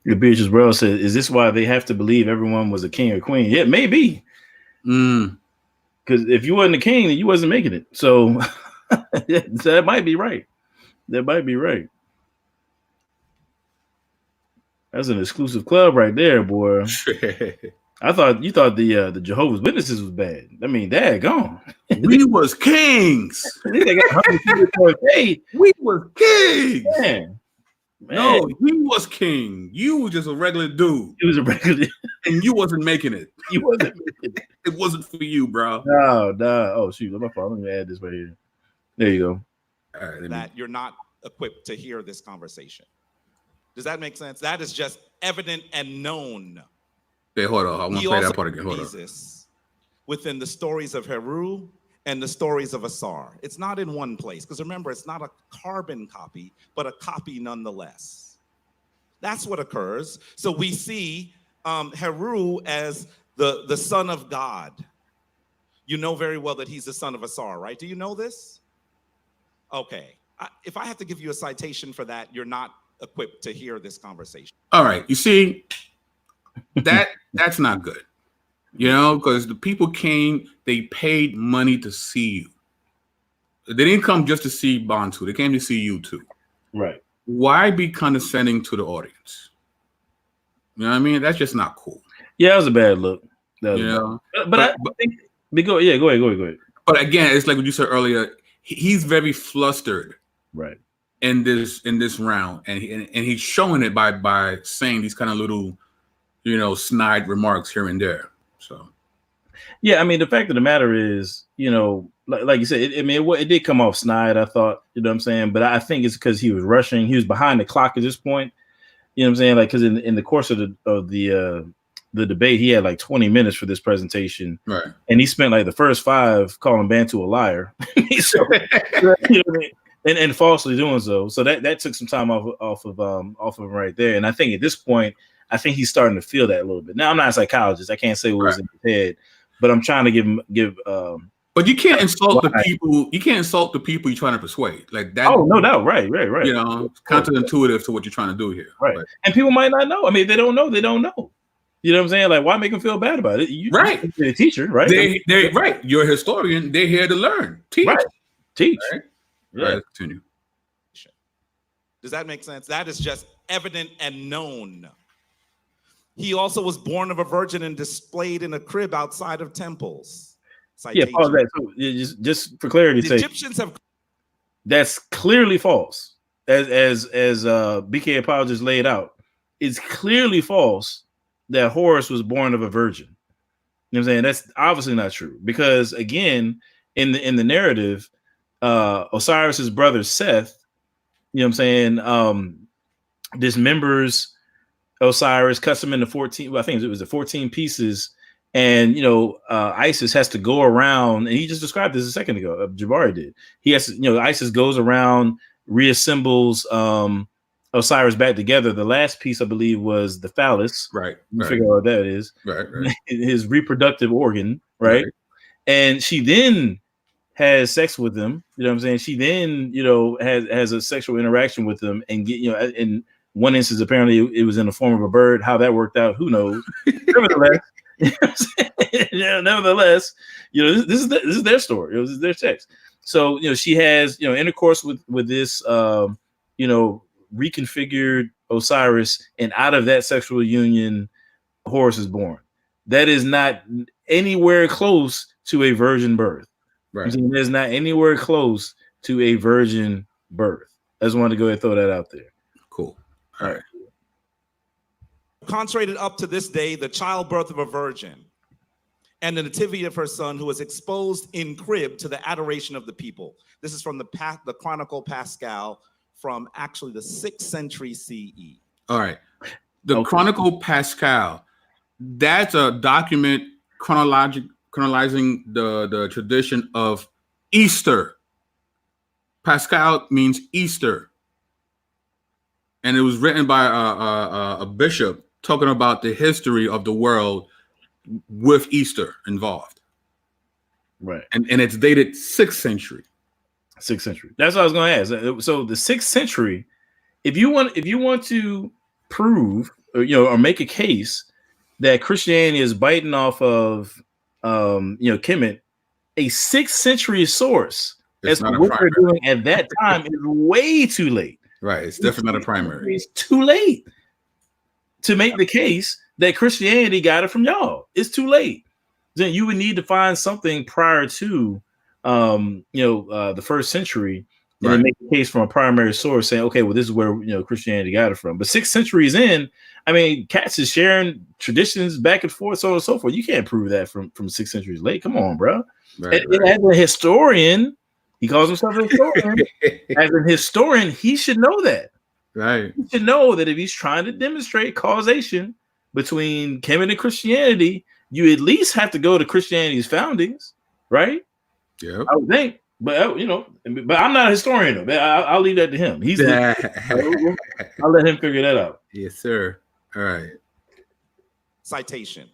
Your Beatrice Burrell said, "Is this why they have to believe everyone was a king or queen?" Yeah, maybe. Because if you wasn't a king, then you wasn't making it. So that might be right. That's an exclusive club right there, boy. I thought you thought the Jehovah's Witnesses was bad. I mean, daggone. We was kings. They got 100 people per day. We was kings. Man. No, he was king. You was just a regular dude. He was a regular, and you wasn't making it. You wasn't making it. It wasn't for you, bro. No. Oh shoot, my fault. Let me add this right here. There you go. That you're not equipped to hear this conversation. Does that make sense? That is just evident and known. Hey, hold on. I want to play that part again. Hold on. Within the stories of Heru and the stories of Asar. It's not in one place, because remember, it's not a carbon copy, but a copy nonetheless. That's what occurs. So we see Heru as the son of God. You know very well that he's the son of Asar, right? Do you know this? Okay. If I have to give you a citation for that, you're not equipped to hear this conversation. All right. You see, that's not good. You know, because the people came, they paid money to see you. They didn't come just to see Bantu. They came to see you too. Right. Why be condescending to the audience? You know what I mean? That's just not cool. Yeah, it was a bad look. But I think go ahead. But again, it's like what you said earlier. He's very flustered, right, in this round, and he's showing it by saying these kind of little, snide remarks here and there. So, yeah, I mean, the fact of the matter is, like you said, it did come off snide, I thought, you know what I'm saying? But I think it's because he was rushing. He was behind the clock at this point. You know what I'm saying? Like, because in the course of the debate, he had like 20 minutes for this presentation. Right. And he spent like the first 5 calling Bantu a liar. So, you know what I mean? And falsely doing so. So that took some time off of him right there. And I think at this point, I think he's starting to feel that a little bit. Now, I'm not a psychologist. I can't say what was in his head, but I'm trying to give but you can't insult the people. You can't insult the people you're trying to persuade. Like that. Oh, no doubt. Right. It's counterintuitive to what you're trying to do here. Right. But, and people might not know. I mean, if they don't know, they don't know. You know what I'm saying? Like, why make them feel bad about it? You're a teacher, right? They're right. You're a historian. They're here to learn. Teach. Right. Teach. Right. Yeah. Right. Continue. Does that make sense? That is just evident and known. He also was born of a virgin and displayed in a crib outside of temples. Citation. Yeah, pause that. So just for clarity's sake, Egyptians have. That's clearly false. As BK apologist laid out, it's clearly false that Horus was born of a virgin. You know what I'm saying? That's obviously not true, because again, in the narrative, Osiris's brother Seth, you know what I'm saying, dismembers Osiris, cuts him into 14. I think it was the 14 pieces, and Isis has to go around, and he just described this a second ago. Jabari did. He has to, Isis goes around, reassembles Osiris back together. The last piece, I believe, was the phallus. Right. You figure out what that is. Right. His reproductive organ. Right. And she then has sex with him. You know what I'm saying? She then, has a sexual interaction with him, and in one instance, apparently it was in the form of a bird. How that worked out, who knows? Nevertheless, nevertheless, this is their story. This is their sex. So she has intercourse with this reconfigured Osiris, and out of that sexual union, Horus is born. That is not anywhere close to a virgin birth. Right. There's not anywhere close to a virgin birth. I just wanted to go ahead and throw that out there. Cool. All right. Consecrated up to this day, the childbirth of a virgin and the nativity of her son, who was exposed in crib to the adoration of the people. This is from the Chronicle Pascal, from actually the 6th century CE. All right. The Chronicle Pascal, that's a document chronologizing the tradition of Easter. Pascal means Easter. And it was written by a bishop talking about the history of the world with Easter involved. Right. And it's dated 6th century. 6th century. That's what I was going to ask. So the 6th century, if you want to prove or make a case that Christianity is biting off of Kemet, a 6th century source as to what they're doing at that time is way too late. Right. It's definitely not a primary. It's too late to make the case that Christianity got it from y'all. It's too late. Then you would need to find something prior to the 1st century, and then make a case from a primary source saying, okay, well, this is where Christianity got it from. But 6 centuries in, I mean, cats is sharing traditions back and forth, so on and so forth. You can't prove that from 6 centuries late. Come on, bro. Right. As a historian, He calls himself a historian. As a historian, he should know that. Right. He should know that if he's trying to demonstrate causation between Kemet and Christianity, you at least have to go to Christianity's foundings, right? Yeah. I would think. But but I'm not a historian though. But I'll leave that to him. I'll let him figure that out. Yes, sir. All right. Citation.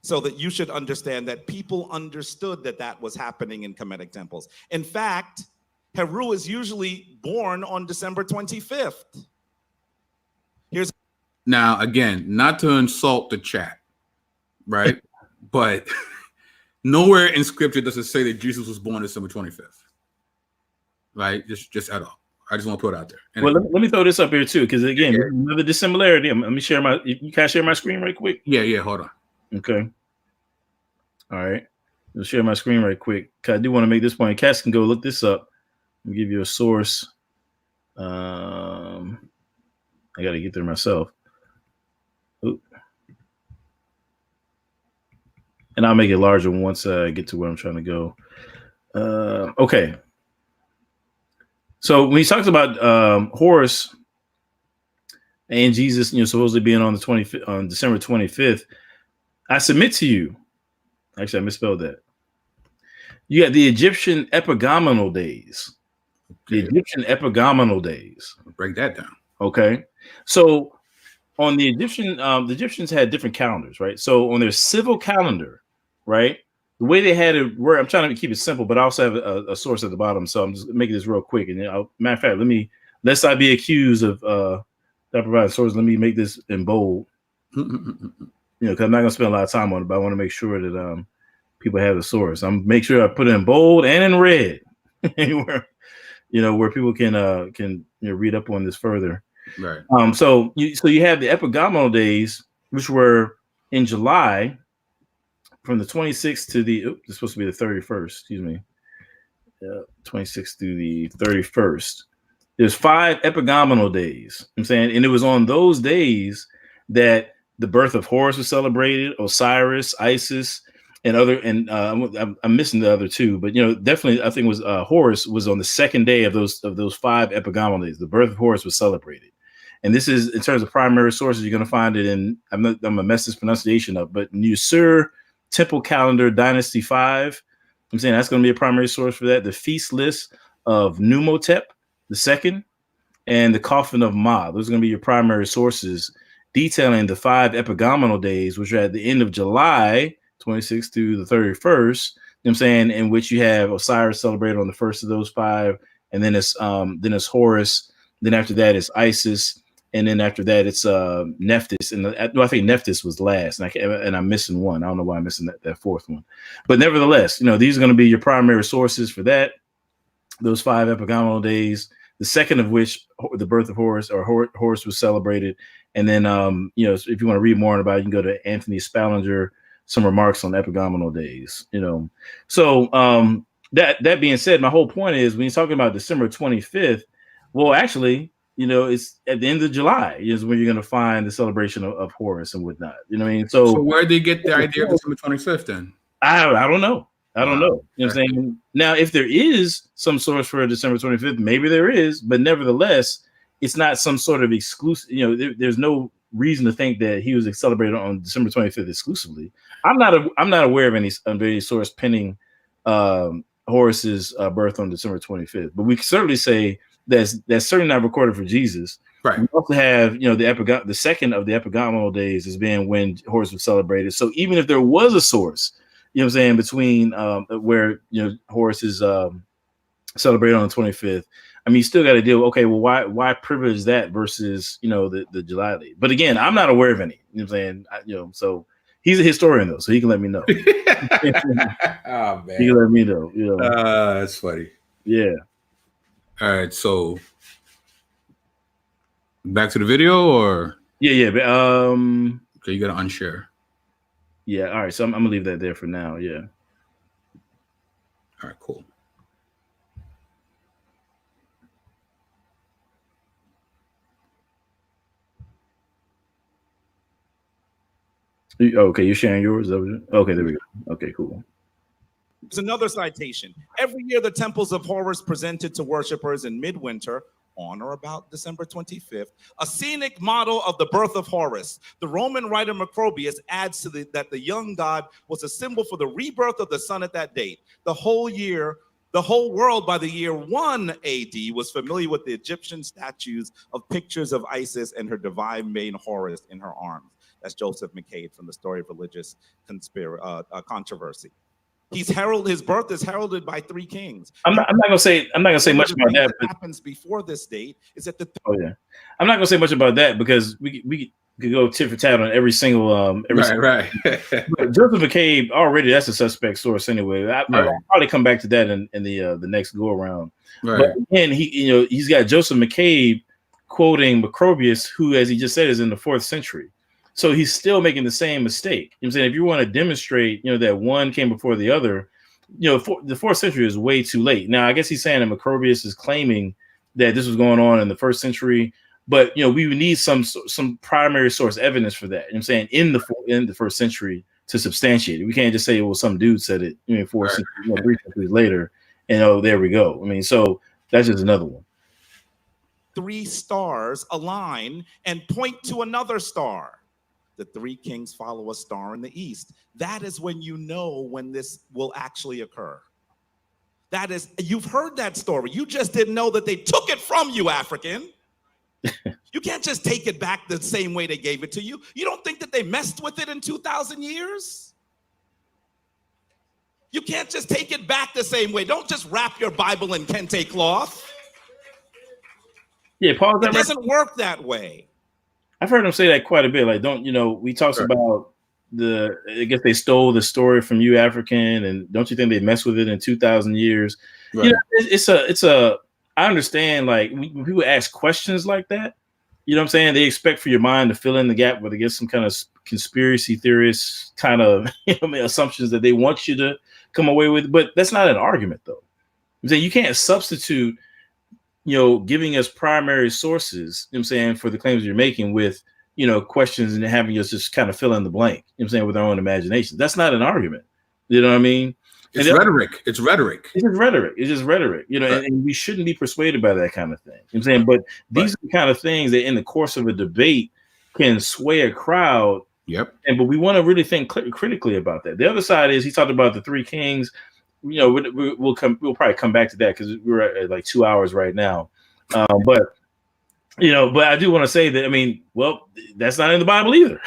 So that you should understand that people understood that was happening in Kemetic temples. In fact, Heru is usually born on December 25th. Now, again, not to insult the chat, right? But nowhere in scripture does it say that Jesus was born December 25th, right? Just at all. I just want to put it out there. And well, let me throw this up here too, because again, another dissimilarity. Let me share my. You can I share my screen right quick? Yeah. Hold on. Okay. All right. I'll share my screen right quick. I do want to make this point. Cass can go look this up and give you a source. I got to get there myself. Oop. And I'll make it larger once I get to where I'm trying to go. Okay. So when he talks about Horus and Jesus, supposedly being on December 25th, I submit to you. Actually, I misspelled that. You got the Egyptian epigomenal days. Okay. The Egyptian epigomenal days. Break that down. Okay. So on the Egyptians had different calendars, right? So on their civil calendar, right, the way they had it, I'm trying to keep it simple, but I also have a source at the bottom. So I'm just making this real quick. And matter of fact, lest I be accused of not providing source, let me make this in bold. Because I'm not gonna spend a lot of time on it, but I want to make sure that people have the source. I'm make sure I put it in bold and in red, anywhere where people can read up on this further. Right. So you have the epigomenal days, which were in July, from the 26th to it's supposed to be the 31st. Excuse me. 26th through the 31st. There's 5 epigomenal days. I'm saying, and it was on those days that the birth of Horus was celebrated, Osiris, Isis, and other. And I'm missing the other 2, but definitely I think it was Horus was on the second day of those 5 epigomenal days. The birth of Horus was celebrated. And this is in terms of primary sources. You're going to find it in. I'm gonna mess this pronunciation up, but Nusur Temple Calendar Dynasty 5. I'm saying that's going to be a primary source for that. The feast list of Numhotep II and the coffin of Ma. Those are going to be your primary sources detailing the 5 epigomenal days, which are at the end of July 26th through the 31st. I'm saying, in which you have Osiris celebrated on the first of those 5, and then it's Horus. Then after that it's Isis. And then after that, it's Nephthys. And I think Nephthys was last. And I'm missing one. I don't know why I'm missing that 4th one. But nevertheless, these are going to be your primary sources for that. Those 5 epigomenal days. The second of which, the birth of Horus, or Horus was celebrated. And then, if you want to read more about it, you can go to Anthony Spallinger, some remarks on epigomenal days. So that being said, my whole point is, when you're talking about December 25th, well, actually, it's at the end of July is when you're going to find the celebration of Horus and whatnot. You know what I mean? So where did they get the idea of December 25th then? I don't know. I don't know. You know what I'm saying? Now, if there is some source for December 25th, maybe there is, but nevertheless, it's not some sort of exclusive. There's no reason to think that he was celebrated on December 25th exclusively. I'm not aware of any source penning Horus's birth on December 25th, but we can certainly say that's certainly not recorded for Jesus. Right. We also have, the second of the epigomenal days as being when Horus was celebrated. So even if there was a source, between where Horus is celebrated on the 25th, I mean, you still got to deal with, okay, well, why privilege that versus the July date? But again, I'm not aware of any. So he's a historian though, so he can let me know. Oh man, he can let me know. That's funny. Yeah. All right, so back to the video, or yeah. Okay, you gotta unshare. Yeah, all right. So I'm gonna leave that there for now. Yeah. All right, cool. Okay, you're sharing yours. Okay, there we go. Okay, cool. There's another citation. Every year, the temples of Horus presented to worshipers in midwinter, on or about December 25th, a scenic model of the birth of Horus. The Roman writer Macrobius adds to that the young god was a symbol for the rebirth of the sun at that date. The whole world by the year 1 AD was familiar with the Egyptian statues of pictures of Isis and her divine maid Horus in her arms. That's Joseph McCabe from the Story of Religious Controversy. His birth is heralded by 3 kings. I'm not gonna say much about that. What happens before this date is that I'm not gonna say much about that because we could go tit for tat on every single right. But Joseph McCabe already, that's a suspect source anyway. I'll probably come back to that in the next go around. Right. But again, he's got Joseph McCabe quoting Macrobius, who, as he just said, is in the 4th century. So he's still making the same mistake. You know what I'm saying? If you want to demonstrate, that one came before the other, the 4th century is way too late. Now, I guess he's saying that Macrobius is claiming that this was going on in the 1st century, but we would need some primary source evidence for that. You know what I'm saying? In the 1st century to substantiate it. We can't just say, well, some dude said it 4 centuries, 3 centuries later, and there we go. I mean, so that's just another one. 3 stars align and point to another star. The 3 kings follow a star in the east. That is when you know when this will actually occur. That is, you've heard that story. You just didn't know that they took it from you, African. You can't just take it back the same way they gave it to you. You don't think that they messed with it in 2,000 years? You can't just take it back the same way. Don't just wrap your Bible in kente cloth. Yeah, Paul. It doesn't work that way. I've heard him say that quite a bit. Like, we talks about I guess they stole the story from you, African, and don't you think they messed with it in 2,000 years? Right. I understand, like, when people ask questions like that, you know what I'm saying? They expect for your mind to fill in the gap, whether it's some kind of conspiracy theorist kind of assumptions that they want you to come away with. But that's not an argument, though. I'm saying you can't substitute giving us primary sources, you know what I'm saying, for the claims you're making with, questions and having us just kind of fill in the blank, you know what I'm saying, with our own imagination. That's not an argument. You know what I mean? It's rhetoric. It's rhetoric. It's just rhetoric, right. and we shouldn't be persuaded by that kind of thing. You know what I'm saying? But these are the kind of things that in the course of a debate can sway a crowd. Yep. But we want to really think critically about that. The other side is he talked about the 3 kings. We'll probably come back to that because we're at like 2 hours right now. But I do want to say that, I mean, well, that's not in the Bible either.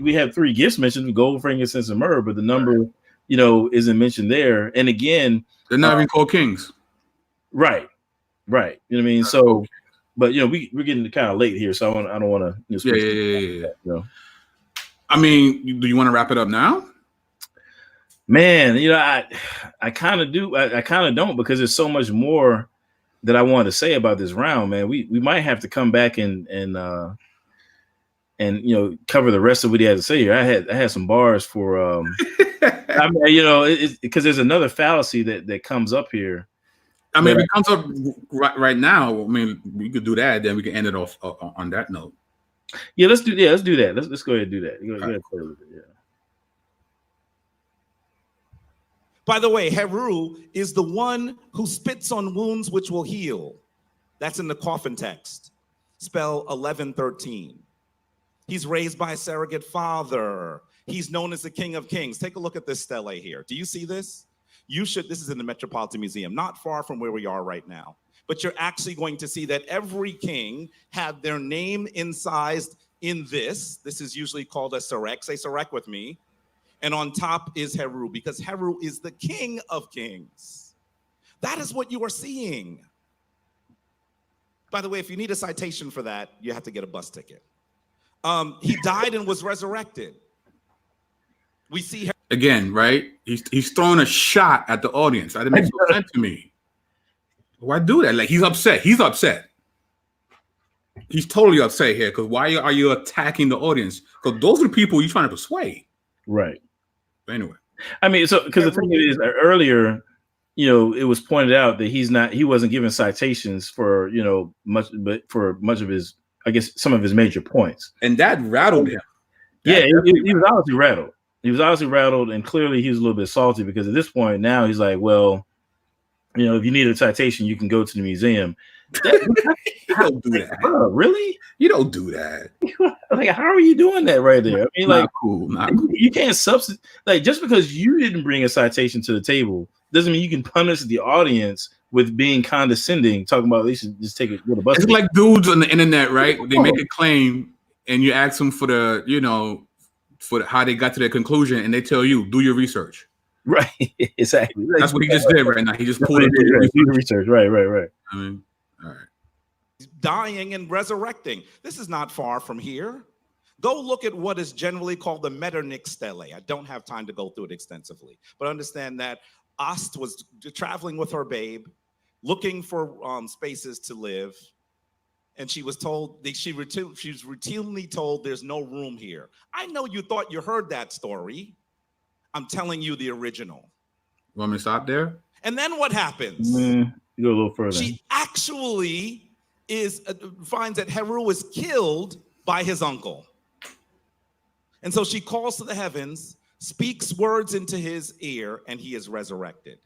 We have 3 gifts mentioned: gold, frankincense, and myrrh, but the number, isn't mentioned there. And again, they're not even called kings. Right. You know what I mean? So, but we're getting kind of late here, so I don't want to. Yeah. I mean, do you want to wrap it up now? Man, I kind of do. I kind of don't, because there's so much more that I wanted to say about this round, man. We might have to come back and cover the rest of what he had to say here. I had some bars for I mean, because there's another fallacy that comes up here. I mean, if it comes up right now, I mean, we could do that, then we can end it off on that note. Yeah, let's do that. Let's go ahead and do that. Go ahead and play with it. Yeah. By the way, Heru is the one who spits on wounds which will heal. That's in the coffin text. Spell 1113. He's raised by a surrogate father. He's known as the King of Kings. Take a look at this stele here. Do you see this? This is in the Metropolitan Museum, not far from where we are right now. But you're actually going to see that every king had their name incised in this. This is usually called a sarek. Say sarek with me. And on top is Heru, because Heru is the King of Kings. That is what you are seeing. By the way, if you need a citation for that, you have to get a bus ticket. He died and was resurrected. We see again, right? He's throwing a shot at the audience. That makes no sense to me. Why do that? Like, he's upset. He's totally upset here, because why are you attacking the audience? Because those are the people you're trying to persuade. Right. Anyway, I mean, so because the thing is, earlier, it was pointed out that he wasn't given citations for much of his, I guess, some of his major points, and that rattled him. He was obviously rattled. he was obviously rattled, and clearly he was a little bit salty because at this point now he's like, well, you know, if you need a citation, you can go to the museum. You don't do that. Bro, really? You don't do that. Like, how are you doing that right there? I mean, Not like, cool. Not cool. You can't substitute. Like, just because you didn't bring a citation to the table doesn't mean you can punish the audience with being condescending, talking about they should just take it with a bus. It's like dudes on the internet, right? They make a claim, and you ask them for the, you know, for how they got to their conclusion, and they tell you, do your research. Right, exactly. That's what he just did right now. He just pulled do your research. Right. I mean, all right. Dying and resurrecting. This is not far from here. Go look at what is generally called the Metternich stele. I don't have time to go through it extensively, but understand that Ost was traveling with her babe, looking for spaces to live, and she was told she was routinely told there's no room here. I know you thought you heard that story. I'm telling you the original. Want me to stop there? And then what happens? You go a little further. She actually finds that Heru is killed by his uncle. And so she calls to the heavens, speaks words into his ear, and he is resurrected.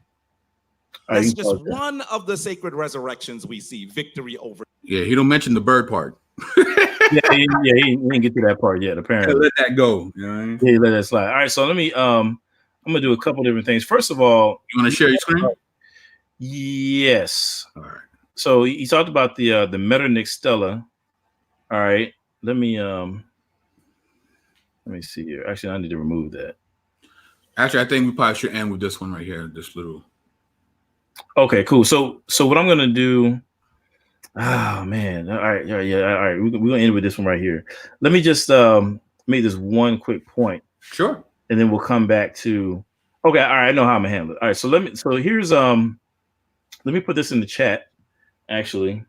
That's just one of the sacred resurrections we see, victory over. Yeah, he don't mention the bird part. he didn't get to that part yet, apparently. Let that go. You know what I mean? Yeah, let that slide. All right, so let me I'm gonna do a couple different things. First of all, you want to share your screen? Yes. All right. So he talked about the Metternich stela. All right. Let me see here. Actually, I need to remove that. Actually, I think we probably should end with this one right here. This little. Okay, cool. So what I'm gonna do. Oh man. All right. Yeah. All right. We're gonna end with this one right here. Let me just make this one quick point. Sure. And then we'll come back to. Okay. All right. I know how I'm gonna handle it. All right. So here's let me put this in the chat. Actually,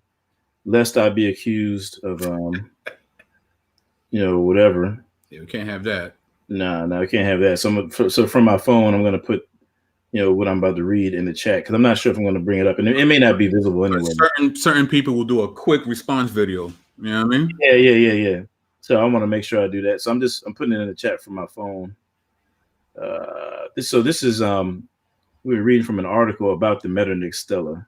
lest I be accused of whatever. Yeah, we can't have that. No, I can't have that. So from my phone, I'm gonna put what I'm about to read in the chat because I'm not sure if I'm going to bring it up, and it may not be visible anyway. Certain people will do a quick response video. You know what I mean? Yeah. So I want to make sure I do that. So I'm putting it in the chat from my phone. This is we were reading from an article about the Metternich stela,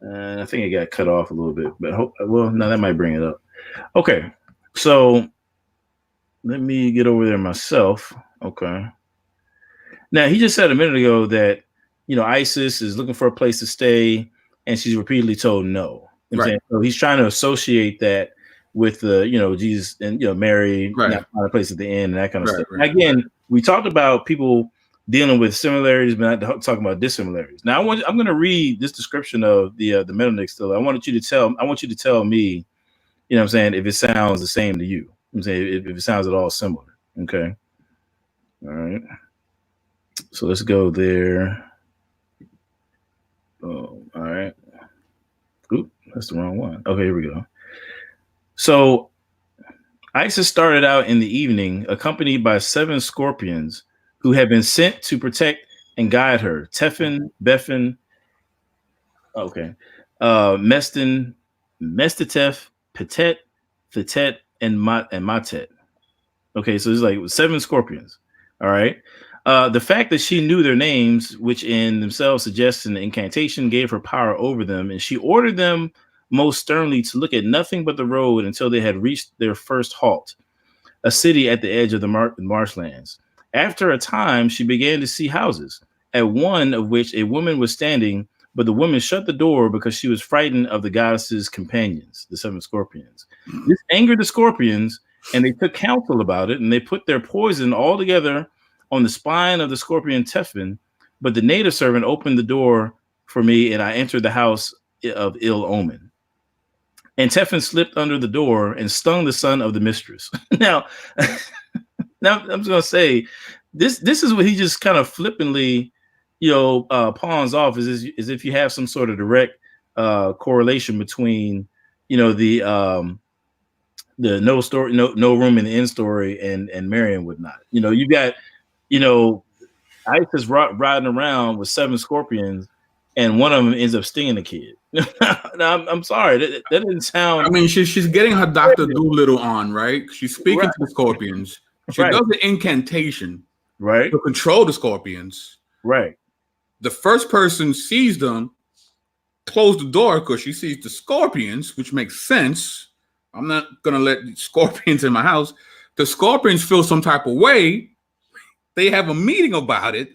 and I think it got cut off a little bit, but that might bring it up. Okay, so let me get over there myself. Okay. Now, he just said a minute ago that, ISIS is looking for a place to stay, and she's repeatedly told no. You know what I'm saying? So he's trying to associate that with the, Jesus and, Mary, not find a place at the end and that kind of stuff. Right. Again, we talked about people dealing with similarities, but not talking about dissimilarities. Now, I'm going to read this description of the Metternich stela. I want you to tell me, what I'm saying, if it sounds the same to you. I'm saying if it sounds at all similar. Okay. All right. So let's go there. Oh, all right. Oop, that's the wrong one. Okay, here we go. So Isis started out in the evening, accompanied by 7 scorpions who had been sent to protect and guide her. Tefin, Befin, Mestin, Mestatef, Petet, Fetet, and Matet. Okay, so it's like 7 scorpions. All right. The fact that she knew their names, which in themselves suggests an incantation, gave her power over them, and she ordered them most sternly to look at nothing but the road until they had reached their first halt, a city at the edge of the marshlands. After a time, she began to see houses, at one of which a woman was standing, but the woman shut the door because she was frightened of the goddess's companions, the 7 scorpions. This angered the scorpions, and they took counsel about it, and they put their poison all together on the spine of the scorpion Tefin, but the native servant opened the door for me, and I entered the house of ill omen. And Tefin slipped under the door and stung the son of the mistress. Now I'm just gonna say, this is what he just kind of flippantly, pawns off as if you have some sort of direct correlation between, the no story, no room in the end story and Mary and whatnot. You got. Isis riding around with 7 scorpions, and one of them ends up stinging the kid. Now, I'm sorry, that didn't sound. I mean, she's getting her Dr. Doolittle on, right? She's speaking to the scorpions. She does the incantation, right, to control the scorpions. right. The first person sees them, close the door because she sees the scorpions, which makes sense. I'm not gonna let scorpions in my house. The scorpions feel some type of way. They have a meeting about it.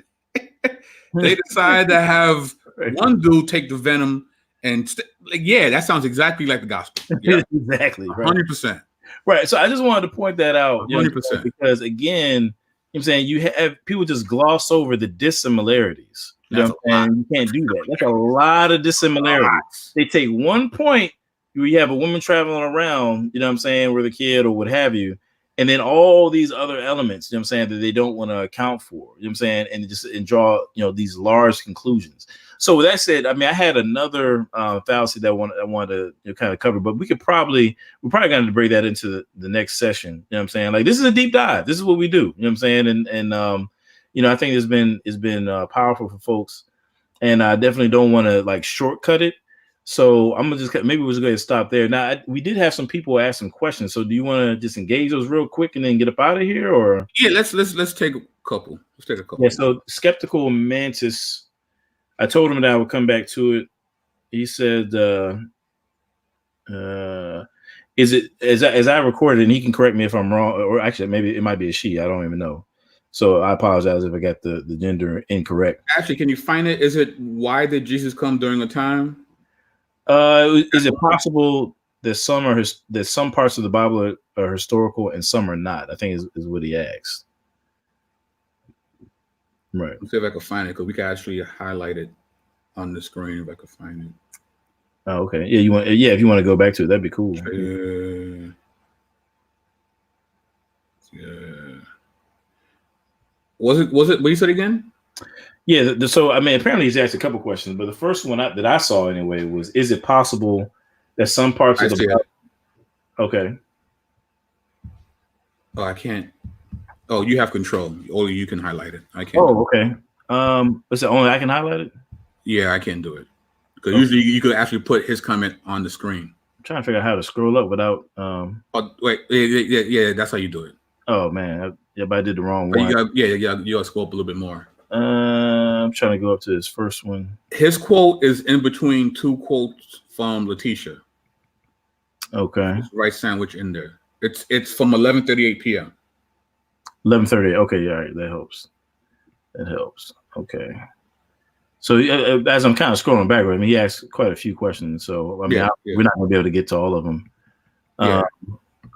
They decide to have one dude take the venom, and that sounds exactly like the gospel. Yeah, exactly, 100%. Right. So I just wanted to point that out, 100%. because again, you know what I'm saying, you have people just gloss over the dissimilarities. You know what I'm saying? You can't do that. That's a lot of dissimilarities. They take one point where you have a woman traveling around, you know what I'm saying, with a kid or what have you, and then all these other elements, you know what I'm saying, that they don't want to account for, you know what I'm saying, and draw, these large conclusions. So with that said, I mean, I had another fallacy that I wanted to kind of cover, but we're probably going to break that into the next session. You know what I'm saying? Like, this is a deep dive. This is what we do. You know what I'm saying? And I think it's been powerful for folks, and I definitely don't want to like shortcut it. So I'm gonna maybe we're just going to stop there. Now we did have some people ask some questions. So do you want to just engage those real quick and then get up out of here, or? Yeah, let's take a couple. Let's take a couple. Yeah. So Skeptical Mantis, I told him that I would come back to it. He said, is it as I recorded, and he can correct me if I'm wrong, or actually maybe it might be a she. I don't even know. So I apologize if I got the gender incorrect. Actually, can you find it? Is it why did Jesus come during a time? Is it possible that some parts of the Bible are historical and some are not? I think is what he asked. Right. Let's see if I can find it, because we can actually highlight it on the screen if I can find it. Oh, okay. Yeah, if you want to go back to it, that'd be cool. Yeah. Was it what you said again? Yeah, so I mean, apparently he's asked a couple questions, but the first one that I saw anyway was, is it possible that some parts of the Bible? Okay. Oh, I can't. Oh, you have control. Only you can highlight it. I can't. Oh, okay. Is it only I can highlight it? Yeah, I can't do it. Because usually you could actually put his comment on the screen. I'm trying to figure out how to scroll up without. Oh, wait. Yeah, that's how you do it. Oh, man. But I did the wrong one. You got to scroll up a little bit more. I'm trying to go up to his first one. His quote is in between two quotes from Letitia. Okay. It's right sandwich in there. It's from 11:38 p.m. 11:30. Okay, yeah, all right, that helps. That helps. Okay. So as I'm kind of scrolling backward, I mean, he asked quite a few questions. So I mean, we're not going to be able to get to all of them.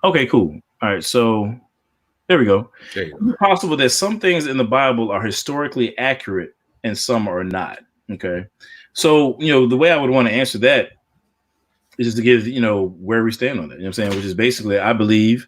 Okay, cool. All right, so there we go. Is it possible that some things in the Bible are historically accurate and some are not? Okay. So, the way I would want to answer that is just to give, where we stand on it. You know what I'm saying? Which is basically, I believe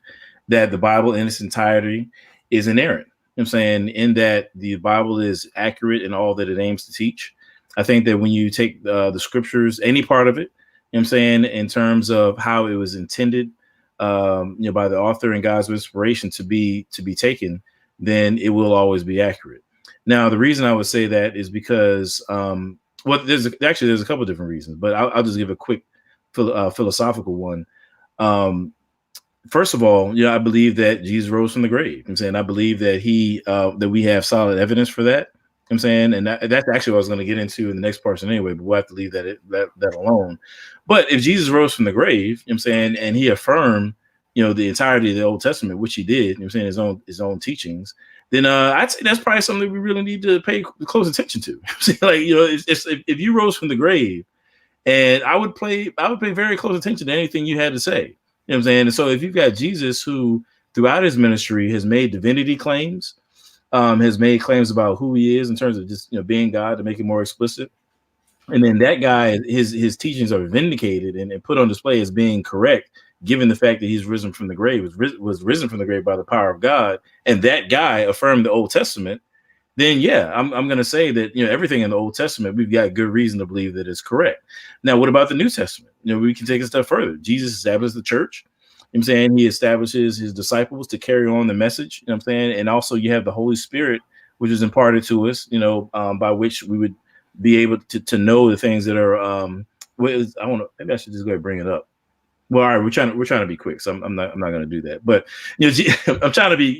that the Bible in its entirety is inerrant. You know what I'm saying? In that the Bible is accurate in all that it aims to teach. I think that when you take the scriptures, any part of it, you know what I'm saying, in terms of how it was intended, by the author and God's inspiration to be taken, then it will always be accurate. Now, the reason I would say that is because, there's a couple of different reasons, but I'll just give a quick philosophical one. First of all, I believe that Jesus rose from the grave. I'm saying I believe that that we have solid evidence for that. I'm saying, and that's actually what I was going to get into in the next portion anyway, but we'll have to leave that alone. But if Jesus rose from the grave, I'm saying, and he affirmed, the entirety of the Old Testament, which he did, I'm saying his own teachings, then I'd say that's probably something we really need to pay close attention to. If you rose from the grave, and I would pay very close attention to anything you had to say. You know what I'm saying? And so if you've got Jesus, who throughout his ministry has made divinity claims, has made claims about who he is in terms of just being God, to make it more explicit, and then that guy, his teachings are vindicated and put on display as being correct, given the fact that he's risen from the grave, was risen from the grave by the power of God, and that guy affirmed the Old Testament, then I'm going to say that everything in the Old Testament, we've got good reason to believe that it's correct. Now, what about the New Testament? We can take a step further. Jesus established the church. I'm saying he establishes his disciples to carry on the message. I'm saying, and also you have the Holy Spirit, which is imparted to us, by which we would be able to know the things that are. Maybe I should just go ahead and bring it up. Well, all right, we're trying to be quick, so I'm not going to do that. But I'm trying to be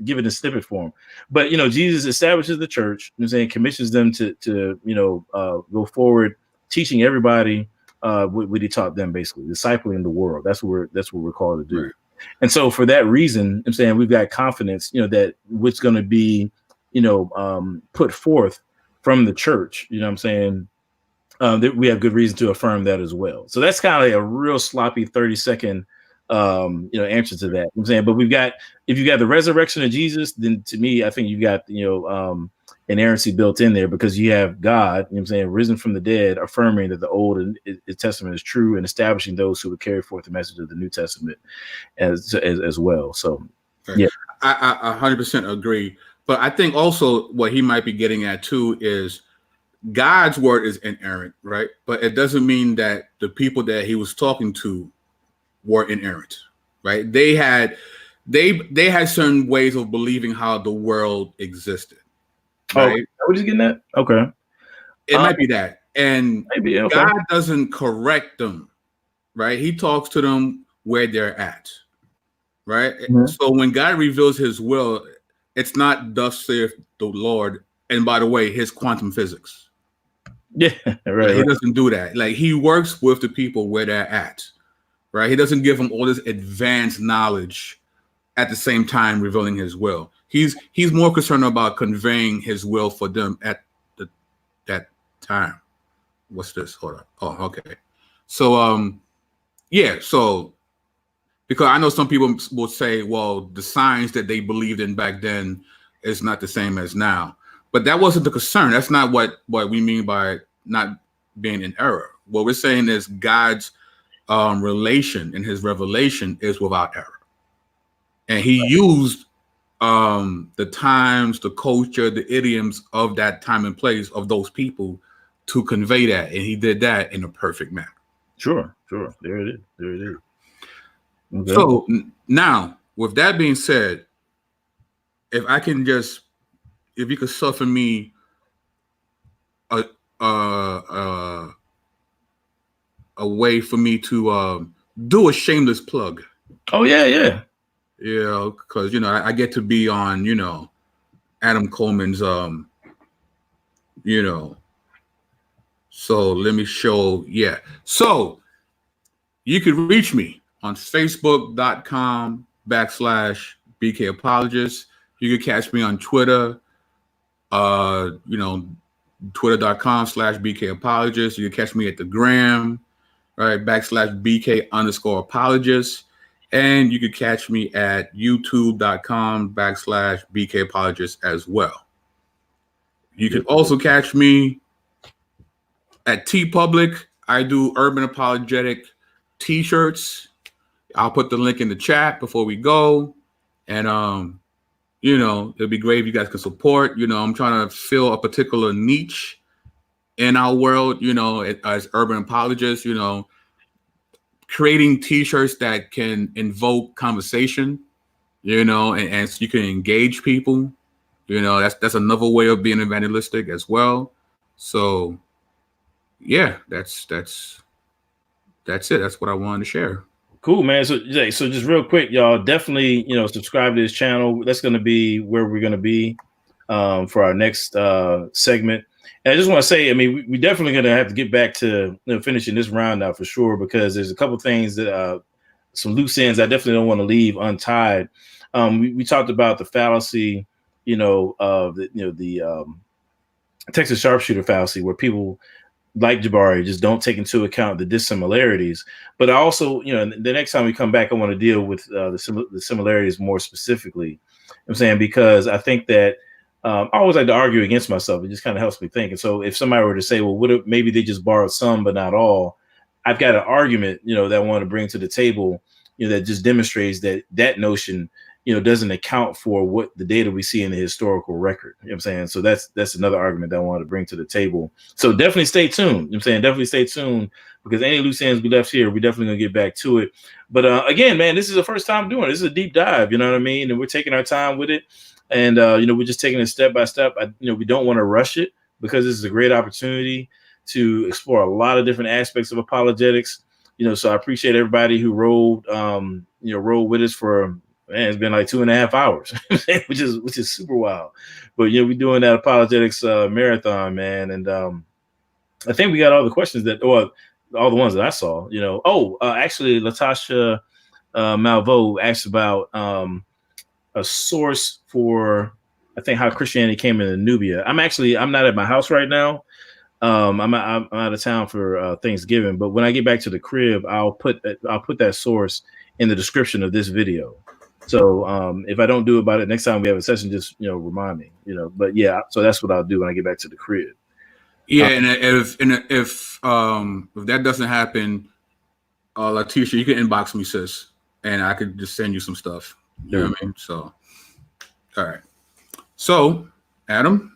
give it a snippet form. But Jesus establishes the church. Saying commissions them to go forward, teaching everybody what he taught them, basically discipling the world. That's what we're called to do. Right. And so for that reason, I'm saying we've got confidence, that what's going to be put forth from the church. I'm saying. We have good reason to affirm that as well. So that's kind of like a real sloppy 30-second, answer to that. I'm saying, but if you got the resurrection of Jesus, then to me, I think you got, inerrancy built in there because you have God, risen from the dead, affirming that the Old Testament is true and establishing those who would carry forth the message of the New Testament as well. So, yeah, I 100% agree. But I think also what he might be getting at too is God's word is inerrant, right? But it doesn't mean that the people that he was talking to were inerrant, right? They had certain ways of believing how the world existed. Right? Oh, what are you getting at? Okay. It might be that. And maybe, okay. God doesn't correct them, right? He talks to them where they're at, right? Mm-hmm. So when God reveals his will, it's not thus saith the Lord. And by the way, his quantum physics. Yeah, right. He doesn't do that. Like he works with the people where they're at, right? He doesn't give them all this advanced knowledge at the same time revealing his will. He's more concerned about conveying his will for them at that time. What's this? Hold on. Oh, okay. So so because I know some people will say, well, the science that they believed in back then is not the same as now. But that wasn't the concern. That's not what we mean by not being in error. What we're saying is God's relation and his revelation is without error. And he used the times, the culture, the idioms of that time and place of those people to convey that. And he did that in a perfect manner. Sure. There it is. Okay. So now, with that being said, if you could suffer me a way for me to do a shameless plug. Oh yeah. Yeah, because I get to be on Adam Coleman's so let me show. So you could reach me on Facebook.com/BK Apologist. You could catch me on Twitter. Twitter.com/BK Apologist. You can catch me at the gram, right? /BK_apologist. And you can catch me at youtube.com/BK Apologist as well. You can also catch me at TeePublic. I do urban apologetic t-shirts. I'll put the link in the chat before we go. And it'd be great if you guys could support. I'm trying to fill a particular niche in our world, as urban apologists, creating t-shirts that can invoke conversation, and so you can engage people. That's another way of being evangelistic as well. So yeah, that's it. That's what I wanted to share. Cool, man. So just real quick, y'all, definitely, subscribe to this channel. That's going to be where we're going to be for our next segment. And I just want to say, we definitely going to have to get back to finishing this round now for sure, because there's a couple things that some loose ends I definitely don't want to leave untied. We talked about the fallacy, the Texas Sharpshooter fallacy, where people like Jabari just don't take into account the dissimilarities. But I also, the next time we come back, I want to deal with the similarities more specifically. I'm saying, because I think that I always like to argue against myself. It just kind of helps me think. And so if somebody were to say, well, what if maybe they just borrowed some but not all, I've got an argument, that I want to bring to the table, that just demonstrates that notion, doesn't account for what the data we see in the historical record. You know what I'm saying? So that's another argument that I want to bring to the table. So definitely stay tuned. You know what I'm saying? Definitely stay tuned, because any loose ends we left here, we're definitely going to get back to it. But again, man, this is the first time doing it. This is a deep dive, you know what I mean? And we're taking our time with it. And, we're just taking it step by step. We don't want to rush it, because this is a great opportunity to explore a lot of different aspects of apologetics. so I appreciate everybody who rolled with us for, man, it's been like 2.5 hours, which is super wild. But we're doing that apologetics marathon, man, and I think we got all the questions all the ones that I saw. Actually, Latasha Malvo asked about a source for, I think, how Christianity came into Nubia. I'm not at my house right now. I'm out of town for Thanksgiving, but when I get back to the crib, I'll put that source in the description of this video. So if I don't do about it next time we have a session, just remind me. But yeah, so that's what I'll do when I get back to the crib. Yeah, and if that doesn't happen, Letitia, you can inbox me, sis, and I could just send you some stuff. You know what I mean? So, all right. So, Adam.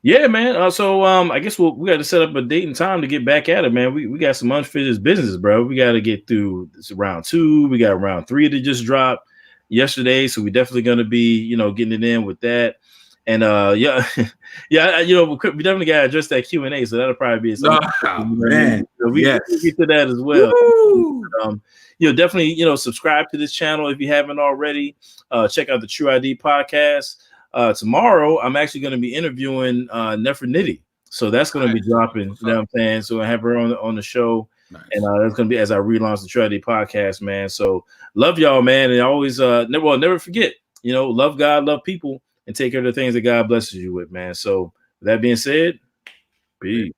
Yeah, man. So I guess we got to set up a date and time to get back at it, man. We got some unfinished business, bro. We got to get through round 2. We got round 3 that just dropped yesterday, so we definitely going to be, getting it in with that. And we definitely got to address that Q&A, so that'll probably be something. Man, so we get to that as well. Definitely, subscribe to this channel if you haven't already. Check out the True ID podcast. Tomorrow, I'm actually going to be interviewing Nefertiti, so that's going to be dropping. You know what I'm saying? So I have her on the show, and that's going to be as I relaunch the True ID podcast, man. So love y'all, man, and always never forget, love God, love people, and take care of the things that God blesses you with, man. So with that being said, peace.